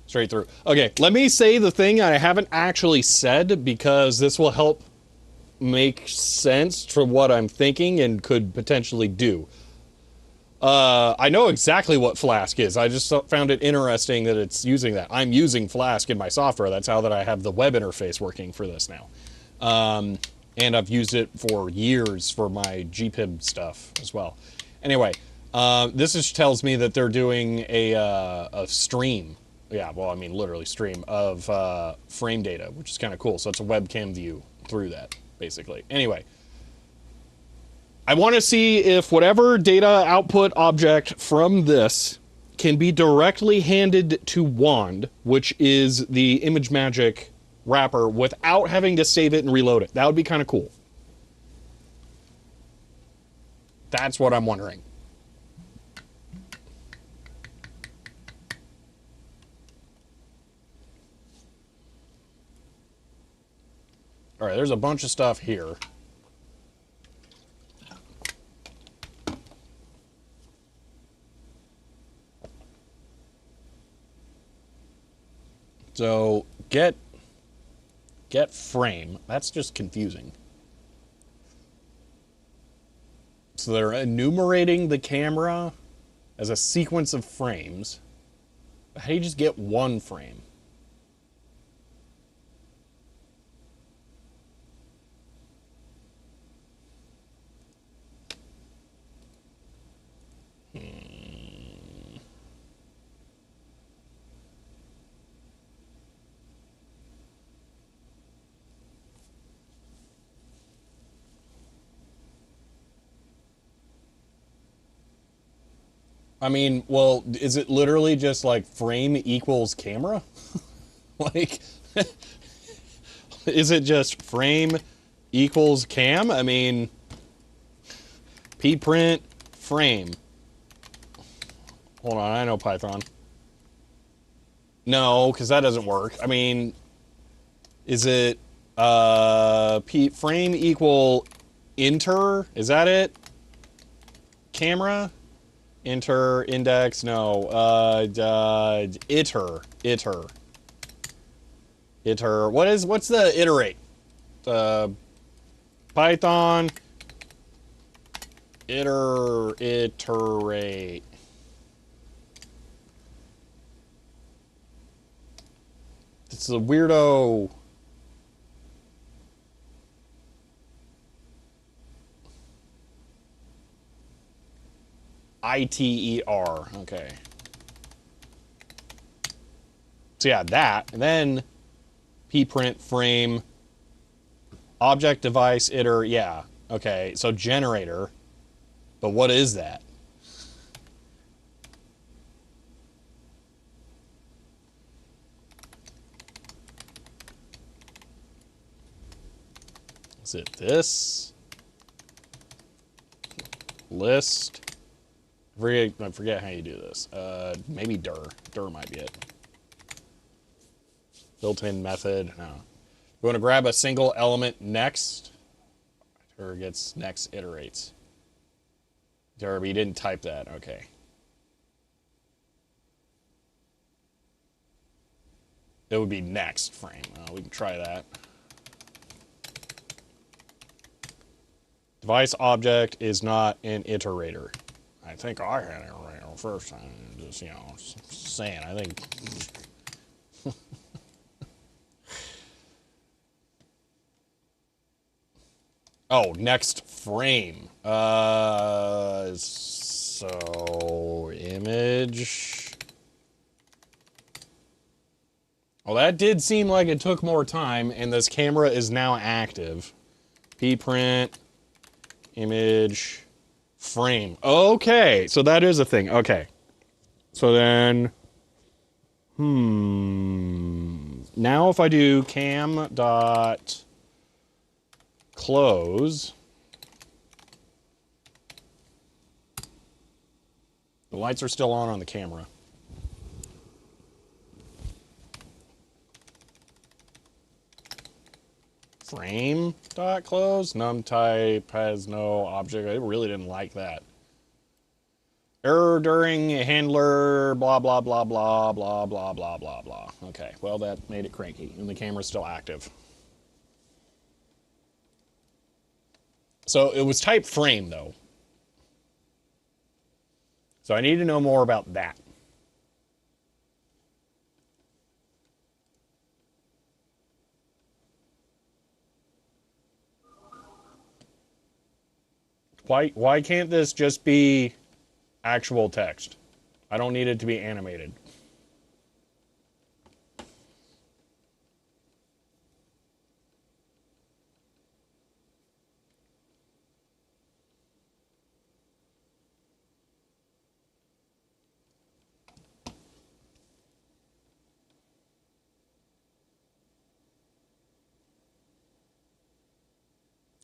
straight through. Okay, let me say the thing I haven't actually said because this will help make sense to what I'm thinking and could potentially do. I know exactly what Flask is. I just found it interesting that it's using that. I'm using Flask in my software. That's how that I have the web interface working for this now. And I've used it for years for my GPIB stuff as well. Anyway, this just tells me that they're doing a stream. Yeah, well, I mean, literally stream of frame data, which is kind of cool. So it's a webcam view through that, basically. Anyway, I want to see if whatever data output object from this can be directly handed to Wand, which is the ImageMagick wrapper, without having to save it and reload it. That would be kind of cool. That's what I'm wondering. All right, there's a bunch of stuff here. So get frame. That's just confusing. So they're enumerating the camera as a sequence of frames. How do you just get one frame? I mean, well, is it literally just like frame equals camera? Like, is it just frame equals cam? I mean, pprint frame. Hold on, I know Python. No, because that doesn't work. I mean, is it frame equal inter? Is that it? Camera? Inter, index, no. Iter. What's the iterate? Python iterate. It's a weirdo. ITER. Okay. So yeah, that. And then pprint frame object device iter. Yeah. Okay. So generator. But what is that? Is it this? List. I forget how you do this. Maybe dir. Dir might be it. Built-in method. No. You want to grab a single element next? Or gets next iterates. Derby, you didn't type that. Okay. It would be next frame. We can try that. Device object is not an iterator. I think I had it right the first time. Just, you know, saying. I think. Oh, next frame. So image. Well, that did seem like it took more time, and this camera is now active. Print, image, frame. Okay, so that is a thing. Okay. So then, now if I do cam dot close, the lights are still on the camera. Frame dot close, num type has no object. I really didn't like that. Error during handler, blah, blah, blah, blah, blah, blah, blah, blah, blah. Okay, well, that made it cranky, and the camera's still active. So it was type frame, though. So I need to know more about that. Why can't this just be actual text? I don't need it to be animated.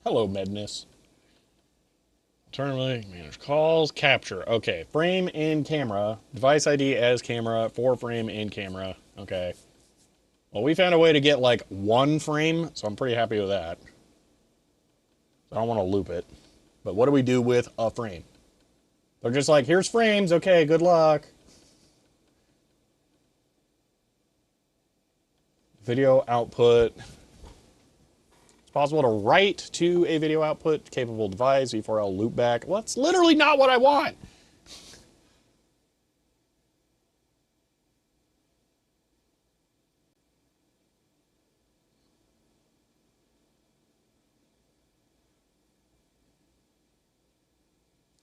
Hello, Medness. Alternately, manage calls, capture. Okay, frame in camera. Device ID as camera, for frame in camera. Okay. Well, we found a way to get like one frame, so I'm pretty happy with that. I don't want to loop it. But what do we do with a frame? They're just like, here's frames. Okay, good luck. Video output. It's possible to write to a video output capable device, V4L loopback. Well, that's literally not what I want.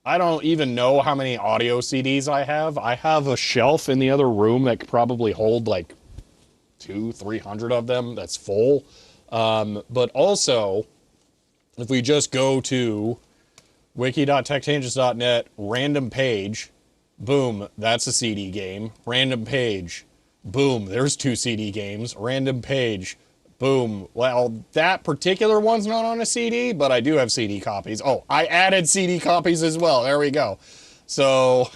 I don't even know how many audio CDs I have. I have a shelf in the other room that could probably hold like 200-300 of them that's full. But also, if we just go to wiki.techtangents.net, random page, boom, that's a CD game. Random page, boom, there's 2 CD games. Random page, boom. Well, that particular one's not on a CD, but I do have CD copies. Oh, I added CD copies as well. There we go. So,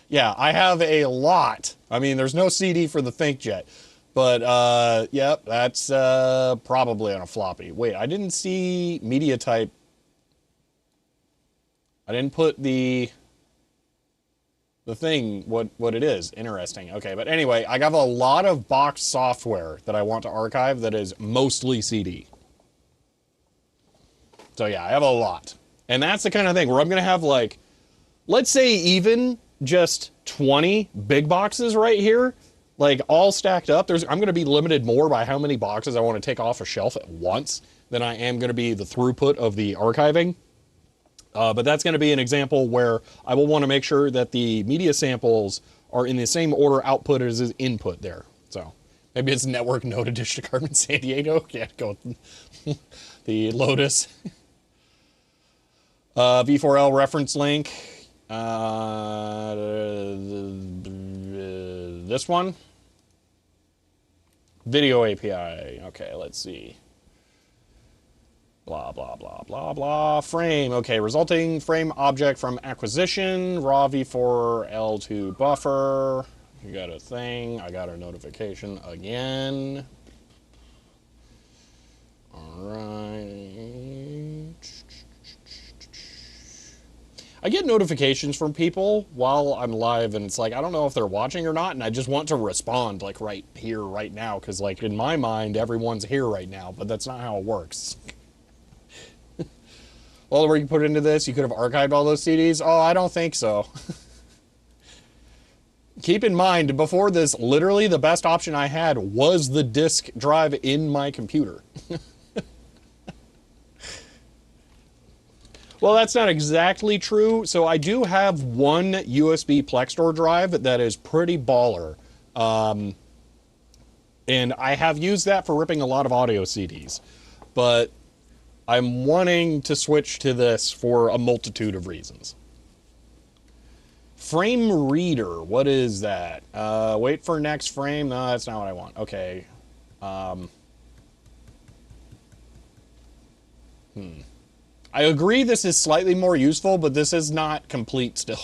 yeah, I have a lot. I mean, there's no CD for the ThinkJet. But, yep, that's probably on a floppy. Wait, I didn't see media type. I didn't put the thing, what it is. Interesting. Okay, but anyway, I have a lot of box software that I want to archive that is mostly CD. So yeah, I have a lot. And that's the kind of thing where I'm going to have like, let's say even just 20 big boxes right here, like all stacked up. I'm going to be limited more by how many boxes I want to take off a shelf at once than I am going to be the throughput of the archiving. But that's going to be an example where I will want to make sure that the media samples are in the same order output as is input there. So maybe it's network node addition to Carmen San Diego. Yeah, go with the Lotus. V4L reference link. This one. Video API. Okay, let's see. Blah, blah, blah, blah, blah. Frame. Okay, resulting frame object from acquisition. Raw V4L2 buffer. You got a thing. I got a notification again. All right. I get notifications from people while I'm live, and it's like, I don't know if they're watching or not, and I just want to respond, like, right here, right now, because, like, in my mind, everyone's here right now, but that's not how it works. all the work you put into this, you could have archived all those CDs. Oh, I don't think so. Keep in mind, before this, literally the best option I had was the disk drive in my computer. Well, that's not exactly true. So I do have one USB Plex Store drive that is pretty baller. And I have used that for ripping a lot of audio CDs. But I'm wanting to switch to this for a multitude of reasons. Frame reader, what is that? Wait for next frame. No, that's not what I want. Okay. I agree this is slightly more useful, but this is not complete still.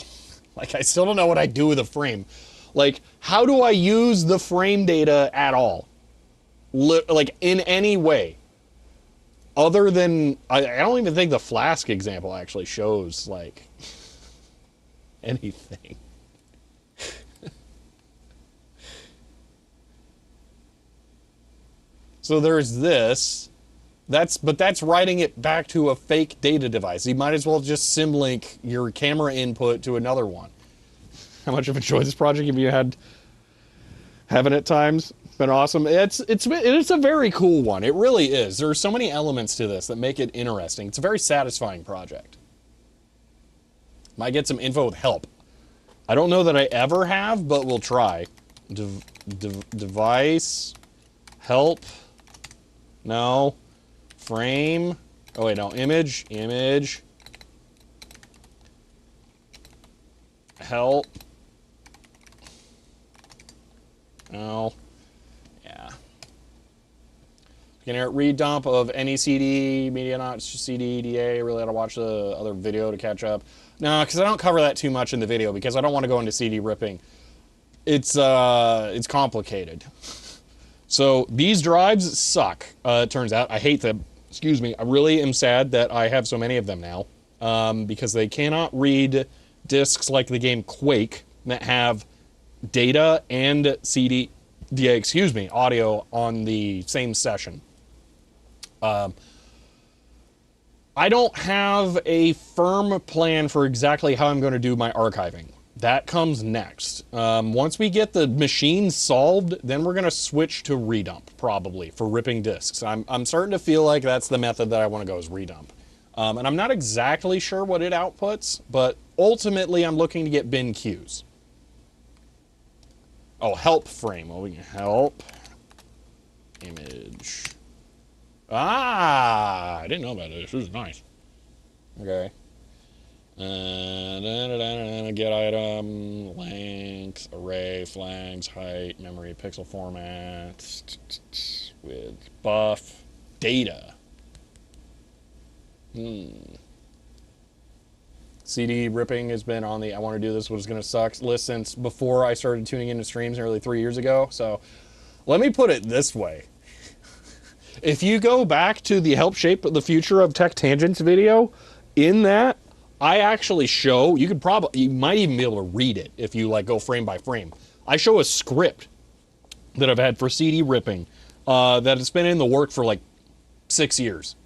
Like, I still don't know what I do with a frame. Like, how do I use the frame data at all? Like, in any way? Other than, I don't even think the Flask example actually shows, like, anything. So there's this. But that's writing it back to a fake data device. You might as well just symlink your camera input to another one. How much have enjoyed this project have you having at times? It's been awesome. It's a very cool one. It really is. There are so many elements to this that make it interesting. It's a very satisfying project. Might get some info with help. I don't know that I ever have, but we'll try. Device, help, no. Frame. Oh wait, no. Image. Help. Oh. Yeah. Generate read dump of any CD, media not CD, DA. Really ought to watch the other video to catch up. No, because I don't cover that too much in the video because I don't want to go into CD ripping. It's complicated. So these drives suck. It turns out I hate them. Excuse me, I really am sad that I have so many of them now, because they cannot read discs like the game Quake that have data and audio on the same session. I don't have a firm plan for exactly how I'm going to do my archiving. That comes next. Once we get the machine solved, then we're going to switch to redump, probably, for ripping disks. I'm starting to feel like that's the method that I want to go is redump. And I'm not exactly sure what it outputs, but ultimately I'm looking to get bin queues. Oh, help frame. Well, we can help. Image. Ah! I didn't know about this. This is nice. Okay. Get item, length, array, flags, height, memory, pixel format, with buff, data. CD ripping has been on the I want to do this, what is going to suck list since before I started tuning into streams nearly 3 years ago. So let me put it this way. If you go back to the Help Shape the Future of Tech Tangents video, in that, I actually show, you might even be able to read it if you like go frame by frame. I show a script that I've had for CD ripping that has been in the work for like 6 years.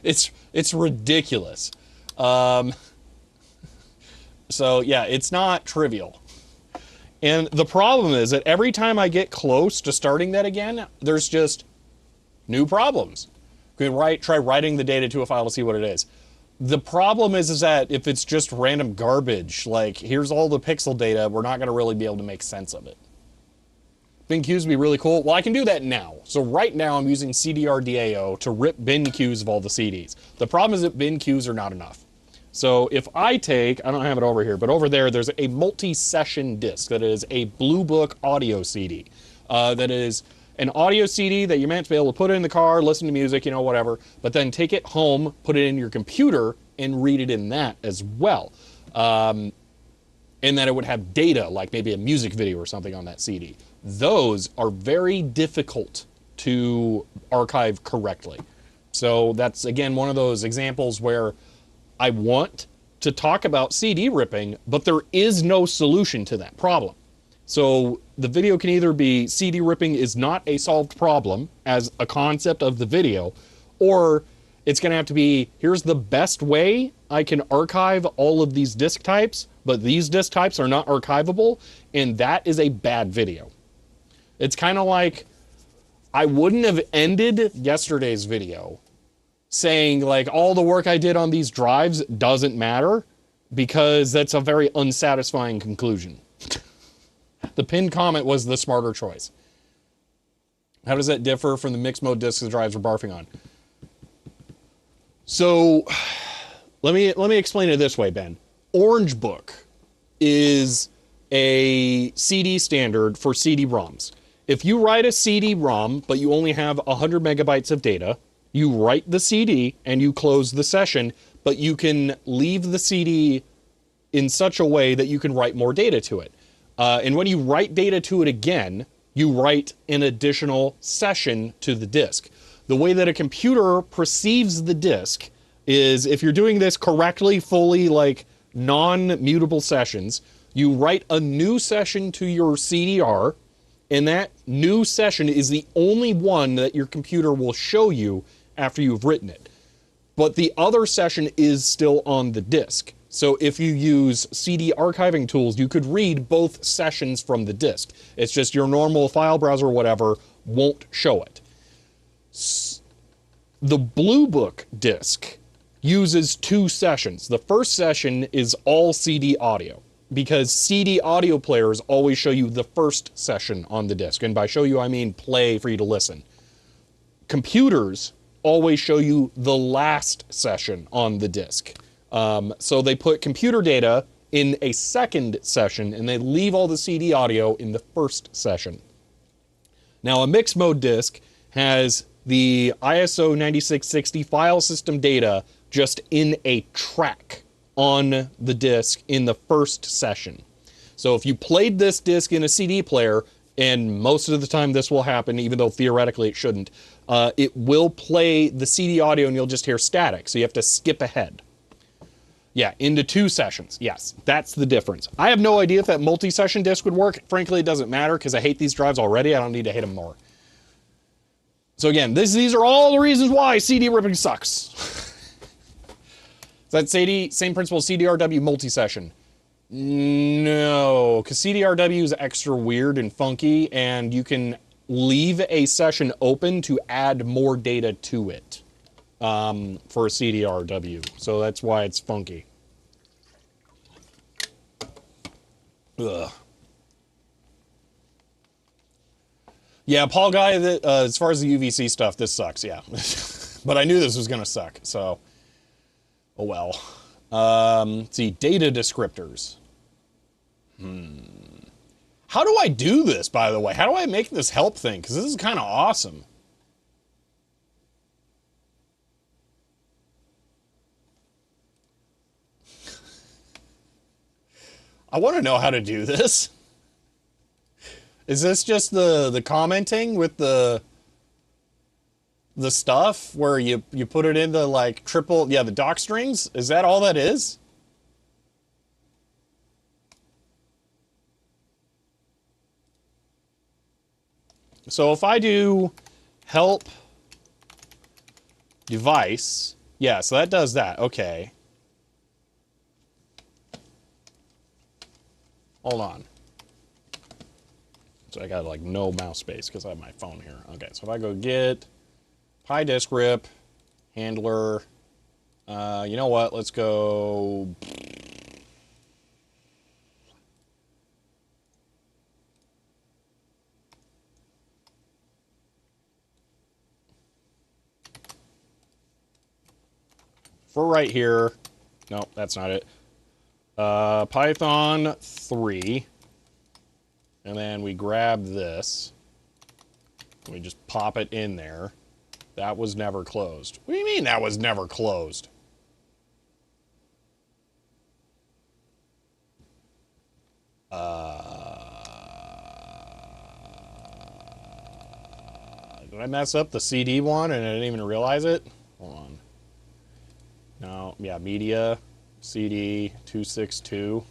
It's ridiculous. So yeah, it's not trivial. And the problem is that every time I get close to starting that again, there's just new problems. Try writing the data to a file to see what it is. The problem is that if it's just random garbage, like here's all the pixel data, we're not going to really be able to make sense of it. Bin queues would be really cool. Well, I can do that now. So right now I'm using CDR-DAO to rip bin queues of all the CDs. The problem is that bin queues are not enough. So if I don't have it over here, but over there's a multi-session disc that is a Blue Book audio CD. That is an audio CD that you're meant to be able to put in the car, listen to music, whatever, but then take it home, put it in your computer, and read it in that as well. And then it would have data, like maybe a music video or something on that CD. Those are very difficult to archive correctly. So that's, again, one of those examples where I want to talk about CD ripping, but there is no solution to that problem. So the video can either be CD ripping is not a solved problem as a concept of the video, or it's going to have to be, here's the best way I can archive all of these disk types, but these disk types are not archivable, and that is a bad video. It's kind of like, I wouldn't have ended yesterday's video saying like all the work I did on these drives doesn't matter, because that's a very unsatisfying conclusion. The pinned comment was the smarter choice. How does that differ from the mixed mode disks the drives are barfing on? So let me explain it this way, Ben. Orange Book is a CD standard for CD-ROMs. If you write a CD-ROM, but you only have 100 megabytes of data, you write the CD and you close the session, but you can leave the CD in such a way that you can write more data to it. And when you write data to it again, you write an additional session to the disk. The way that a computer perceives the disk is, if you're doing this correctly, fully, like non-mutable sessions, you write a new session to your CDR, and that new session is the only one that your computer will show you after you've written it. But the other session is still on the disk. So if you use CD archiving tools, you could read both sessions from the disk. It's just your normal file browser or whatever won't show it. The Blue Book disk uses two sessions. The first session is all CD audio, because CD audio players always show you the first session on the disk. And by show you, I mean play for you to listen. Computers always show you the last session on the disk. So they put computer data in a second session, and they leave all the CD audio in the first session. Now, a mixed mode disk has the ISO 9660 file system data just in a track on the disk in the first session. So if you played this disk in a CD player, and most of the time this will happen, even though theoretically it shouldn't, it will play the CD audio and you'll just hear static, so you have to skip ahead. Yeah, into two sessions. Yes, that's the difference. I have no idea if that multi-session disk would work. Frankly, it doesn't matter, because I hate these drives already. I don't need to hate them more. So again, these are all the reasons why CD ripping sucks. Is that same principle as CDRW multi-session? No, because CDRW is extra weird and funky, and you can leave a session open to add more data to it for a CDRW. So that's why it's funky. Ugh. Yeah, Paul Guy, as far as the UVC stuff, this sucks, yeah. But I knew this was going to suck, so... Oh well. Let's see, data descriptors. How do I do this, by the way? How do I make this help thing? Because this is kind of awesome. I want to know how to do this. Is this just the commenting with the stuff where you put it into like triple, yeah, the doc strings? Is that all that is? So if I do help device, yeah, so that does that. Okay. Hold on. So I got like no mouse space because I have my phone here. Okay, so if I go get Pi disk rip, handler, you know what? Let's go. For right here. No, that's not it. Python 3. And then we grab this. We just pop it in there. That was never closed. What do you mean that was never closed? Did I mess up the CD one and I didn't even realize it? Hold on. No, yeah, media, CD 262.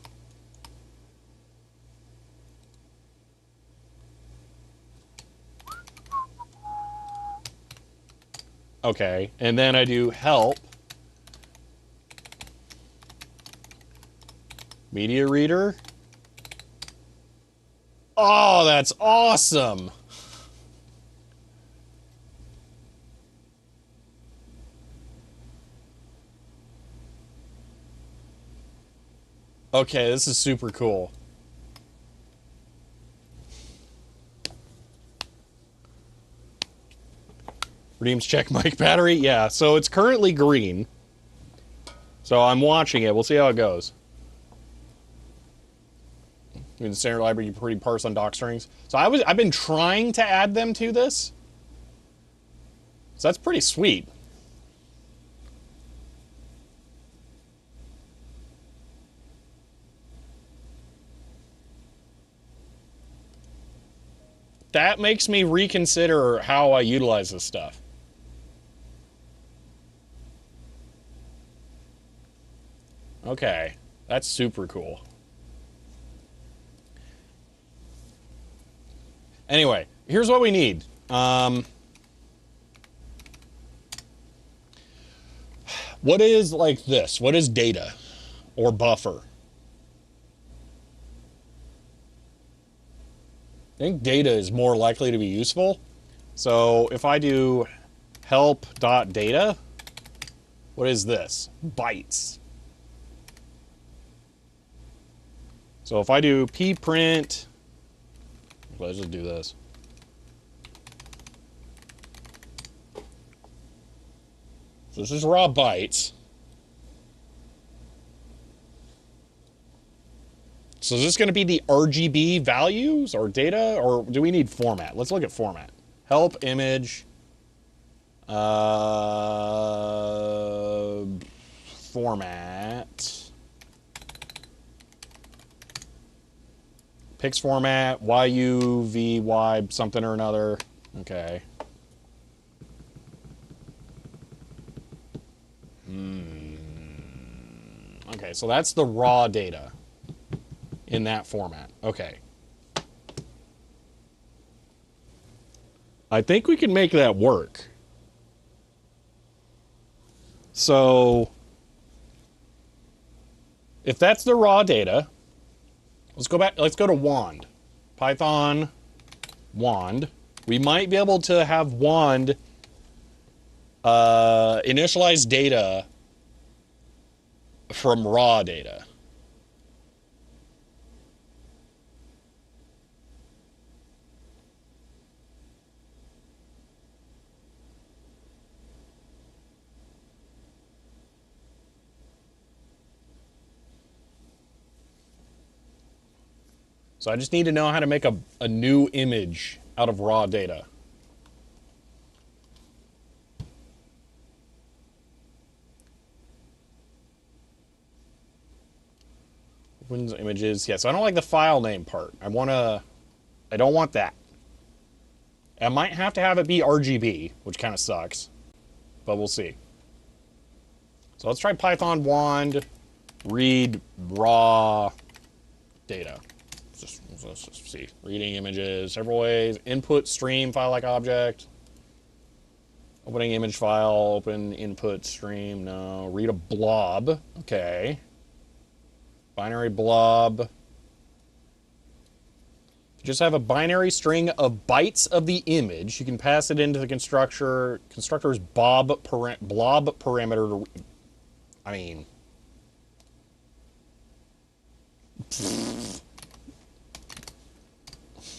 Okay, and then I do help. Media reader. Oh, that's awesome. Okay, this is super cool. Redeems check mic battery. Yeah, so it's currently green. So I'm watching it. We'll see how it goes. In the standard library, you pretty parse on doc strings. So I've been trying to add them to this. So that's pretty sweet. That makes me reconsider how I utilize this stuff. Okay, that's super cool. Anyway, here's what we need. What is like this? What is data or buffer? I think data is more likely to be useful. So if I do help.data, what is this? Bytes. So if I do pprint, let's just do this. So this is raw bytes. So is this going to be the RGB values or data, or do we need format? Let's look at format. Help image. Format. Pix format, YUVY something or another. Okay. Okay, so that's the raw data in that format. Okay. I think we can make that work. So if that's the raw data, let's go back, let's go to wand. Python wand. We might be able to have wand initialize data from raw data. So I just need to know how to make a new image out of raw data. Opens images. Yeah, so I don't like the file name part. I don't want that. I might have to have it be RGB, which kind of sucks, but we'll see. So let's try Python wand read raw data. Let's just see. Reading images several ways. Input stream file like object. Opening image file. Open input stream. No. Read a blob. Okay. Binary blob. If you just have a binary string of bytes of the image, you can pass it into the constructor's blob parameter. I mean,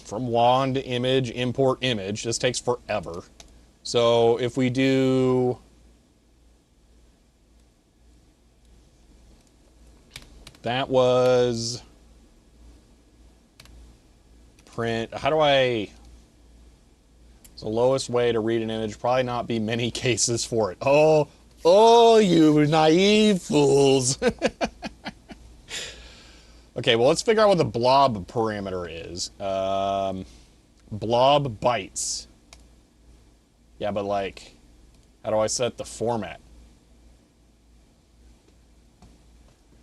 from wand image, import image. This takes forever. So if we do that was print. How do I? It's the lowest way to read an image. Probably not be many cases for it. Oh, you naive fools. Okay, well, let's figure out what the blob parameter is. Blob bytes. Yeah, but like, how do I set the format?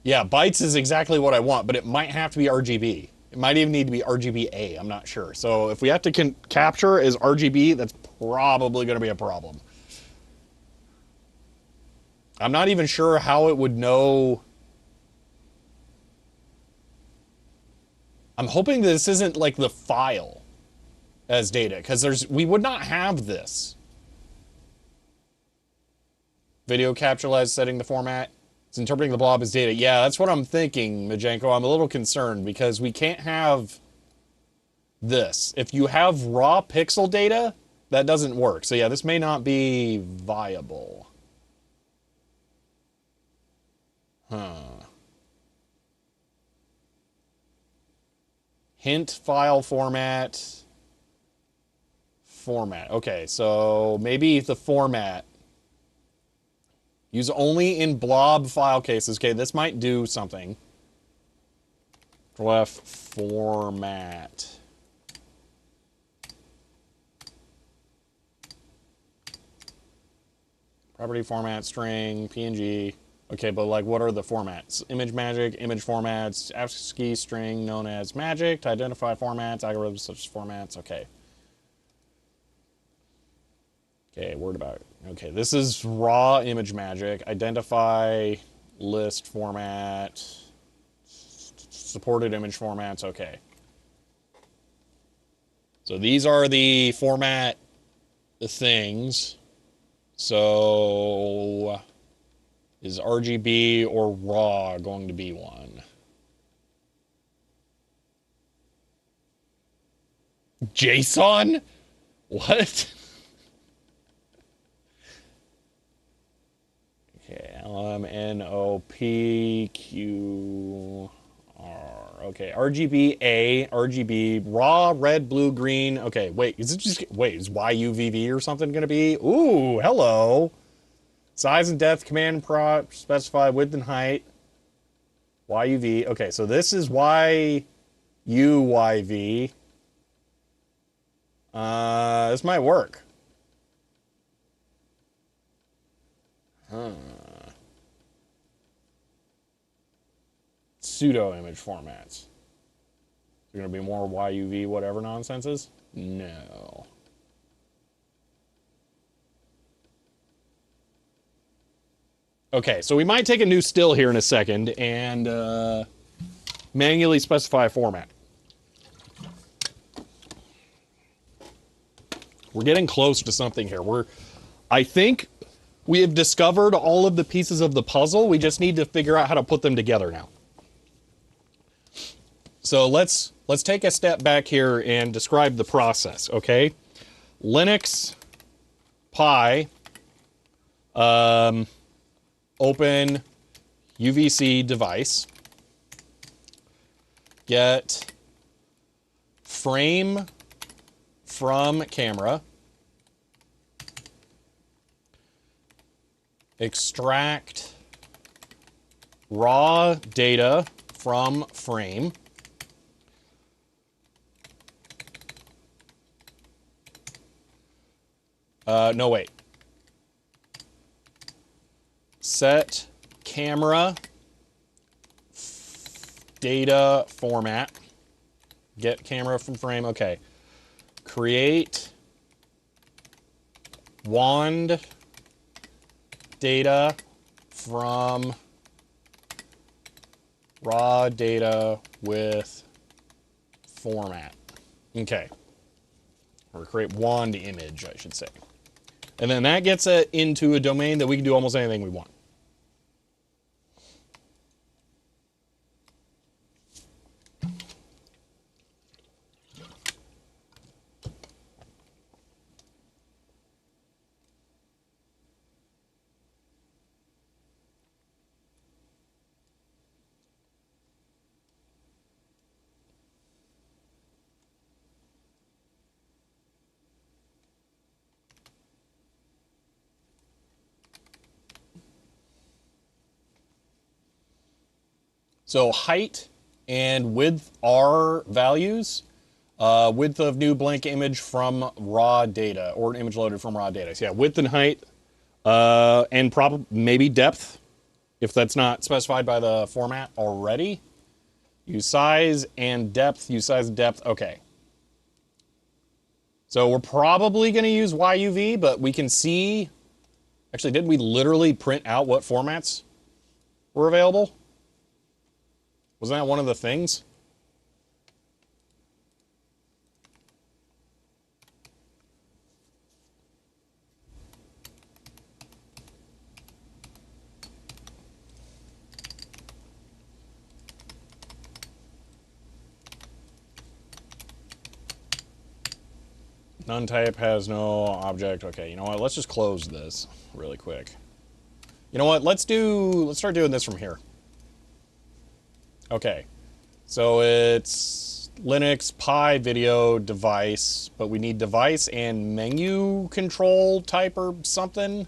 Yeah, bytes is exactly what I want, but it might have to be RGB. It might even need to be RGBA. I'm not sure. So if we have to capture as RGB, that's probably going to be a problem. I'm not even sure how it would know. I'm hoping this isn't like the file as data, because we would not have this. Video capitalized setting the format. It's interpreting the blob as data. Yeah, that's what I'm thinking, Majenko. I'm a little concerned because we can't have this. If you have raw pixel data, that doesn't work. So yeah, this may not be viable. Huh. Hint file format. Format. Okay, so maybe the format. Use only in blob file cases. Okay, this might do something. Left format. Property format, string, PNG. Okay, but like what are the formats? Image magic, image formats, ASCII string known as magic to identify formats, algorithms such as formats. Okay. Okay, word about it. Okay, this is raw image magic. Identify list format, supported image formats. Okay. So these are the format things. So is RGB or raw going to be one? JSON? What? Okay, LMNOPQR. Okay, RGB RGB, raw, red, blue, green. Okay, wait, is YUVV or something going to be? Ooh, hello. Size and depth, command prop, specify width and height. YUV. Okay, so this is YUYV. This might work. Huh. Pseudo image formats. They're going to be more YUV whatever nonsenses? No. Okay, so we might take a new still here in a second and manually specify a format. We're getting close to something here. I think we have discovered all of the pieces of the puzzle. We just need to figure out how to put them together now. So let's take a step back here and describe the process, okay? Linux, Pi, open UVC device, get frame from camera, extract raw data from frame, no wait, set camera data format, get camera from frame, okay, create wand data from raw data with format. Okay. Or create wand image, I should say. And then that gets it into a domain that we can do almost anything we want. So height and width are values. Width of new blank image from raw data, or an image loaded from raw data. So yeah, width and height, and maybe depth, if that's not specified by the format already. Use size and depth, okay. So we're probably going to use YUV, but we can see Actually, did we literally print out what formats were available? Wasn't that one of the things? None type has no object. Okay, you know what? Let's just close this really quick. You know what? Let's start doing this from here. Okay. So it's Linux Pi video device, but we need device and menu control type or something.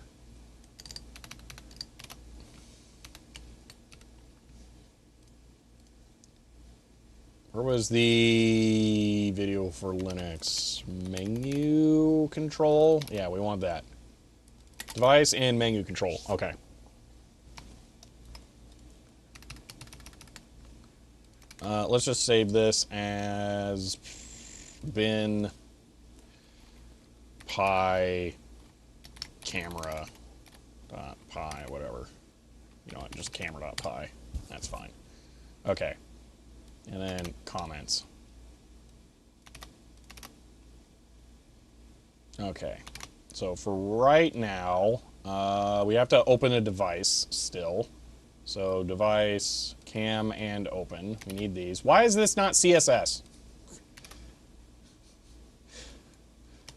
Where was the video for Linux? Menu control? Yeah, we want that. Device and menu control. Okay. Let's just save this as bin pi camera pi, whatever. You know what, just camera.pi. That's fine. Okay. And then comments. Okay. So for right now, we have to open a device still. So device, cam, and open. We need these. Why is this not CSS?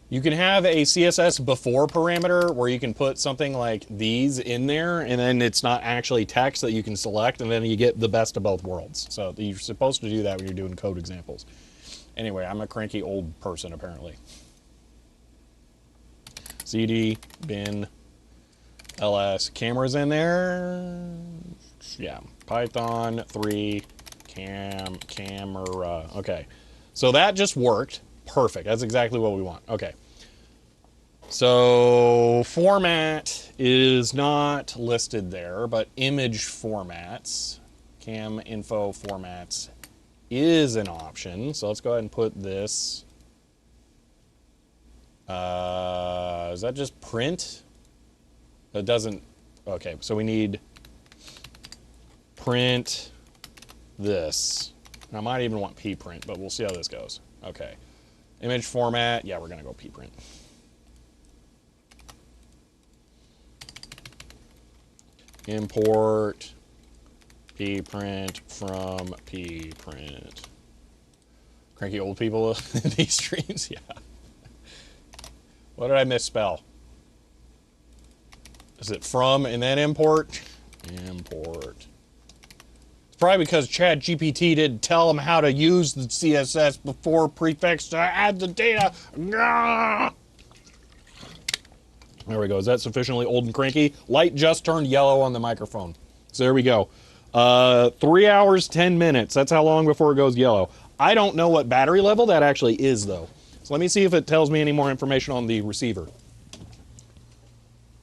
You can have a CSS before parameter where you can put something like these in there, and then it's not actually text that you can select, and then you get the best of both worlds. So you're supposed to do that when you're doing code examples. Anyway, I'm a cranky old person, apparently. cd bin ls cameras in there. Yeah, Python 3 camera. Okay, so that just worked. Perfect. That's exactly what we want. Okay. So format is not listed there, but image formats, cam info formats is an option. So let's go ahead and put this. Is that just print? It doesn't. Okay, so we need print this. I might even want pprint, but we'll see how this goes. Okay. Image format, yeah, we're going to go pprint. Import pprint from pprint. Cranky old people in these streams, yeah. What did I misspell? Is it from and then import? Import. It's probably because ChatGPT didn't tell him how to use the CSS before prefix to add the data. There we go. Is that sufficiently old and cranky? Light just turned yellow on the microphone. So there we go. 3 hours, 10 minutes. That's how long before it goes yellow. I don't know what battery level that actually is, though. So let me see if it tells me any more information on the receiver.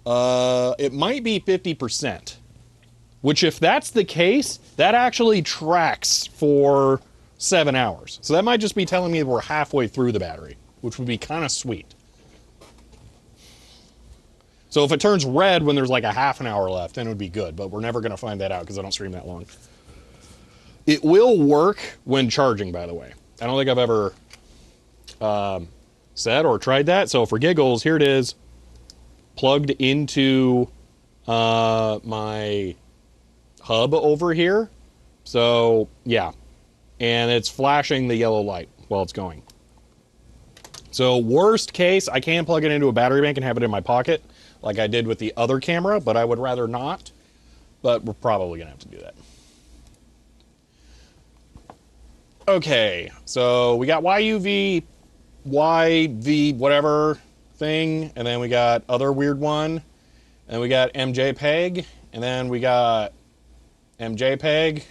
It might be 50%. Which, if that's the case, that actually tracks for 7 hours. So that might just be telling me we're halfway through the battery, which would be kind of sweet. So if it turns red when there's like a half an hour left, then it would be good. But we're never going to find that out because I don't stream that long. It will work when charging, by the way. I don't think I've ever said or tried that. So for giggles, here it is, plugged into my hub over here. So yeah, and it's flashing the yellow light while it's going. So worst case, I can plug it into a battery bank and have it in my pocket like I did with the other camera, but I would rather not. But we're probably gonna have to do that. Okay, so we got YUV, YV whatever thing, and then we got other weird one, and we got MJPEG, and then we got MJPEG.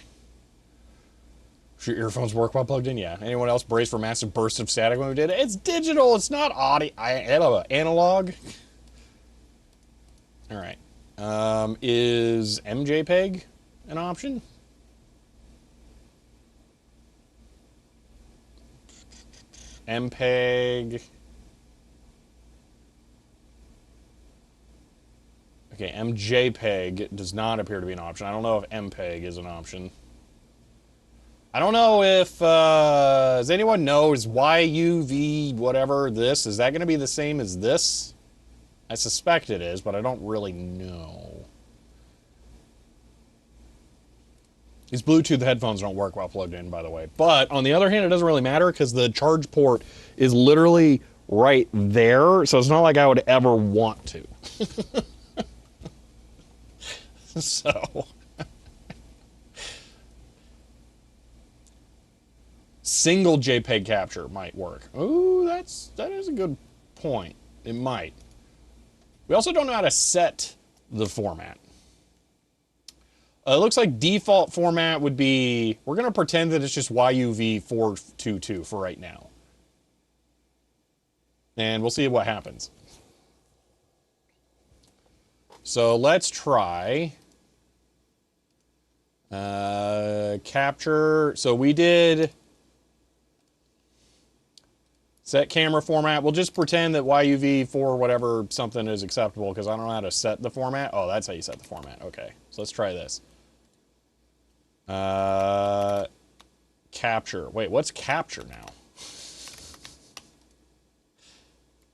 Should your earphones work while plugged in? Yeah. Anyone else brace for massive bursts of static when we did it? It's digital. It's not audio. Analog. All right. Is MJPEG an option? MPEG. Okay, MJPEG does not appear to be an option. I don't know if MPEG is an option. I don't know if, does anyone know, is YUV whatever this, is that going to be the same as this? I suspect it is, but I don't really know. These Bluetooth headphones don't work while plugged in, by the way. But on the other hand, it doesn't really matter because the charge port is literally right there. So it's not like I would ever want to. So. Single JPEG capture might work. Ooh, that is a good point. It might. We also don't know how to set the format. It looks like default format would be, we're going to pretend that it's just YUV422 for right now. And we'll see what happens. So let's try capture. So we did set camera format. We'll just pretend that YUV4 whatever something is acceptable because I don't know how to set the format. Oh, that's how you set the format. Okay, so let's try this. Capture. Wait, what's capture now?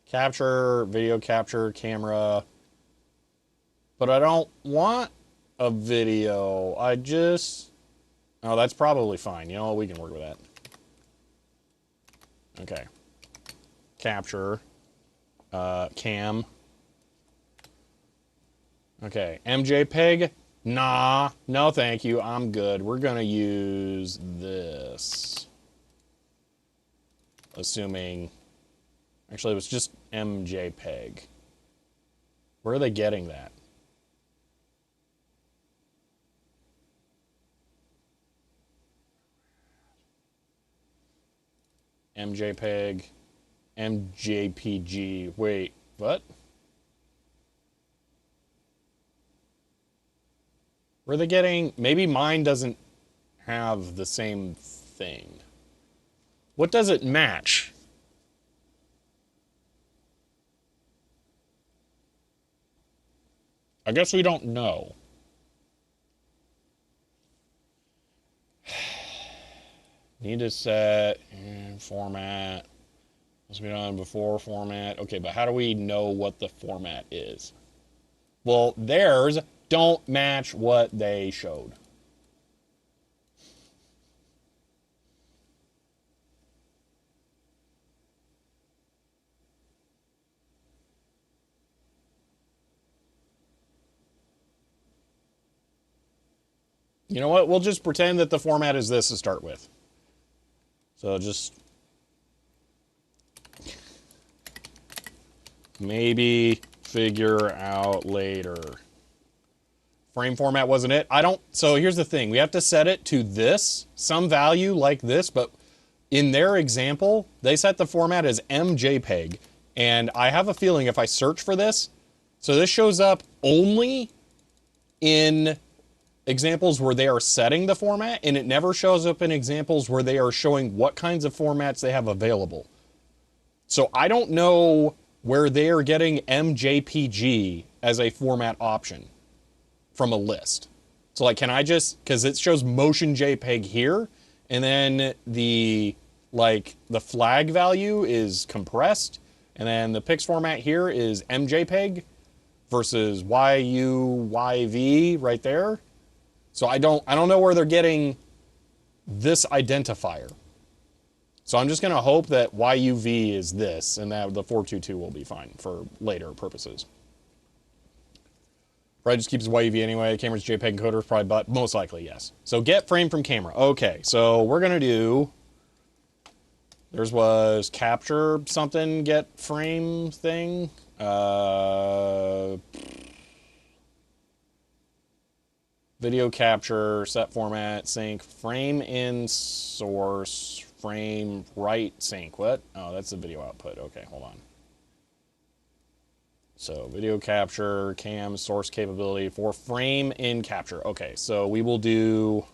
Capture, video capture, camera. But I don't want a video. I just... Oh, that's probably fine. You know what? We can work with that. Okay. Capture. Cam. Okay. MJPEG. Nah. No, thank you. I'm good. We're going to use this. Assuming... Actually, it was just MJPEG. Where are they getting that? MJPEG, MJPG. Wait, what? Where are they getting? Maybe mine doesn't have the same thing. What does it match? I guess we don't know. Need to set format. Must be done before format. Okay, but how do we know what the format is? Well, theirs don't match what they showed. You know what? We'll just pretend that the format is this to start with. So just maybe figure out later. Frame format wasn't it? So here's the thing. We have to set it to this, some value like this, but in their example, they set the format as MJPEG. And I have a feeling if I search for this, so this shows up only in examples where they are setting the format, and it never shows up in examples where they are showing what kinds of formats they have available. So I don't know where they are getting MJPG as a format option from a list. So like, can I just, because it shows motion JPEG here, and then the flag value is compressed, and then the pix format here is MJPEG versus YUYV right there. So I don't know where they're getting this identifier. So I'm just going to hope that YUV is this, and that the 422 will be fine for later purposes. Probably just keeps YUV anyway. Camera's JPEG encoder is probably, but most likely yes. So get frame from camera. Okay, so we're going to do, theirs was capture something, get frame thing. Video capture, set format, sync, frame in source, frame right sync. What? Oh, that's the video output. Okay, hold on. So video capture, cam, source capability for frame in capture. Okay, so we will do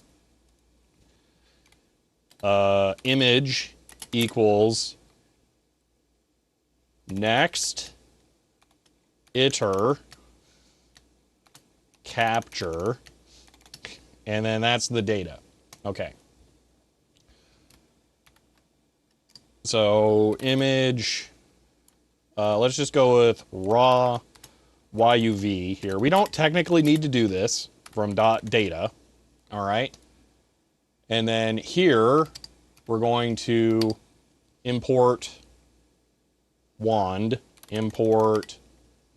image equals next iter capture, and then that's the data. Okay. So image, let's just go with raw YUV here. We don't technically need to do this from .data, all right? And then here, we're going to import wand, import,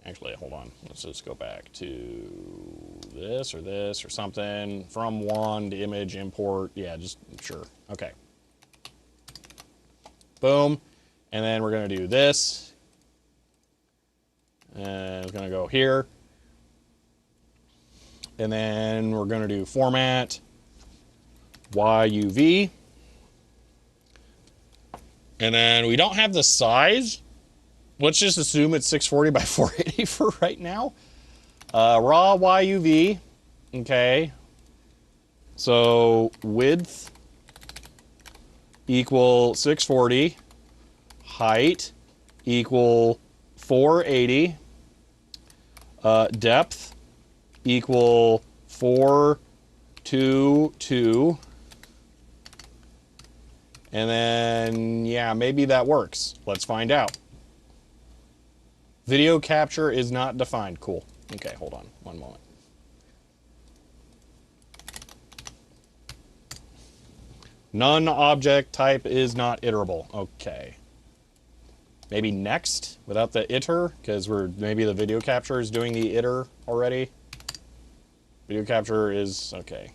actually, hold on. Let's just go back to this or something. From wand, image, import, yeah, just sure, okay. Boom, and then we're gonna do this. And it's gonna go here. And then we're gonna do format, YUV. And then we don't have the size. Let's just assume it's 640 by 480 for right now. Raw YUV, okay. So width equal 640, height equal 480, depth equal 422, and then, yeah, maybe that works. Let's find out. Video capture is not defined. Cool. Okay, hold on one moment. None object type is not iterable. Okay. Maybe next without the iter, because maybe the video capture is doing the iter already. Video capture is okay.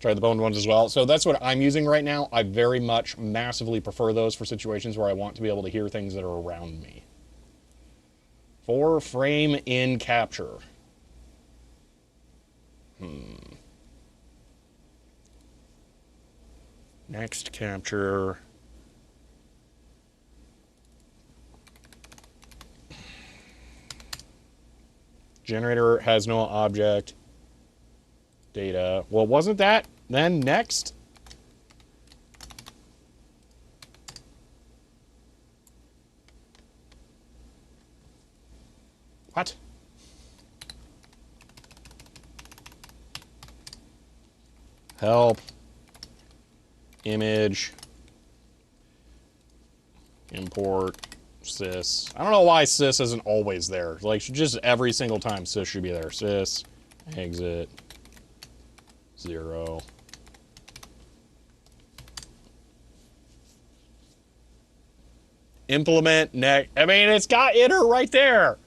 Try the boned ones as well. So that's what I'm using right now. I very much massively prefer those for situations where I want to be able to hear things that are around me. 4 frame in capture. Next capture. Generator has no object. Data. Well, wasn't that then next? What? Help. Image. Import. Sys. I don't know why sys isn't always there. Like, just every single time sys should be there. Sys. Exit. 0. Implement next. I mean, it's got iter right there.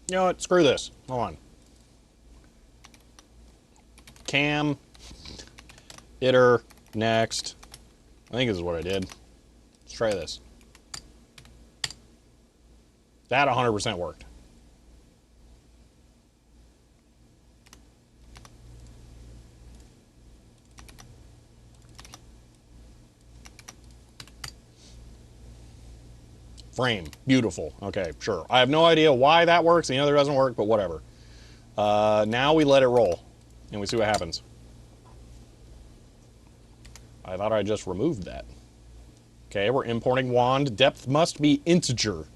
You know what? Screw this. Hold on. Cam. Iter. Next. I think this is what I did. Let's try this. That 100% worked. Frame. Beautiful. Okay, sure. I have no idea why that works and the other doesn't work, but whatever. Now we let it roll, and we see what happens. I thought I just removed that. Okay, we're importing wand. Depth must be integer.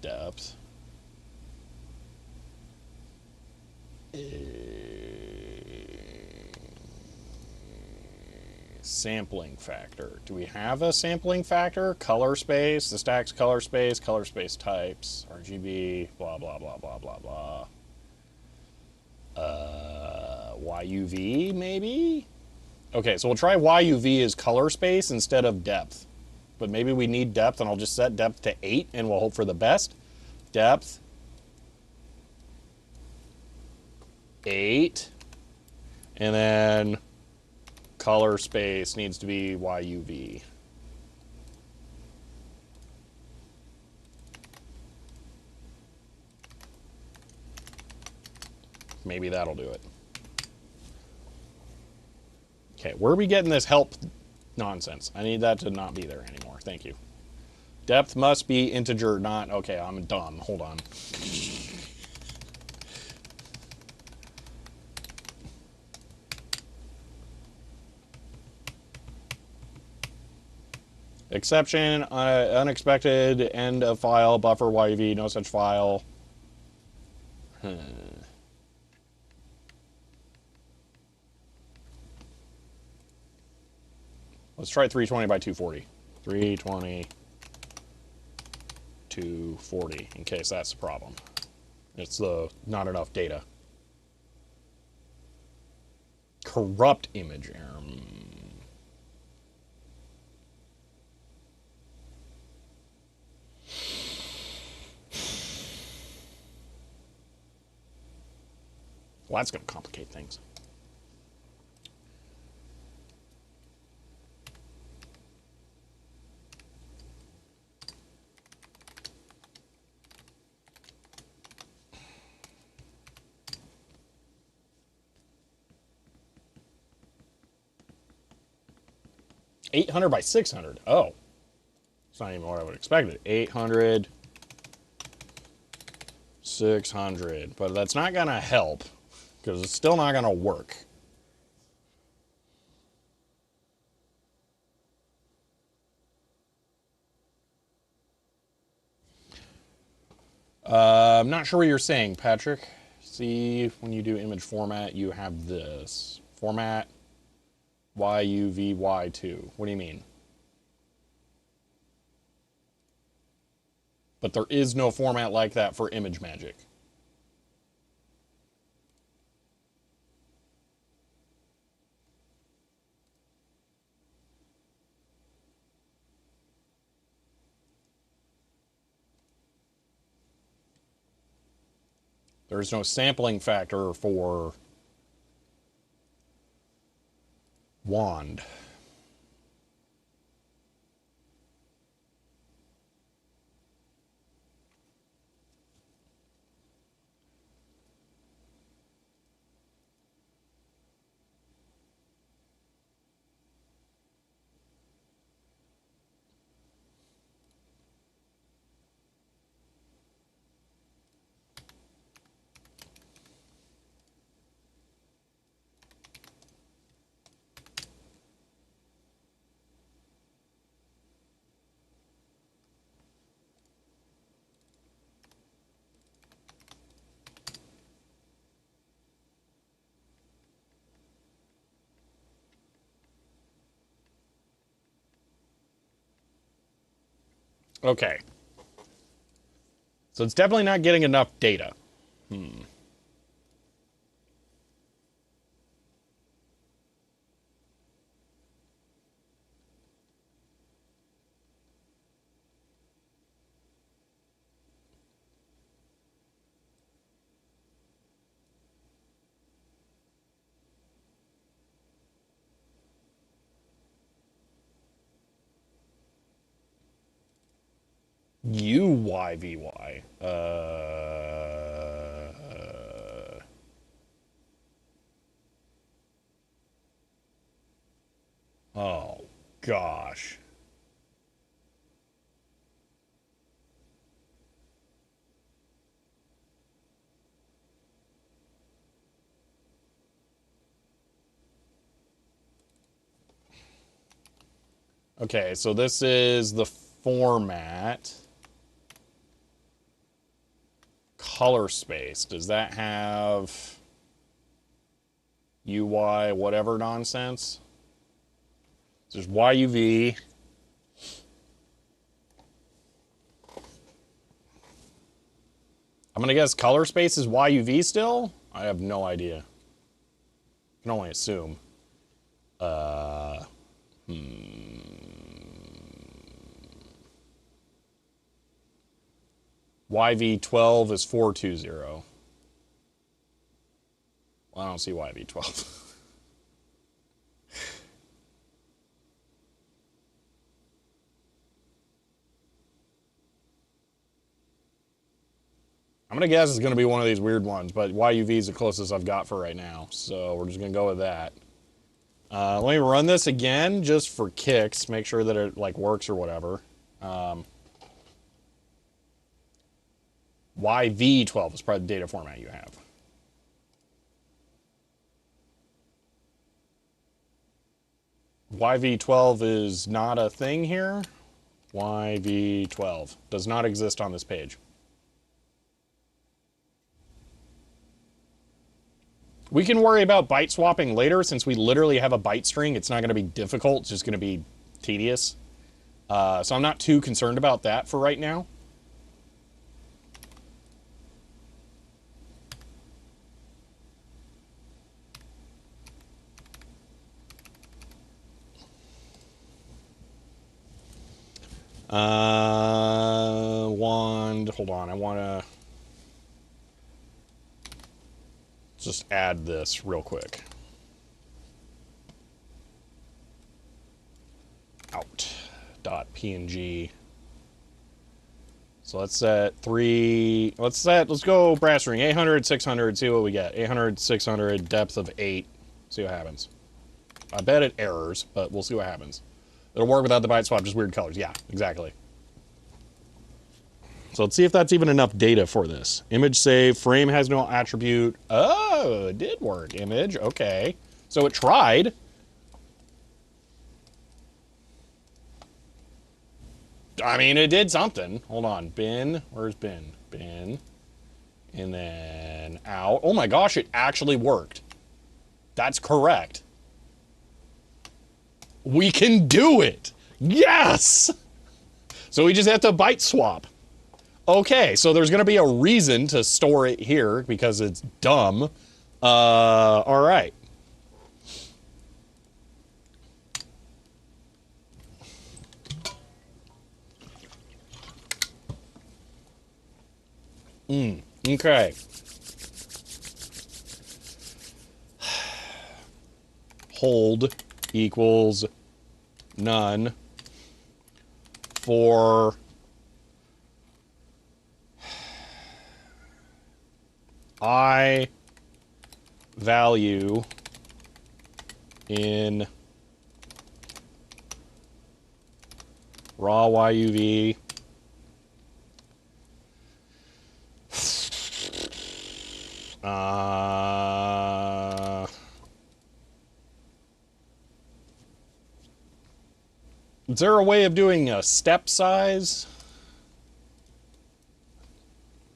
Depth. Sampling factor. Do we have a sampling factor? Color space, the stack's color space types, RGB, blah, blah, blah, blah, blah, blah. YUV, maybe? Okay, so we'll try YUV as color space instead of depth. But maybe we need depth, and I'll just set depth to 8, and we'll hope for the best. Depth. 8. And then color space needs to be YUV. Maybe that'll do it. Okay, where are we getting this help nonsense? I need that to not be there anymore. Thank you. Depth must be integer, not... Okay, I'm dumb. Hold on. Exception, unexpected, end of file, buffer, YUV, no such file. Let's try 320 by 240. 320, 240, in case that's the problem. It's the not enough data. Corrupt image error. Well, that's going to complicate things. $800 by 600. Oh, it's not even what I would have expected. 800, 600. But that's not going to help because it's still not going to work. I'm not sure what you're saying, Patrick. See, when you do image format, you have this. Format YUVY2. What do you mean? But there is no format like that for ImageMagick. There's no sampling factor for wand. Okay. So it's definitely not getting enough data. UYVY. Oh, gosh. Okay, so this is the format. Color space. Does that have UI whatever nonsense? There's YUV. I'm going to guess color space is YUV still? I have no idea. I can only assume. YV12 is 420. I don't see why V12. I'm going to guess it's going to be one of these weird ones, but YUV is the closest I've got for right now. So we're just going to go with that. Let me run this again just for kicks. Make sure that it like works or whatever. YV12 is probably the data format you have. YV12 is not a thing here. YV12 does not exist on this page. We can worry about byte swapping later since we literally have a byte string. It's not going to be difficult. It's just going to be tedious. So I'm not too concerned about that for right now. Hold on, I want to just add this real quick. Out.png. So let's set let's go brass ring, 800, 600, see what we get. 800, 600, depth of 8, see what happens. I bet it errors, but we'll see what happens. It'll work without the byte swap, just weird colors. Yeah, exactly. So let's see if that's even enough data for this. Image save, frame has no attribute. Oh, it did work. Image, okay. So it tried. I mean, it did something. Hold on, bin, where's bin? Bin, and then out. Oh my gosh, it actually worked. That's correct. We can do it. Yes! So we just have to byte swap. Okay, so there's going to be a reason to store it here because it's dumb. All right. Okay. Hold equals none for I value in raw YUV is there a way of doing a step size?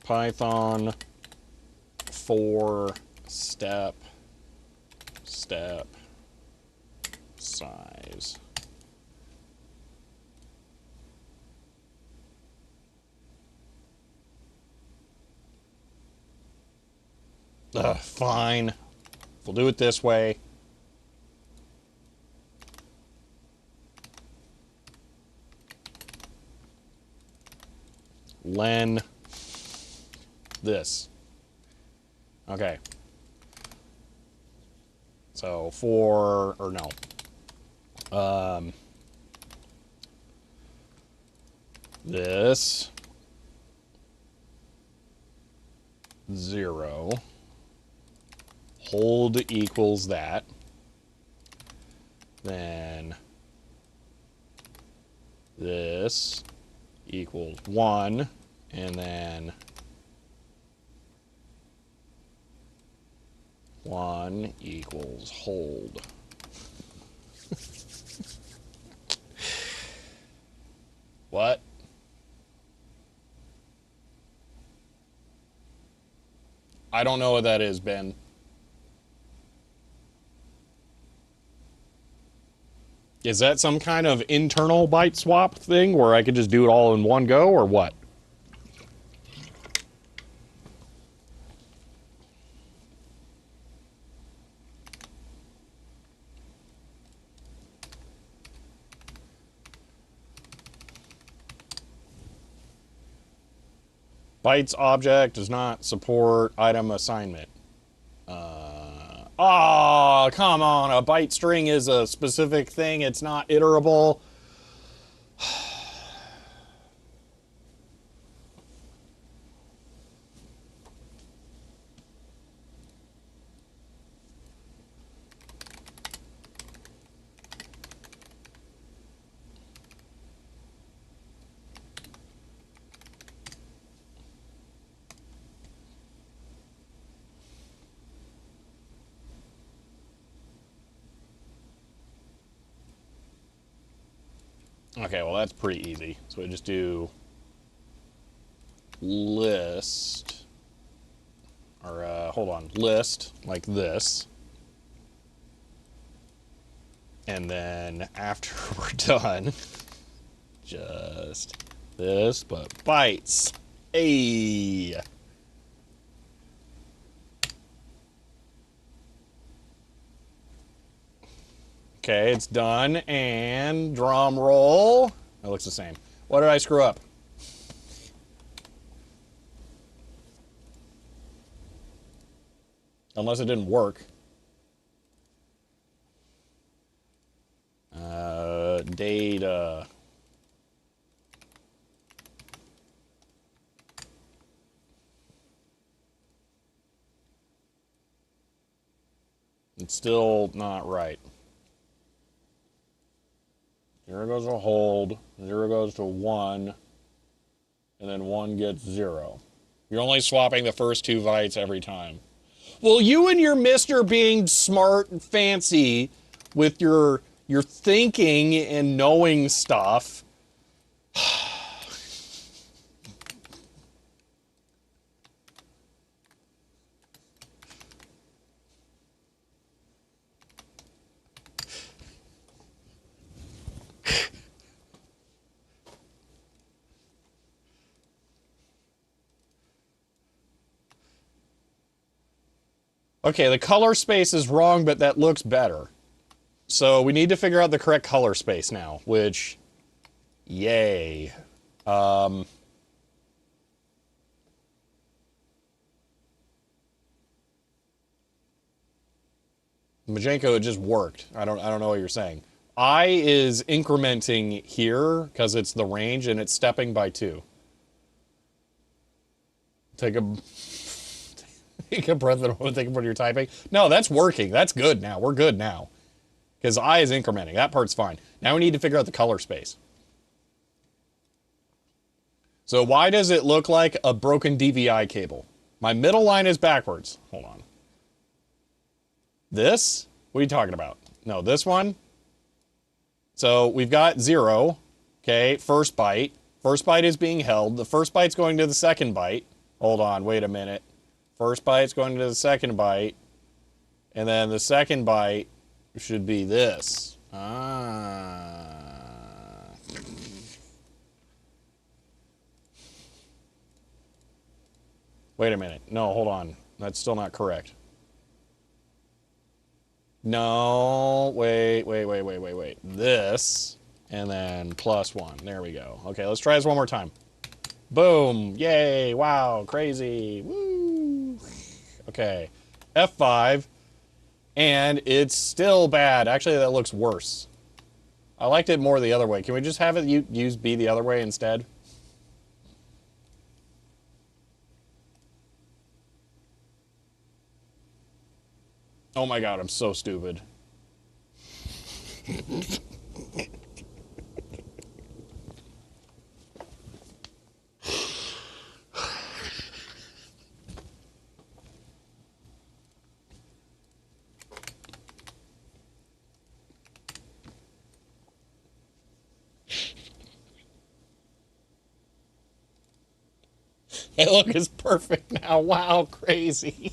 Python for step size. Fine. We'll do it this way. Len this. Okay. So for, or no. This 0. Hold equals that. Then this equals 1. And then 1 equals hold. What? I don't know what that is, Ben. Is that some kind of internal byte swap thing where I could just do it all in one go, or what? Bytes object does not support item assignment. Oh, come on. A byte string is a specific thing. It's not iterable. Okay, well, that's pretty easy. So we just do list, or hold on, list like this. And then after we're done, just this, but bytes. Hey. Okay, it's done, and drum roll. That looks the same. What did I screw up? Unless it didn't work. Data. It's still not right. 0 goes to hold, 0 goes to 1, and then 1 gets 0. You're only swapping the first 2 bytes every time. Well, you and your Mr. being smart and fancy with your thinking and knowing stuff. Okay, the color space is wrong, but that looks better. So we need to figure out the correct color space now, which, yay. Majenko, it just worked. I don't know what you're saying. I is incrementing here because it's the range and it's stepping by 2. Take a take a breath and think of what you're typing. No, that's working. That's good now. We're good now. Because I is incrementing. That part's fine. Now we need to figure out the color space. So why does it look like a broken DVI cable? My middle line is backwards. Hold on. This? What are you talking about? No, this one. So we've got 0. Okay, first byte. First byte is being held. The first byte's going to the second byte. Hold on, wait a minute. First byte's going to the second byte. And then the second byte should be this. Wait a minute. No, hold on. That's still not correct. No, wait. This, and then +1. There we go. Okay, let's try this one more time. Boom. Yay. Wow. Crazy. Woo. Okay. F5. And it's still bad. Actually, that looks worse. I liked it more the other way. Can we just have it use B the other way instead? Oh my god, I'm so stupid. Hey, look, it's perfect now. Wow, crazy.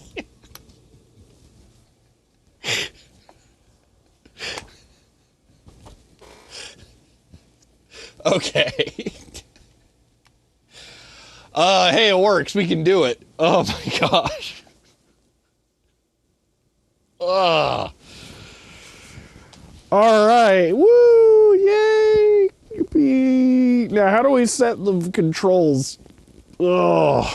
Okay. Hey, it works. We can do it. Oh my gosh. Ugh. All right. Woo! Yay! Yippee! Now, how do we set the controls? Ugh.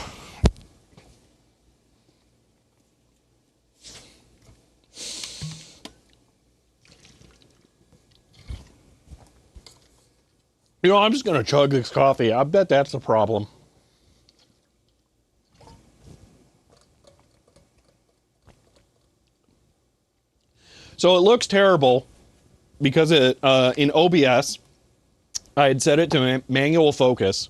You know, I'm just going to chug this coffee. I bet that's the problem. So it looks terrible because in OBS, I had set it to manual focus,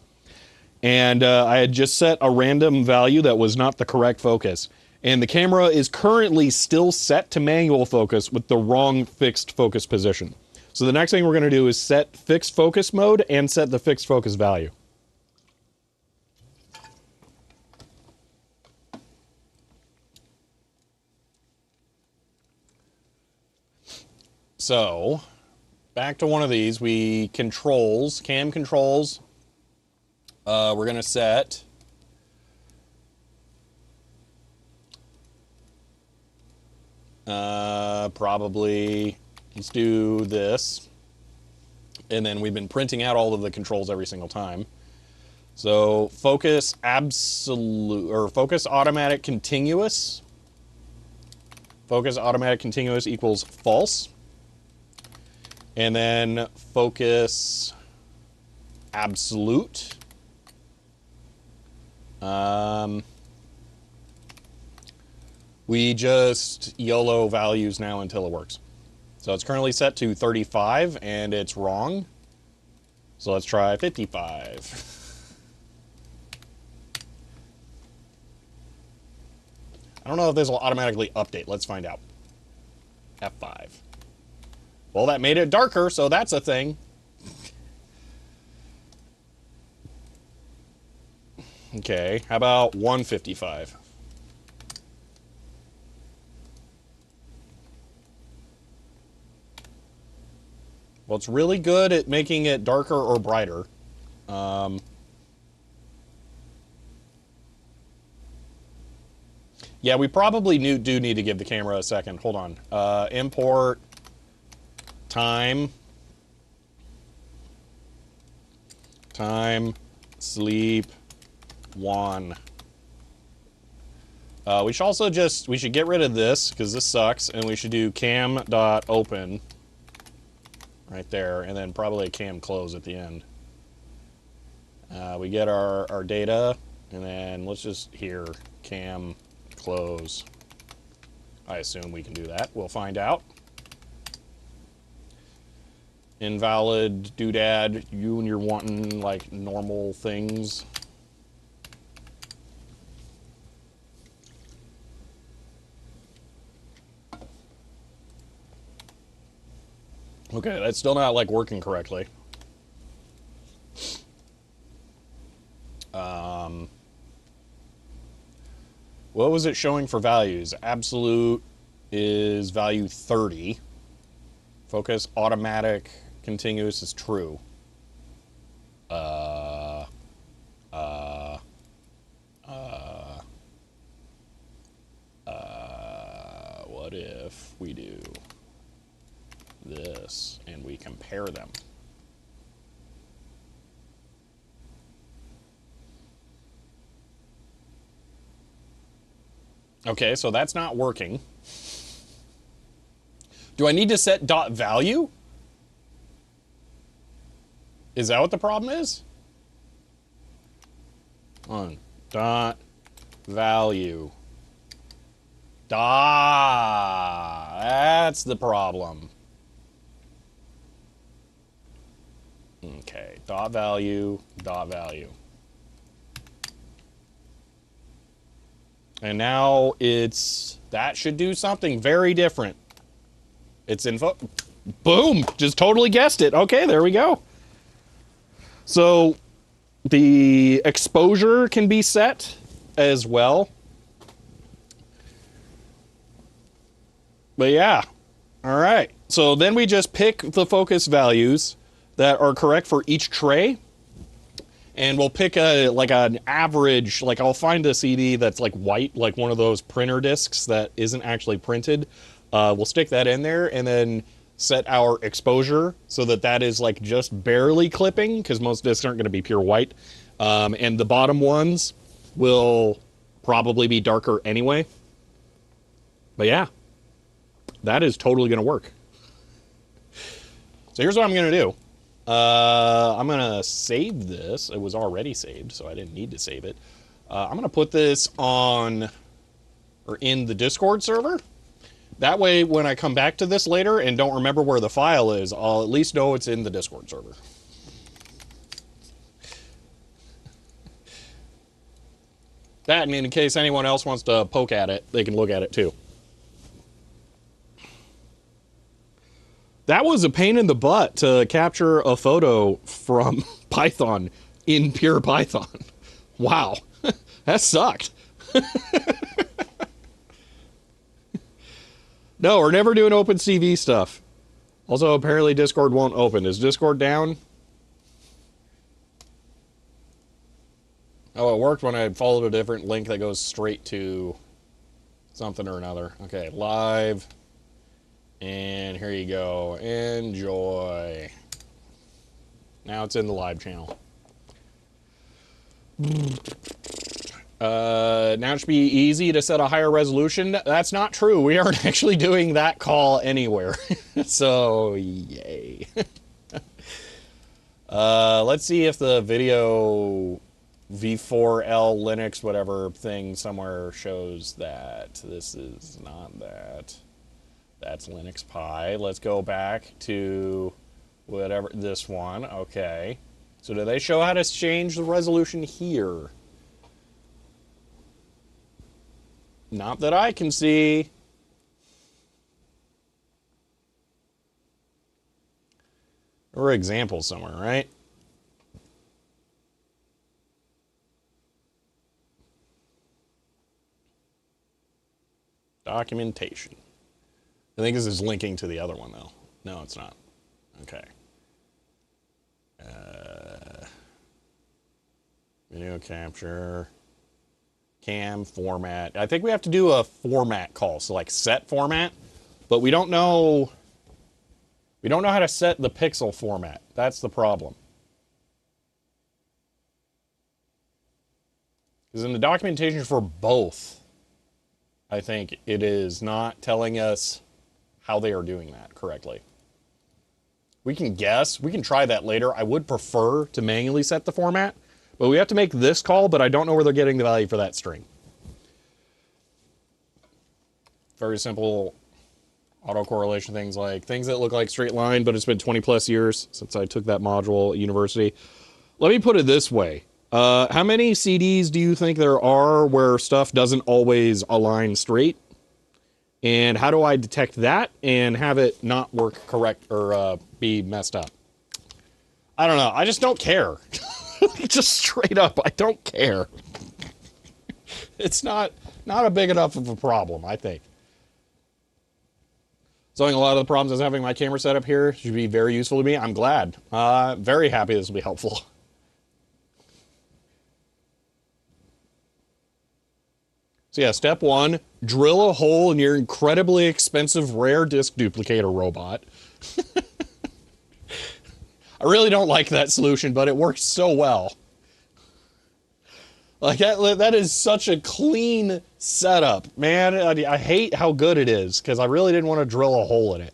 and I had just set a random value that was not the correct focus. And the camera is currently still set to manual focus with the wrong fixed focus position. So the next thing we're going to do is set fixed focus mode and set the fixed focus value. So, back to one of these, cam controls, we're going to set probably, let's do this, and then we've been printing out all of the controls every single time. So, focus absolute, or focus automatic continuous, equals false. And then focus absolute. We just YOLO values now until it works. So it's currently set to 35 and it's wrong. So let's try 55. I don't know if this will automatically update. Let's find out. F5. Well, that made it darker, so that's a thing. Okay, how about 155? Well, it's really good at making it darker or brighter. Yeah, we probably do need to give the camera a second. Hold on. Import time sleep 1. We should get rid of this because this sucks, and we should do cam.open right there, and then probably a cam close at the end. We get our data, and then let's just here cam close. I assume we can do that. We'll find out. Invalid doodad, you and you're wanting like normal things. Okay, that's still not like working correctly. What was it showing for values? Absolute is value 30. Focus automatic continuous is true. What if we do this and we compare them? Okay, so that's not working. Do I need to set dot value? Is that what the problem is? On dot value. That's the problem. Okay, dot value, dot value. And now that should do something very different. It's info. Boom! Just totally guessed it. Okay, there we go. So the exposure can be set as well. But yeah. All right. So then we just pick the focus values that are correct for each tray. And we'll pick an average, like I'll find a CD that's like white, like one of those printer discs that isn't actually printed. We'll stick that in there and then set our exposure so that is like just barely clipping, because most discs aren't going to be pure white. And the bottom ones will probably be darker anyway. But yeah, that is totally going to work. So here's what I'm going to do. I'm gonna save this. It was already saved, so I didn't need to save it. I'm gonna put this on or in the Discord server. That way, when I come back to this later and don't remember where the file is, I'll at least know it's in the Discord server. That, and in case anyone else wants to poke at it, they can look at it too. That was a pain in the butt to capture a photo from Python in pure Python. Wow, that sucked. No, we're never doing OpenCV stuff. Also, apparently Discord won't open. Is Discord down? Oh, it worked when I followed a different link that goes straight to something or another. Okay, live. And here you go. Enjoy. Now it's in the live channel. Now it should be easy to set a higher resolution. That's not true. We aren't actually doing that call anywhere. So, yay. Let's see if the video v4l Linux whatever thing somewhere shows that. This is not that. That's Linux Pi. Let's go back to whatever, this one. Okay. So do they show how to change the resolution here? Not that I can see. Or examples somewhere, right? Documentation. I think this is linking to the other one, though. No, it's not. Okay. Video capture. Cam format. I think we have to do a format call. So like set format. But we don't know... We don't know how to set the pixel format. That's the problem. Because in the documentation for both, I think it is not telling us how they are doing that correctly. We can guess. We can try that later. I would prefer to manually set the format. But we have to make this call, but I don't know where they're getting the value for that string. Very simple autocorrelation things like things that look like straight line, but it's been 20 plus years since I took that module at university. Let me put it this way. How many CDs do you think there are where stuff doesn't always align straight? And how do I detect that and have it not work correct or be messed up? I don't know. I just don't care. Just straight up, I don't care. It's not a big enough of a problem, I think. So a lot of the problems I was having my camera set up here should be very useful to me. I'm glad. Very happy this will be helpful. So yeah, step one, drill a hole in your incredibly expensive rare disk duplicator robot. I really don't like that solution, but it works so well. Like, that is such a clean setup, man. I hate how good it is, because I really didn't want to drill a hole in it.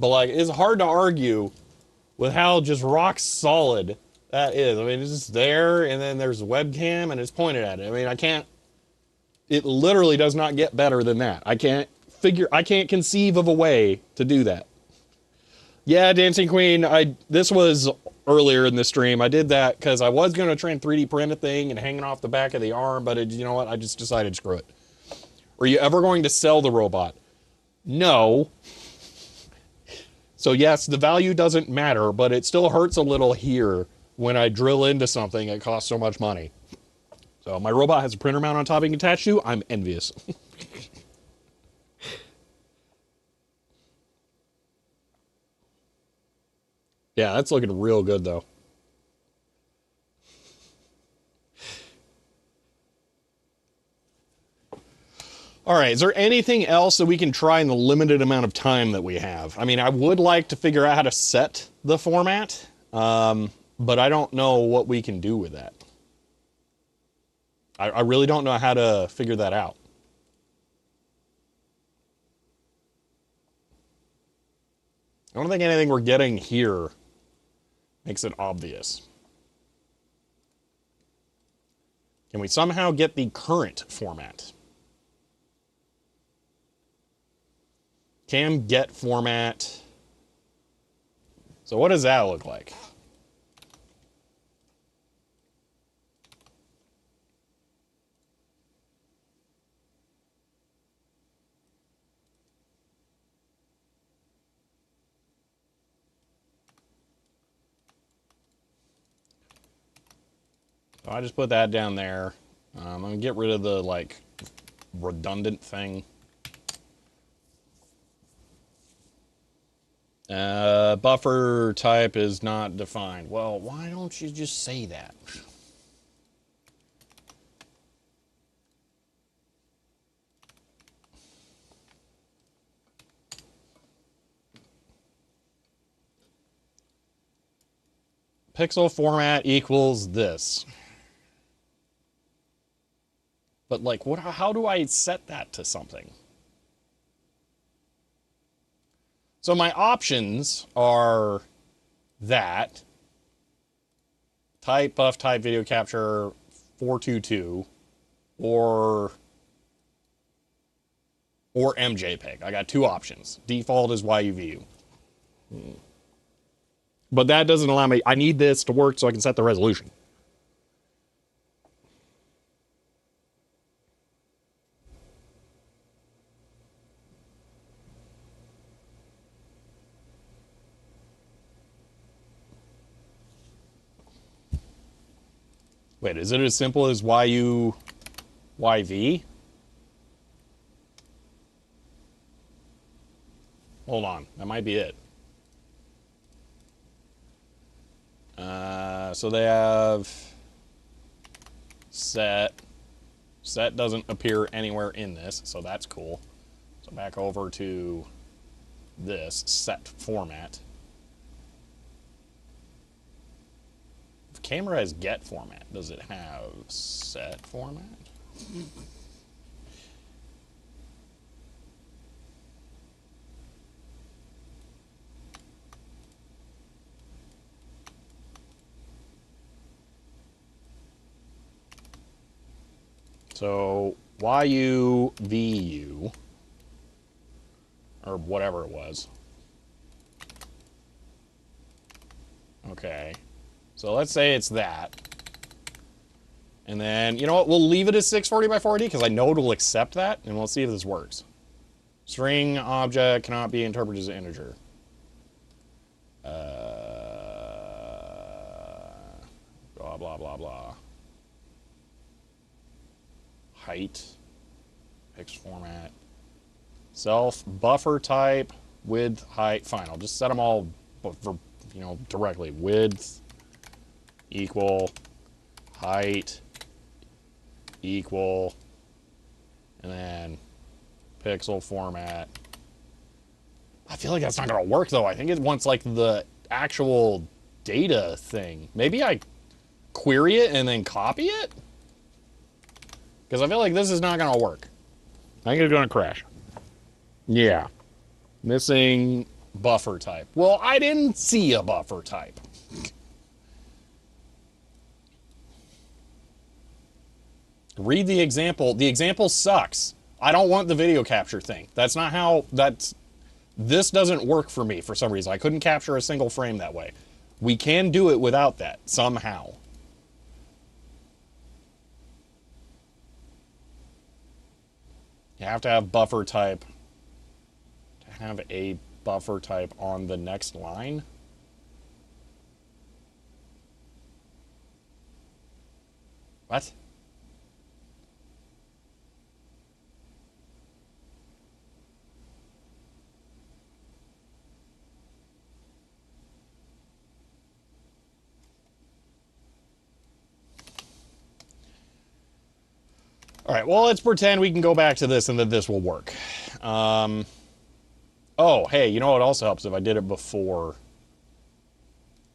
But, like, it's hard to argue with how just rock solid that is. I mean, it's just there, and then there's a webcam, and it's pointed at it. I mean, I can't... It literally does not get better than that. I can't conceive of a way to do that. Yeah, Dancing Queen, this was earlier in the stream. I did that because I was going to try and 3D print a thing and hang it off the back of the arm, but you know what? I just decided, screw it. Are you ever going to sell the robot? No. So yes, the value doesn't matter, but it still hurts a little here when I drill into something that costs so much money. So my robot has a printer mount on top you can attach to. I'm envious. Yeah, that's looking real good, though. All right, is there anything else that we can try in the limited amount of time that we have? I mean, I would like to figure out how to set the format, but I don't know what we can do with that. I really don't know how to figure that out. I don't think anything we're getting here makes it obvious. Can we somehow get the current format? Cam get format. So what does that look like? So I just put that down there. I'm going to get rid of the, like, redundant thing. Buffer type is not defined. Well, why don't you just say that? Pixel format equals this. But, like, how do I set that to something? So my options are that type buff type video capture 422 or MJPEG. I got two options. Default is YUVU. But that doesn't allow me. I need this to work so I can set the resolution. Wait, is it as simple as YV? Hold on, that might be it. So they have set. Set doesn't appear anywhere in this, so that's cool. So back over to this set format. If camera has get format, does it have set format? So YUVU, or whatever it was. Okay. So let's say it's that. And then, you know what, we'll leave it as 640 by 480 because I know it'll accept that, and we'll see if this works. String object cannot be interpreted as an integer. Blah, blah, blah, blah. Height, pix format, self, buffer type, width, height. Fine, I'll just set them all for, you know, directly. Width equal height equal, and then pixel format. I feel like that's not gonna work though. I think it wants like the actual data thing. Maybe I query it and then copy it? Because I feel like this is not gonna work. I think it's gonna crash. Yeah. Missing buffer type. Well, I didn't see a buffer type. Read the example. The example sucks. I don't want the video capture thing. That's not how, this doesn't work for me for some reason. I couldn't capture a single frame that way. We can do it without that, somehow. You have to have buffer type to have a buffer type on the next line. What? All right, well, let's pretend we can go back to this and that this will work. Oh, hey, you know what also helps if I did it before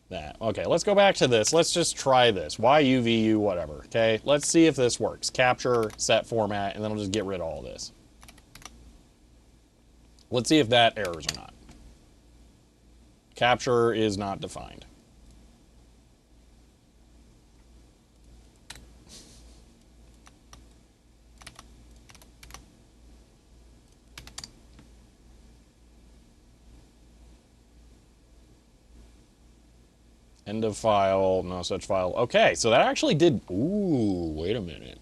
that. Okay, let's go back to this. Let's just try this. YUVU, whatever, okay? Let's see if this works. Capture, set format, and then I'll just get rid of all this. Let's see if that errors or not. Capture is not defined. End of file, no such file. Okay, so that actually did... Ooh, wait a minute.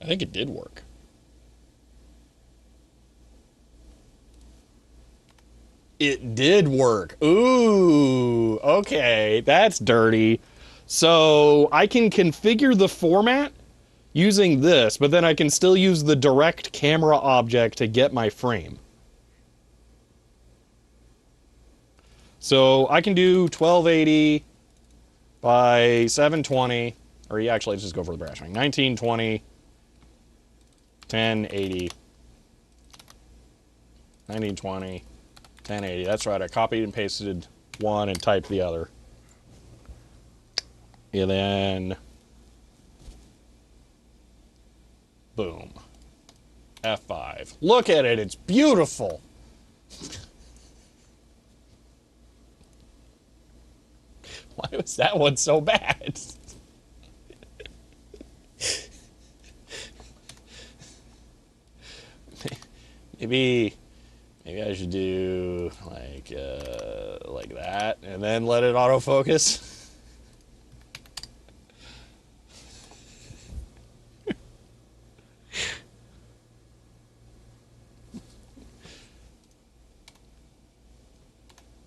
I think it did work. It did work. Ooh, okay, that's dirty. So I can configure the format using this, but then I can still use the direct camera object to get my frame. So I can do 1280 by 720, or actually, let's just go for the brashing. 1920, 1080, 1920, 1080. That's right, I copied and pasted one and typed the other. And then, boom. F5. Look at it, it's beautiful. Why was that one so bad? Maybe I should do like that, and then let it autofocus.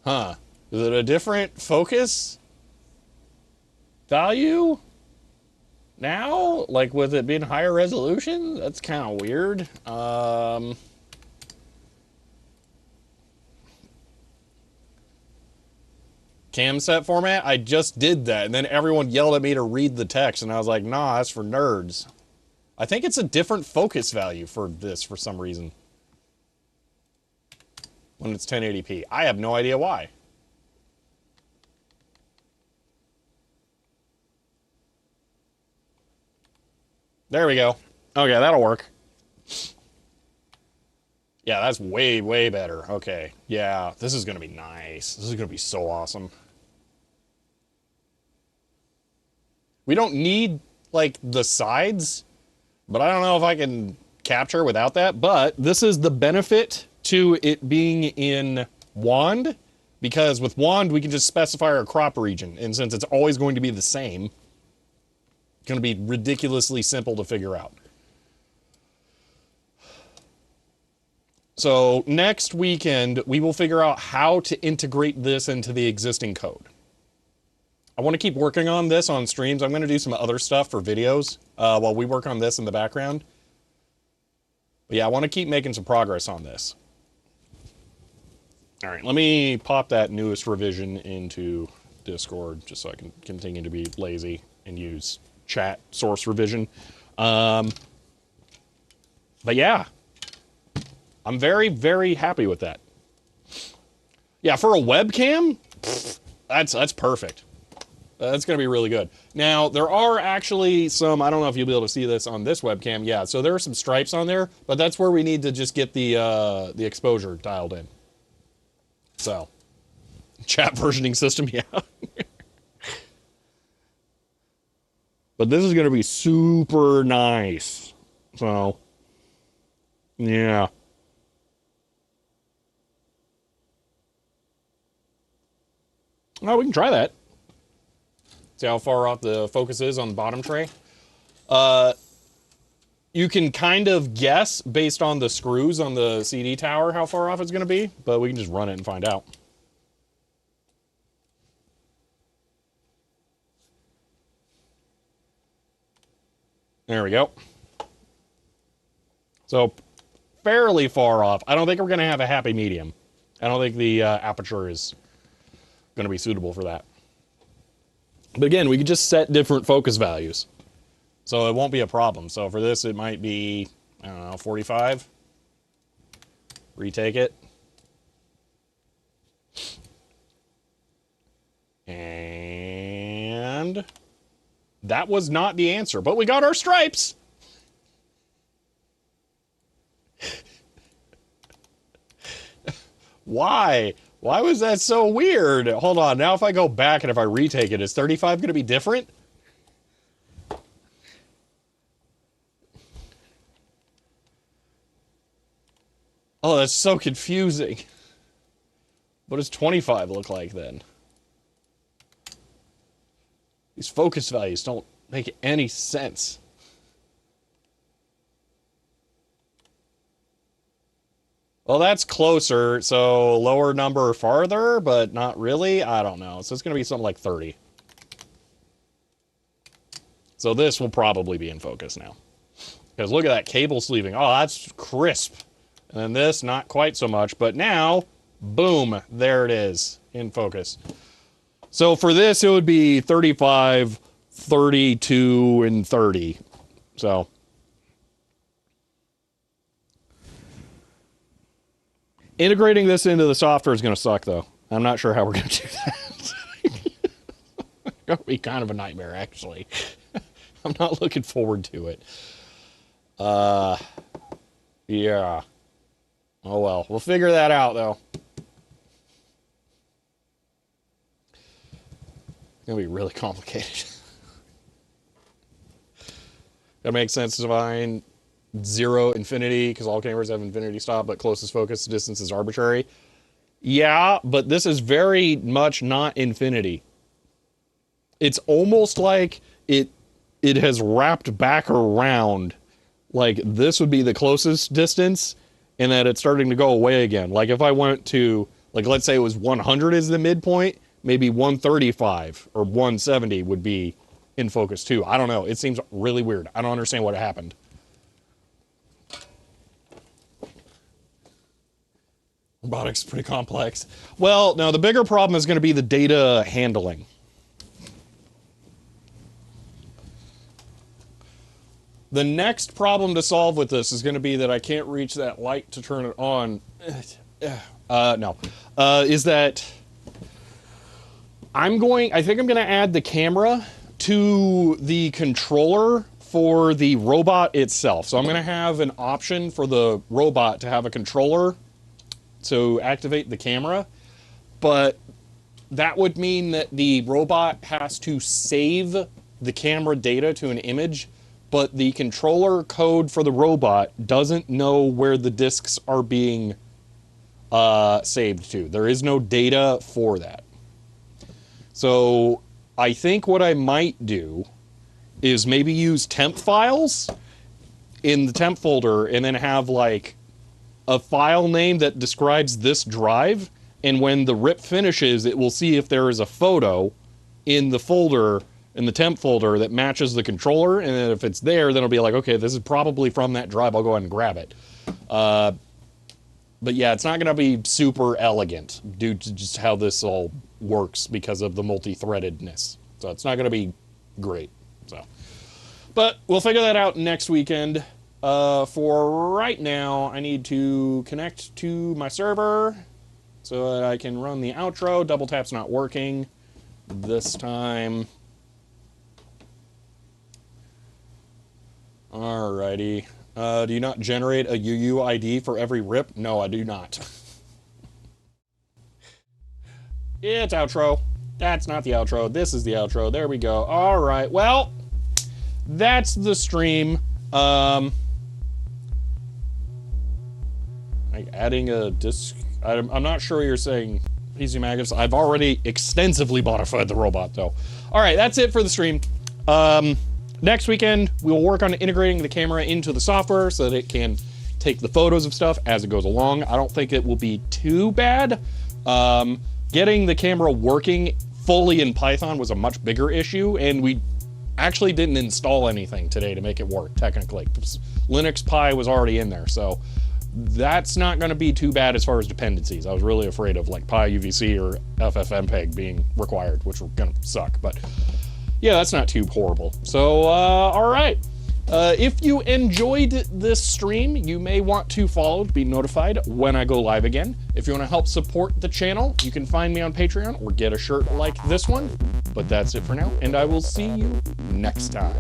Huh? Is it a different focus value now? Like with it being higher resolution? That's kind of weird. Cam set format? I just did that, and then everyone yelled at me to read the text, and I was like, nah, that's for nerds. I think it's a different focus value for this for some reason. When it's 1080p. I have no idea why. There we go. Okay, that'll work. Yeah, that's way, way better. Okay. Yeah, this is going to be nice. This is going to be so awesome. We don't need, like, the sides, but I don't know if I can capture without that. But this is the benefit to it being in wand, because with wand, we can just specify our crop region. And since it's always going to be the same, it's going to be ridiculously simple to figure out. So next weekend, we will figure out how to integrate this into the existing code. I want to keep working on this on streams. I'm going to do some other stuff for videos while we work on this in the background. But yeah, I want to keep making some progress on this. All right, let me pop that newest revision into Discord just so I can continue to be lazy and use chat source revision. But yeah. I'm very, very happy with that. Yeah, for a webcam, that's perfect. That's going to be really good. Now, there are actually some, I don't know if you'll be able to see this on this webcam. Yeah, so there are some stripes on there, but that's where we need to just get the exposure dialed in. So, chat versioning system, yeah. But this is going to be super nice. So, yeah. Oh, we can try that. See how far off the focus is on the bottom tray. You can kind of guess based on the screws on the CD tower how far off it's going to be, but we can just run it and find out. There we go. So fairly far off. I don't think we're going to have a happy medium. I don't think the aperture is going to be suitable for that. But again, we could just set different focus values. So it won't be a problem. So for this, it might be, I don't know, 45. Retake it. And that was not the answer, but we got our stripes. Why? Why was that so weird? Hold on. Now if I go back and if I retake it, is 35 going to be different? Oh, that's so confusing. What does 25 look like then? These focus values don't make any sense. Well, that's closer, so lower number farther, but not really. I don't know. So it's going to be something like 30. So this will probably be in focus now. Because look at that cable sleeving. Oh, that's crisp. And then this, not quite so much. But now, boom, there it is in focus. So for this, it would be 35, 32, and 30. So integrating this into the software is going to suck, though. I'm not sure how we're going to do that. It's going to be kind of a nightmare, actually. I'm not looking forward to it. Yeah. Oh, well. We'll figure that out, though. It's going to be really complicated. That makes sense to find 0 infinity, because all cameras have infinity stop, but closest focus distance is arbitrary. Yeah, but this is very much not infinity. It's almost like it has wrapped back around. Like, this would be the closest distance, and that it's starting to go away again. Like, if I went to, like, let's say it was 100 is the midpoint, maybe 135 or 170 would be in focus too. I don't know. It seems really weird. I don't understand what happened. Robotics is pretty complex. Well, now the bigger problem is going to be the data handling. The next problem to solve with this is going to be that I can't reach that light to turn it on. Is that I think I'm going to add the camera to the controller for the robot itself. So I'm going to have an option for the robot to have a controller to activate the camera, but that would mean that the robot has to save the camera data to an image, but the controller code for the robot doesn't know where the disks are being saved to. There is no data for that. So I think what I might do is maybe use temp files in the temp folder and then have like a file name that describes this drive, and when the rip finishes, it will see if there is a photo in the folder, in the temp folder, that matches the controller, and then if it's there, then it'll be like, okay, this is probably from that drive, I'll go ahead and grab it. But yeah, it's not going to be super elegant due to just how this all works because of the multi-threadedness. So it's not going to be great. So, but we'll figure that out next weekend. For right now, I need to connect to my server so that I can run the outro. Double tap's not working this time. Alrighty. Do you not generate a UUID for every rip? No, I do not. It's outro. That's not the outro. This is the outro. There we go. Alright, well, that's the stream. Like adding a disk. I'm not sure what you're saying, PC Magus. I've already extensively modified the robot, though. Alright, that's it for the stream. Next weekend, we will work on integrating the camera into the software so that it can take the photos of stuff as it goes along. I don't think it will be too bad. Getting the camera working fully in Python was a much bigger issue, and we actually didn't install anything today to make it work, technically. Linux Pi was already in there, so that's not going to be too bad as far as dependencies. I was really afraid of like Pi UVC or FFmpeg being required, which were going to suck, but yeah, that's not too horrible. So, all right. If you enjoyed this stream, you may want to follow to be notified when I go live again. If you want to help support the channel, you can find me on Patreon or get a shirt like this one. But that's it for now, and I will see you next time.